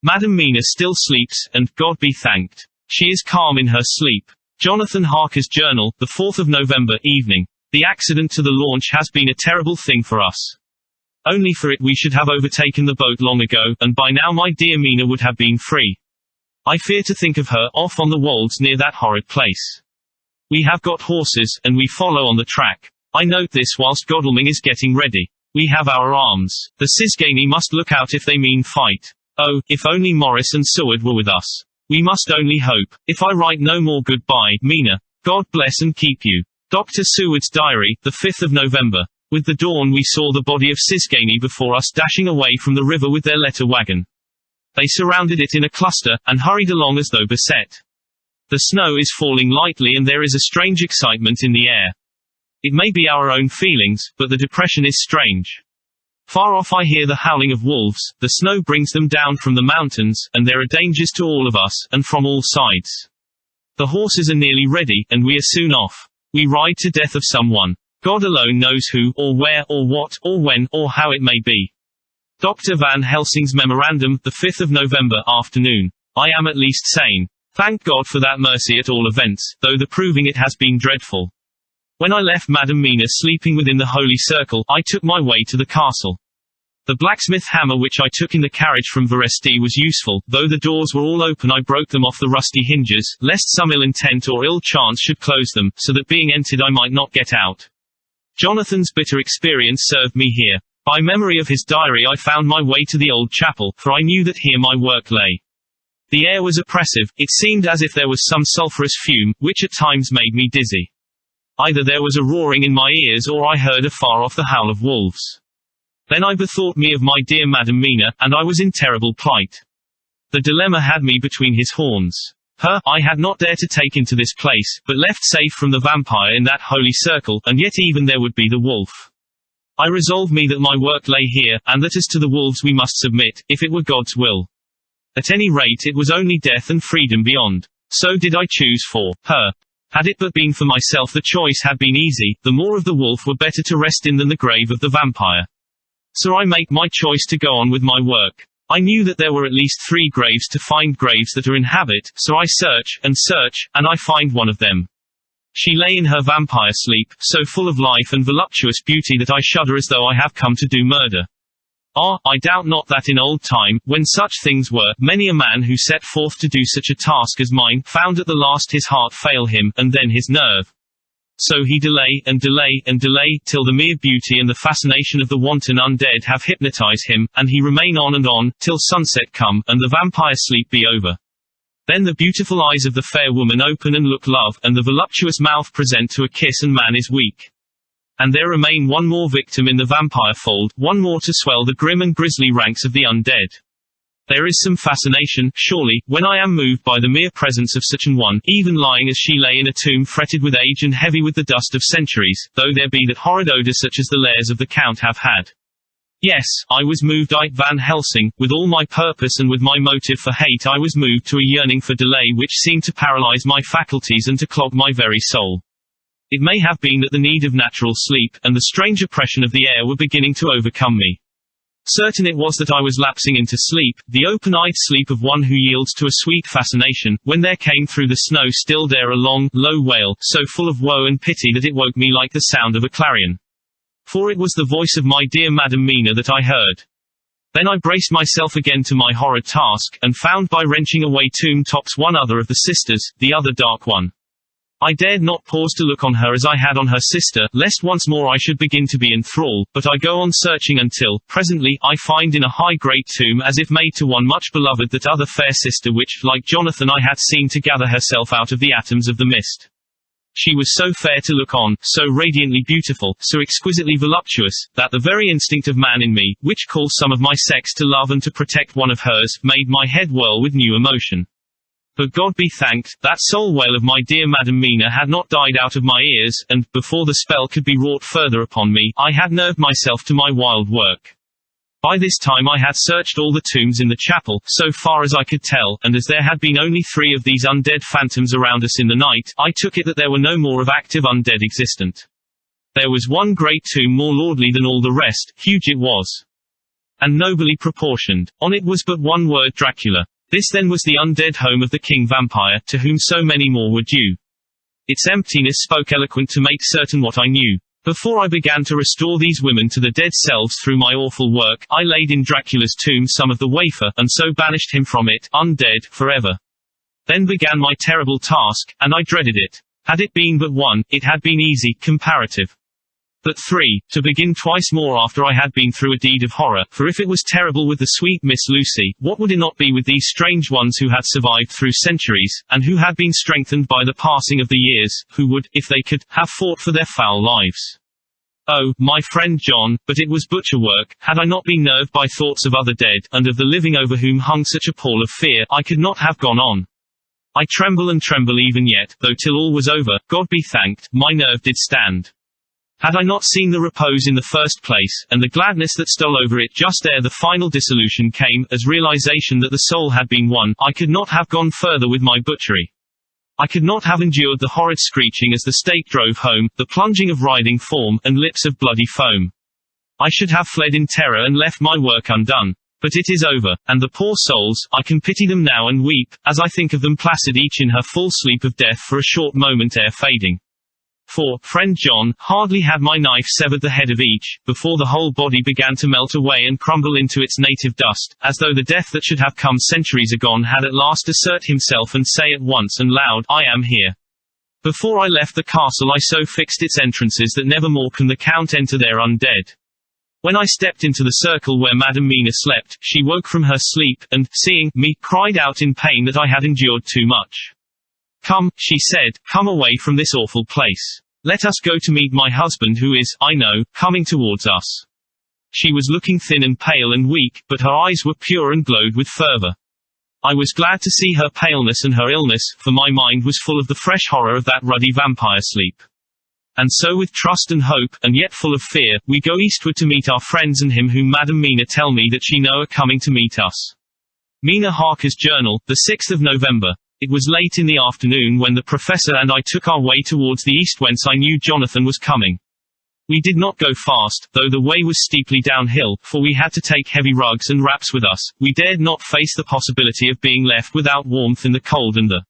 Madam Mina still sleeps, and, God be thanked, she is calm in her sleep. Jonathan Harker's Journal, the 4th of November, evening. The accident to the launch has been a terrible thing for us. Only for it we should have overtaken the boat long ago, and by now my dear Mina would have been free. I fear to think of her, off on the wolds near that horrid place. We have got horses, and we follow on the track. I note this whilst Godalming is getting ready. We have our arms. The Sisgainy must look out if they mean fight. Oh, if only Morris and Seward were with us. We must only hope. If I write no more goodbye, Mina. God bless and keep you. Dr. Seward's Diary, the 5th of November. With the dawn we saw the body of Sisgainy before us dashing away from the river with their letter wagon. They surrounded it in a cluster, and hurried along as though beset. The snow is falling lightly and there is a strange excitement in the air. It may be our own feelings, but the depression is strange. Far off I hear the howling of wolves, the snow brings them down from the mountains, and there are dangers to all of us, and from all sides. The horses are nearly ready, and we are soon off. We ride to death of someone. God alone knows who, or where, or what, or when, or how it may be. Dr. Van Helsing's Memorandum, the 5th of November, afternoon. I am at least sane. Thank God for that mercy at all events, though the proving it has been dreadful. When I left Madam Mina sleeping within the holy circle, I took my way to the castle. The blacksmith hammer which I took in the carriage from Veresti was useful, though the doors were all open I broke them off the rusty hinges, lest some ill intent or ill chance should close them, so that being entered I might not get out. Jonathan's bitter experience served me here. By memory of his diary I found my way to the old chapel, for I knew that here my work lay. The air was oppressive, it seemed as if there was some sulphurous fume, which at times made me dizzy. Either there was a roaring in my ears or I heard afar off the howl of wolves. Then I bethought me of my dear Madam Mina, and I was in terrible plight. The dilemma had me between his horns. Her, I had not dared to take into this place, but left safe from the vampire in that holy circle, and yet even there would be the wolf. I resolved me that my work lay here, and that as to the wolves we must submit, if it were God's will. At any rate it was only death and freedom beyond. So did I choose for her. Had it but been for myself the choice had been easy, the maw of the wolf were better to rest in than the grave of the vampire. So I make my choice to go on with my work. I knew that there were at least 3 graves to find, graves that are in habit, so I search, and I find one of them. She lay in her vampire sleep, so full of life and voluptuous beauty that I shudder as though I have come to do murder. I doubt not that in old time, when such things were, many a man who set forth to do such a task as mine, found at the last his heart fail him, and then his nerve. So he delay, and delay, and delay, till the mere beauty and the fascination of the wanton undead have hypnotized him, and he remain on, till sunset come, and the vampire sleep be over. Then the beautiful eyes of the fair woman open and look love, and the voluptuous mouth present to a kiss, and man is weak. And there remain one more victim in the vampire fold, one more to swell the grim and grisly ranks of the undead. There is some fascination, surely, when I am moved by the mere presence of such an one, even lying as she lay in a tomb fretted with age and heavy with the dust of centuries, though there be that horrid odour such as the lairs of the Count have had. Yes, I was moved like Van Helsing, with all my purpose and with my motive for hate I was moved to a yearning for delay which seemed to paralyze my faculties and to clog my very soul. It may have been that the need of natural sleep, and the strange oppression of the air were beginning to overcome me. Certain it was that I was lapsing into sleep, the open-eyed sleep of one who yields to a sweet fascination, when there came through the snow-stilled air a long, low wail, so full of woe and pity that it woke me like the sound of a clarion. For it was the voice of my dear Madam Mina that I heard. Then I braced myself again to my horrid task, and found by wrenching away tomb tops one other of the sisters, the other dark one. I dared not pause to look on her as I had on her sister, lest once more I should begin to be enthralled, but I go on searching until, presently, I find in a high great tomb as if made to one much beloved that other fair sister which, like Jonathan I had seen to gather herself out of the atoms of the mist. She was so fair to look on, so radiantly beautiful, so exquisitely voluptuous, that the very instinct of man in me, which calls some of my sex to love and to protect one of hers, made my head whirl with new emotion. But God be thanked, that soul wail of my dear Madam Mina had not died out of my ears, and, before the spell could be wrought further upon me, I had nerved myself to my wild work. By this time I had searched all the tombs in the chapel, so far as I could tell, and as there had been only 3 of these undead phantoms around us in the night, I took it that there were no more of active undead existent. There was one great tomb more lordly than all the rest, huge it was, and nobly proportioned. On it was but one word Dracula. This then was the undead home of the king vampire, to whom so many more were due. Its emptiness spoke eloquent to make certain what I knew. Before I began to restore these women to their dead selves through my awful work, I laid in Dracula's tomb some of the wafer, and so banished him from it, undead, forever. Then began my terrible task, and I dreaded it. Had it been but one, it had been easy, comparative. But 3, to begin twice more after I had been through a deed of horror, for if it was terrible with the sweet Miss Lucy, what would it not be with these strange ones who had survived through centuries, and who had been strengthened by the passing of the years, who would, if they could, have fought for their foul lives. Oh, my friend John, but it was butcher work, had I not been nerved by thoughts of other dead, and of the living over whom hung such a pall of fear, I could not have gone on. I tremble and tremble even yet, though till all was over, God be thanked, my nerve did stand. Had I not seen the repose in the first place, and the gladness that stole over it just ere the final dissolution came, as realization that the soul had been won, I could not have gone further with my butchery. I could not have endured the horrid screeching as the stake drove home, the plunging of writhing form, and lips of bloody foam. I should have fled in terror and left my work undone. But it is over, and the poor souls, I can pity them now and weep, as I think of them placid each in her full sleep of death for a short moment ere fading. For, friend John, hardly had my knife severed the head of each, before the whole body began to melt away and crumble into its native dust, as though the death that should have come centuries agone had at last assert himself and say at once and loud, I am here. Before I left the castle I so fixed its entrances that never more can the Count enter there undead. When I stepped into the circle where Madam Mina slept, she woke from her sleep, and, seeing me, cried out in pain that I had endured too much. Come, she said, come away from this awful place. Let us go to meet my husband who is, I know, coming towards us. She was looking thin and pale and weak, but her eyes were pure and glowed with fervor. I was glad to see her paleness and her illness, for my mind was full of the fresh horror of that ruddy vampire sleep. And so with trust and hope, and yet full of fear, we go eastward to meet our friends and him whom Madam Mina tell me that she know are coming to meet us. Mina Harker's Journal, the 6th of November. It was late in the afternoon when the professor and I took our way towards the east whence I knew Jonathan was coming. We did not go fast, though the way was steeply downhill, for we had to take heavy rugs and wraps with us. We dared not face the possibility of being left without warmth in the cold and the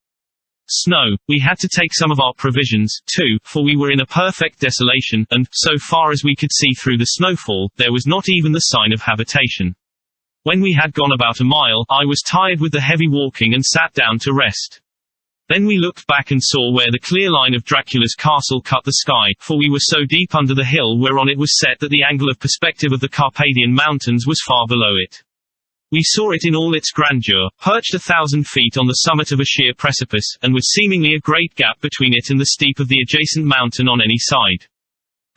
Snow. We had to take some of our provisions, too, for we were in a perfect desolation, and, so far as we could see through the snowfall, there was not even the sign of habitation. When we had gone about a mile, I was tired with the heavy walking and sat down to rest. Then we looked back and saw where the clear line of Dracula's castle cut the sky, for we were so deep under the hill whereon it was set that the angle of perspective of the Carpathian Mountains was far below it. We saw it in all its grandeur, perched 1,000 feet on the summit of a sheer precipice, and with seemingly a great gap between it and the steep of the adjacent mountain on any side.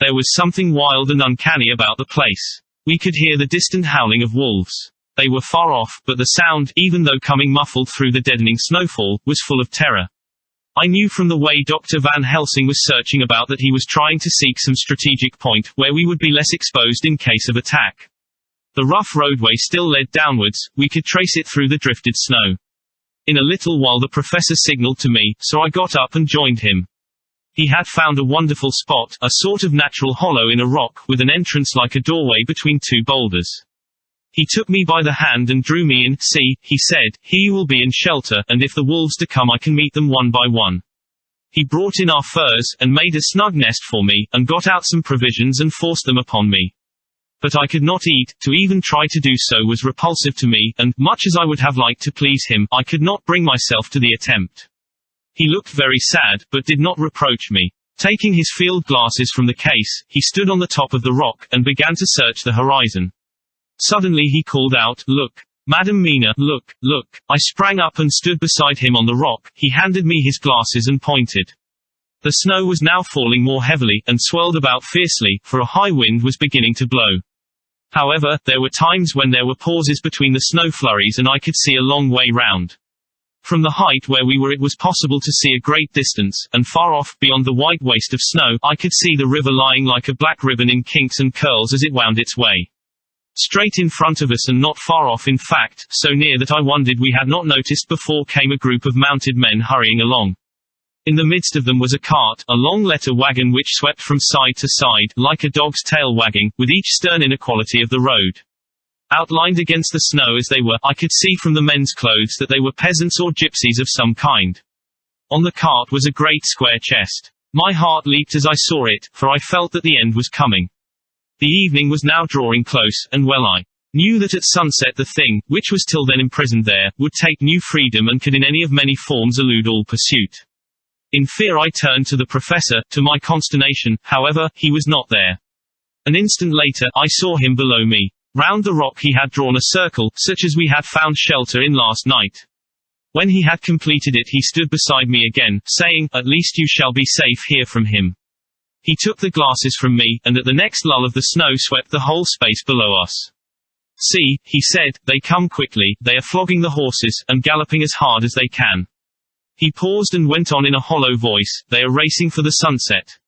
There was something wild and uncanny about the place. We could hear the distant howling of wolves. They were far off, but the sound, even though coming muffled through the deadening snowfall, was full of terror. I knew from the way Dr. Van Helsing was searching about that he was trying to seek some strategic point, where we would be less exposed in case of attack. The rough roadway still led downwards, we could trace it through the drifted snow. In a little while the professor signaled to me, so I got up and joined him. He had found a wonderful spot, a sort of natural hollow in a rock, with an entrance like a doorway between two boulders. He took me by the hand and drew me in. See, he said, here you will be in shelter, and if the wolves do come I can meet them one by one. He brought in our furs, and made a snug nest for me, and got out some provisions and forced them upon me. But I could not eat. To even try to do so was repulsive to me, and, much as I would have liked to please him, I could not bring myself to the attempt. He looked very sad, but did not reproach me. Taking his field glasses from the case, he stood on the top of the rock, and began to search the horizon. Suddenly he called out, "Look! Madam Mina, look, look!" I sprang up and stood beside him on the rock. He handed me his glasses and pointed. The snow was now falling more heavily, and swirled about fiercely, for a high wind was beginning to blow. However, there were times when there were pauses between the snow flurries and I could see a long way round. From the height where we were it was possible to see a great distance, and far off, beyond the white waste of snow, I could see the river lying like a black ribbon in kinks and curls as it wound its way. Straight in front of us and not far off in fact, so near that I wondered we had not noticed before, came a group of mounted men hurrying along. In the midst of them was a cart, a long letter wagon which swept from side to side, like a dog's tail wagging, with each stern inequality of the road. Outlined against the snow as they were, I could see from the men's clothes that they were peasants or gypsies of some kind. On the cart was a great square chest. My heart leaped as I saw it, for I felt that the end was coming. The evening was now drawing close, and well I knew that at sunset the thing, which was till then imprisoned there, would take new freedom and could in any of many forms elude all pursuit. In fear I turned to the professor. To my consternation, however, he was not there. An instant later, I saw him below me. Round the rock he had drawn a circle, such as we had found shelter in last night. When he had completed it he stood beside me again, saying, "At least you shall be safe here from him." He took the glasses from me, and at the next lull of the snow swept the whole space below us. "See," he said, "they come quickly, they are flogging the horses, and galloping as hard as they can." He paused and went on in a hollow voice, "They are racing for the sunset.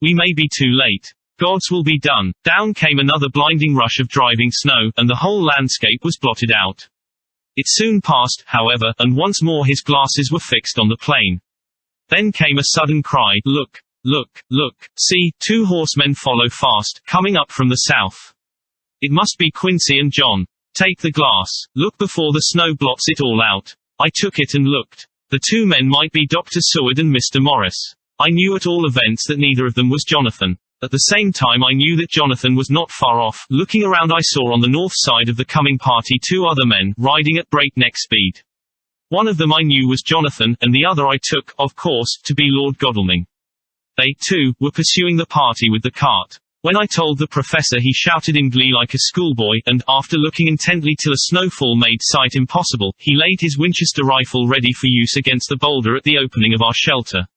We may be too late. God's will be done." Down came another blinding rush of driving snow, and the whole landscape was blotted out. It soon passed, however, and once more his glasses were fixed on the plain. Then came a sudden cry, "Look! Look! Look! See, two horsemen follow fast, coming up from the south. It must be Quincy and John. Take the glass. Look before the snow blots it all out." I took it and looked. The two men might be Dr. Seward and Mr. Morris. I knew at all events that neither of them was Jonathan. At the same time I knew that Jonathan was not far off. Looking around I saw on the north side of the coming party two other men, riding at breakneck speed. One of them I knew was Jonathan, and the other I took, of course, to be Lord Godalming. They, too, were pursuing the party with the cart. When I told the professor he shouted in glee like a schoolboy, and, after looking intently till a snowfall made sight impossible, he laid his Winchester rifle ready for use against the boulder at the opening of our shelter.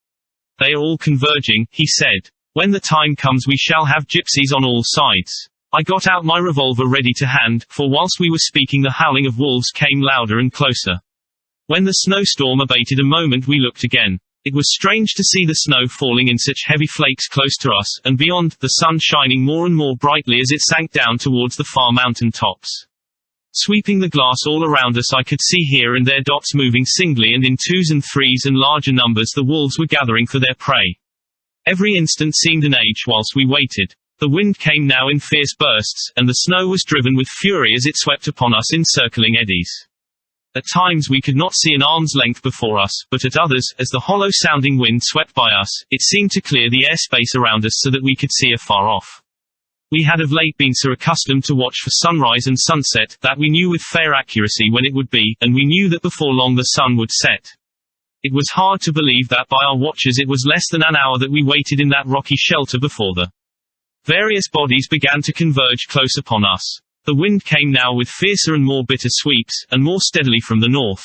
"They are all converging," he said. "When the time comes we shall have gypsies on all sides." I got out my revolver ready to hand, for whilst we were speaking the howling of wolves came louder and closer. When the snowstorm abated a moment we looked again. It was strange to see the snow falling in such heavy flakes close to us, and beyond, the sun shining more and more brightly as it sank down towards the far mountain tops. Sweeping the glass all around us I could see here and there dots moving singly and in twos and threes and larger numbers. The wolves were gathering for their prey. Every instant seemed an age whilst we waited. The wind came now in fierce bursts, and the snow was driven with fury as it swept upon us in circling eddies. At times we could not see an arm's length before us, but at others, as the hollow-sounding wind swept by us, it seemed to clear the airspace around us so that we could see afar off. We had of late been so accustomed to watch for sunrise and sunset, that we knew with fair accuracy when it would be, and we knew that before long the sun would set. It was hard to believe that by our watches it was less than an hour that we waited in that rocky shelter before the various bodies began to converge close upon us. The wind came now with fiercer and more bitter sweeps, and more steadily from the north.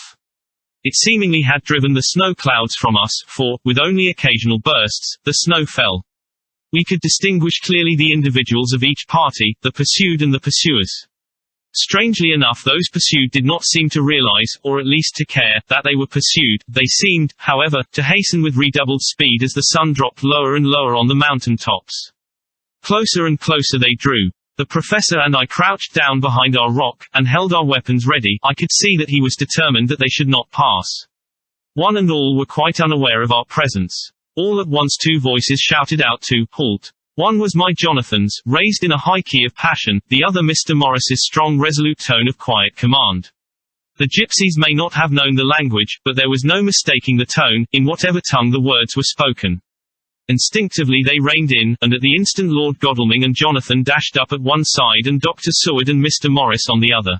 It seemingly had driven the snow clouds from us, for, with only occasional bursts, the snow fell. We could distinguish clearly the individuals of each party, the pursued and the pursuers. Strangely enough, those pursued did not seem to realize, or at least to care, that they were pursued. They seemed, however, to hasten with redoubled speed as the sun dropped lower and lower on the mountain tops. Closer and closer they drew. The professor and I crouched down behind our rock, and held our weapons ready. I could see that he was determined that they should not pass. One and all were quite unaware of our presence. All at once two voices shouted out to halt. One was my Jonathan's, raised in a high key of passion, the other Mr. Morris's strong resolute tone of quiet command. The gypsies may not have known the language, but there was no mistaking the tone, in whatever tongue the words were spoken. Instinctively they reined in, and at the instant Lord Godalming and Jonathan dashed up at one side and Dr. Seward and Mr. Morris on the other.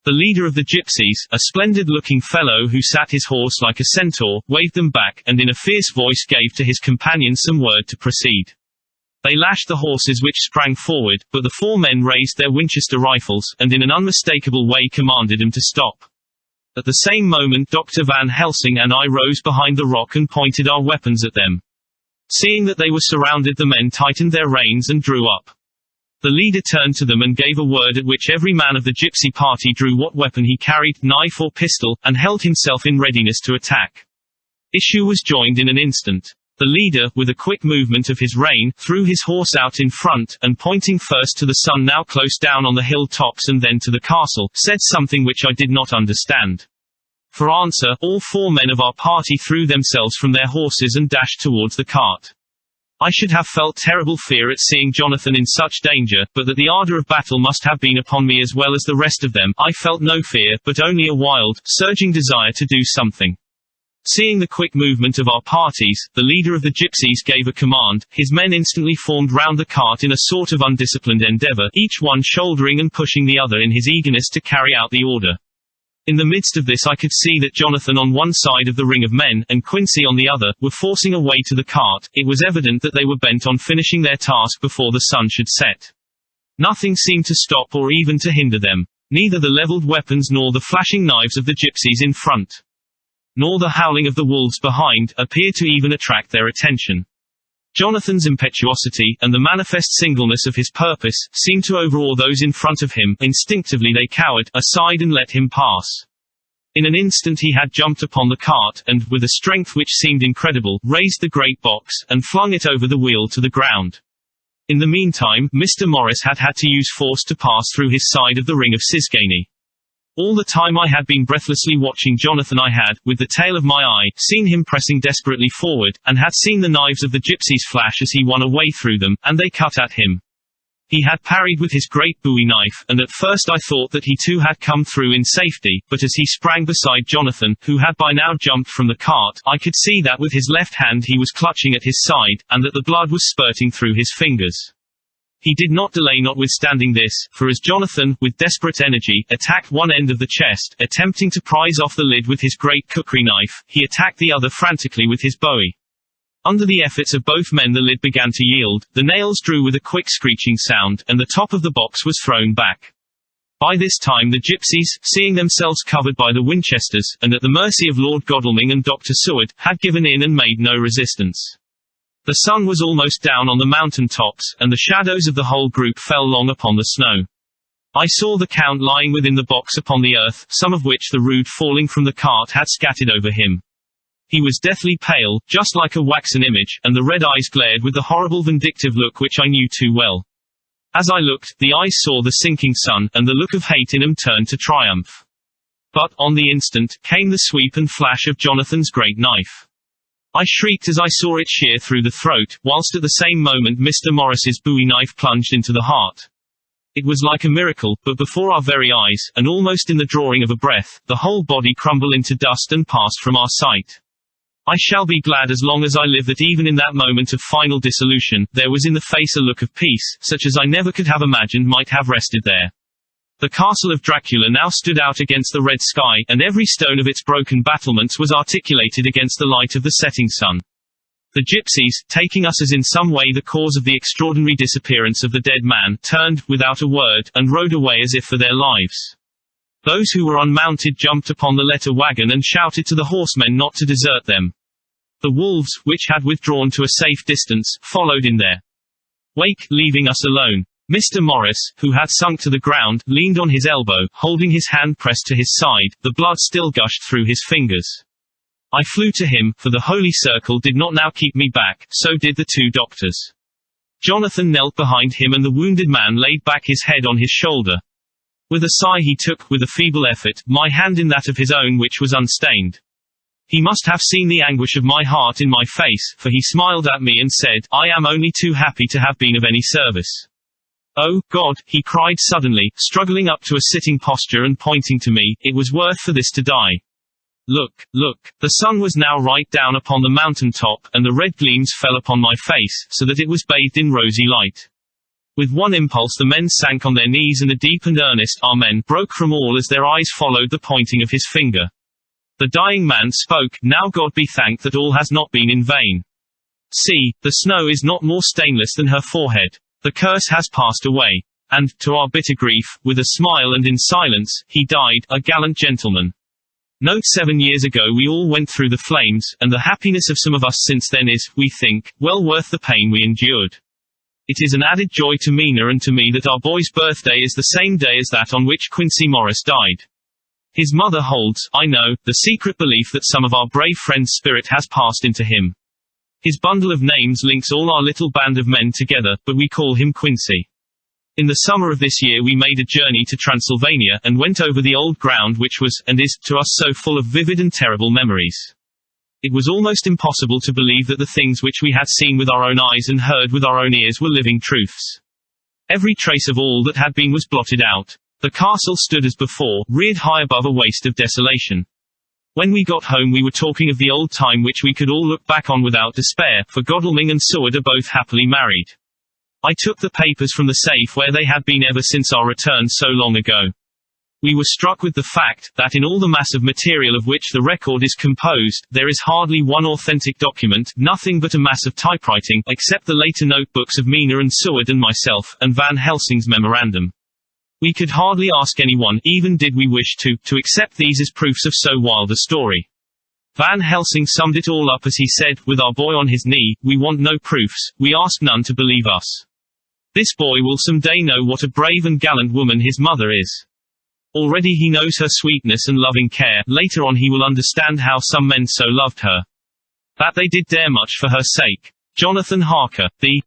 The leader of the gypsies, a splendid-looking fellow who sat his horse like a centaur, waved them back, and in a fierce voice gave to his companions some word to proceed. They lashed the horses which sprang forward, but the four men raised their Winchester rifles, and in an unmistakable way commanded them to stop. At the same moment Dr. Van Helsing and I rose behind the rock and pointed our weapons at them. Seeing that they were surrounded, the men tightened their reins and drew up. The leader turned to them and gave a word at which every man of the gypsy party drew what weapon he carried, knife or pistol, and held himself in readiness to attack. Issue was joined in an instant. The leader, with a quick movement of his rein, threw his horse out in front, and pointing first to the sun now close down on the hill tops and then to the castle, said something which I did not understand. For answer, all four men of our party threw themselves from their horses and dashed towards the cart. I should have felt terrible fear at seeing Jonathan in such danger, but that the ardor of battle must have been upon me as well as the rest of them. I felt no fear, but only a wild, surging desire to do something. Seeing the quick movement of our parties, the leader of the gypsies gave a command. His men instantly formed round the cart in a sort of undisciplined endeavor, each one shouldering and pushing the other in his eagerness to carry out the order. In the midst of this I could see that Jonathan on one side of the ring of men, and Quincy on the other, were forcing a way to the cart. It was evident that they were bent on finishing their task before the sun should set. Nothing seemed to stop or even to hinder them. Neither the levelled weapons nor the flashing knives of the gypsies in front, nor the howling of the wolves behind, appeared to even attract their attention. Jonathan's impetuosity, and the manifest singleness of his purpose, seemed to overawe those in front of him. Instinctively they cowered aside and let him pass. In an instant he had jumped upon the cart, and, with a strength which seemed incredible, raised the great box, and flung it over the wheel to the ground. In the meantime, Mr. Morris had had to use force to pass through his side of the ring of Sisgany. All the time I had been breathlessly watching Jonathan. I had, with the tail of my eye, seen him pressing desperately forward, and had seen the knives of the gypsies flash as he won a way through them, and they cut at him. He had parried with his great bowie knife, and at first I thought that he too had come through in safety, but as he sprang beside Jonathan, who had by now jumped from the cart, I could see that with his left hand he was clutching at his side, and that the blood was spurting through his fingers. He did not delay notwithstanding this, for as Jonathan, with desperate energy, attacked one end of the chest, attempting to prise off the lid with his great cookery knife, he attacked the other frantically with his bowie. Under the efforts of both men the lid began to yield, the nails drew with a quick screeching sound, and the top of the box was thrown back. By this time the gypsies, seeing themselves covered by the Winchesters, and at the mercy of Lord Godalming and Dr. Seward, had given in and made no resistance. The sun was almost down on the mountain tops, and the shadows of the whole group fell long upon the snow. I saw the Count lying within the box upon the earth, some of which the rude falling from the cart had scattered over him. He was deathly pale, just like a waxen image, and the red eyes glared with the horrible vindictive look which I knew too well. As I looked, the eyes saw the sinking sun, and the look of hate in them turned to triumph. But, on the instant, came the sweep and flash of Jonathan's great knife. I shrieked as I saw it shear through the throat, whilst at the same moment Mr. Morris's bowie knife plunged into the heart. It was like a miracle, but before our very eyes, and almost in the drawing of a breath, the whole body crumbled into dust and passed from our sight. I shall be glad as long as I live that even in that moment of final dissolution, there was in the face a look of peace, such as I never could have imagined might have rested there. The castle of Dracula now stood out against the red sky, and every stone of its broken battlements was articulated against the light of the setting sun. The gypsies, taking us as in some way the cause of the extraordinary disappearance of the dead man, turned, without a word, and rode away as if for their lives. Those who were unmounted jumped upon the letter wagon and shouted to the horsemen not to desert them. The wolves, which had withdrawn to a safe distance, followed in their wake, leaving us alone. Mr. Morris, who had sunk to the ground, leaned on his elbow, holding his hand pressed to his side, the blood still gushed through his fingers. I flew to him, for the holy circle did not now keep me back, so did the two doctors. Jonathan knelt behind him and the wounded man laid back his head on his shoulder. With a sigh he took, with a feeble effort, my hand in that of his own which was unstained. He must have seen the anguish of my heart in my face, for he smiled at me and said, I am only too happy to have been of any service. Oh, God, he cried suddenly, struggling up to a sitting posture and pointing to me, it was worth for this to die. Look, look. The sun was now right down upon the mountain top, and the red gleams fell upon my face, so that it was bathed in rosy light. With one impulse the men sank on their knees and a deep and earnest amen broke from all as their eyes followed the pointing of his finger. The dying man spoke, now God be thanked that all has not been in vain. See, the snow is not more stainless than her forehead. The curse has passed away. And, to our bitter grief, with a smile and in silence, he died, a gallant gentleman. Note 7 years ago we all went through the flames, and the happiness of some of us since then is, we think, well worth the pain we endured. It is an added joy to Mina and to me that our boy's birthday is the same day as that on which Quincy Morris died. His mother holds, I know, the secret belief that some of our brave friend's spirit has passed into him. His bundle of names links all our little band of men together, but we call him Quincy. In the summer of this year we made a journey to Transylvania, and went over the old ground which was, and is, to us so full of vivid and terrible memories. It was almost impossible to believe that the things which we had seen with our own eyes and heard with our own ears were living truths. Every trace of all that had been was blotted out. The castle stood as before, reared high above a waste of desolation. When we got home we were talking of the old time which we could all look back on without despair, for Godalming and Seward are both happily married. I took the papers from the safe where they had been ever since our return so long ago. We were struck with the fact, that in all the mass of material of which the record is composed, there is hardly one authentic document, nothing but a mass of typewriting, except the later notebooks of Mina and Seward and myself, and Van Helsing's memorandum. We could hardly ask anyone, even did we wish to accept these as proofs of so wild a story. Van Helsing summed it all up as he said, with our boy on his knee, we want no proofs, we ask none to believe us. This boy will some day know what a brave and gallant woman his mother is. Already he knows her sweetness and loving care, later on he will understand how some men so loved her. That they did dare much for her sake. Jonathan Harker, the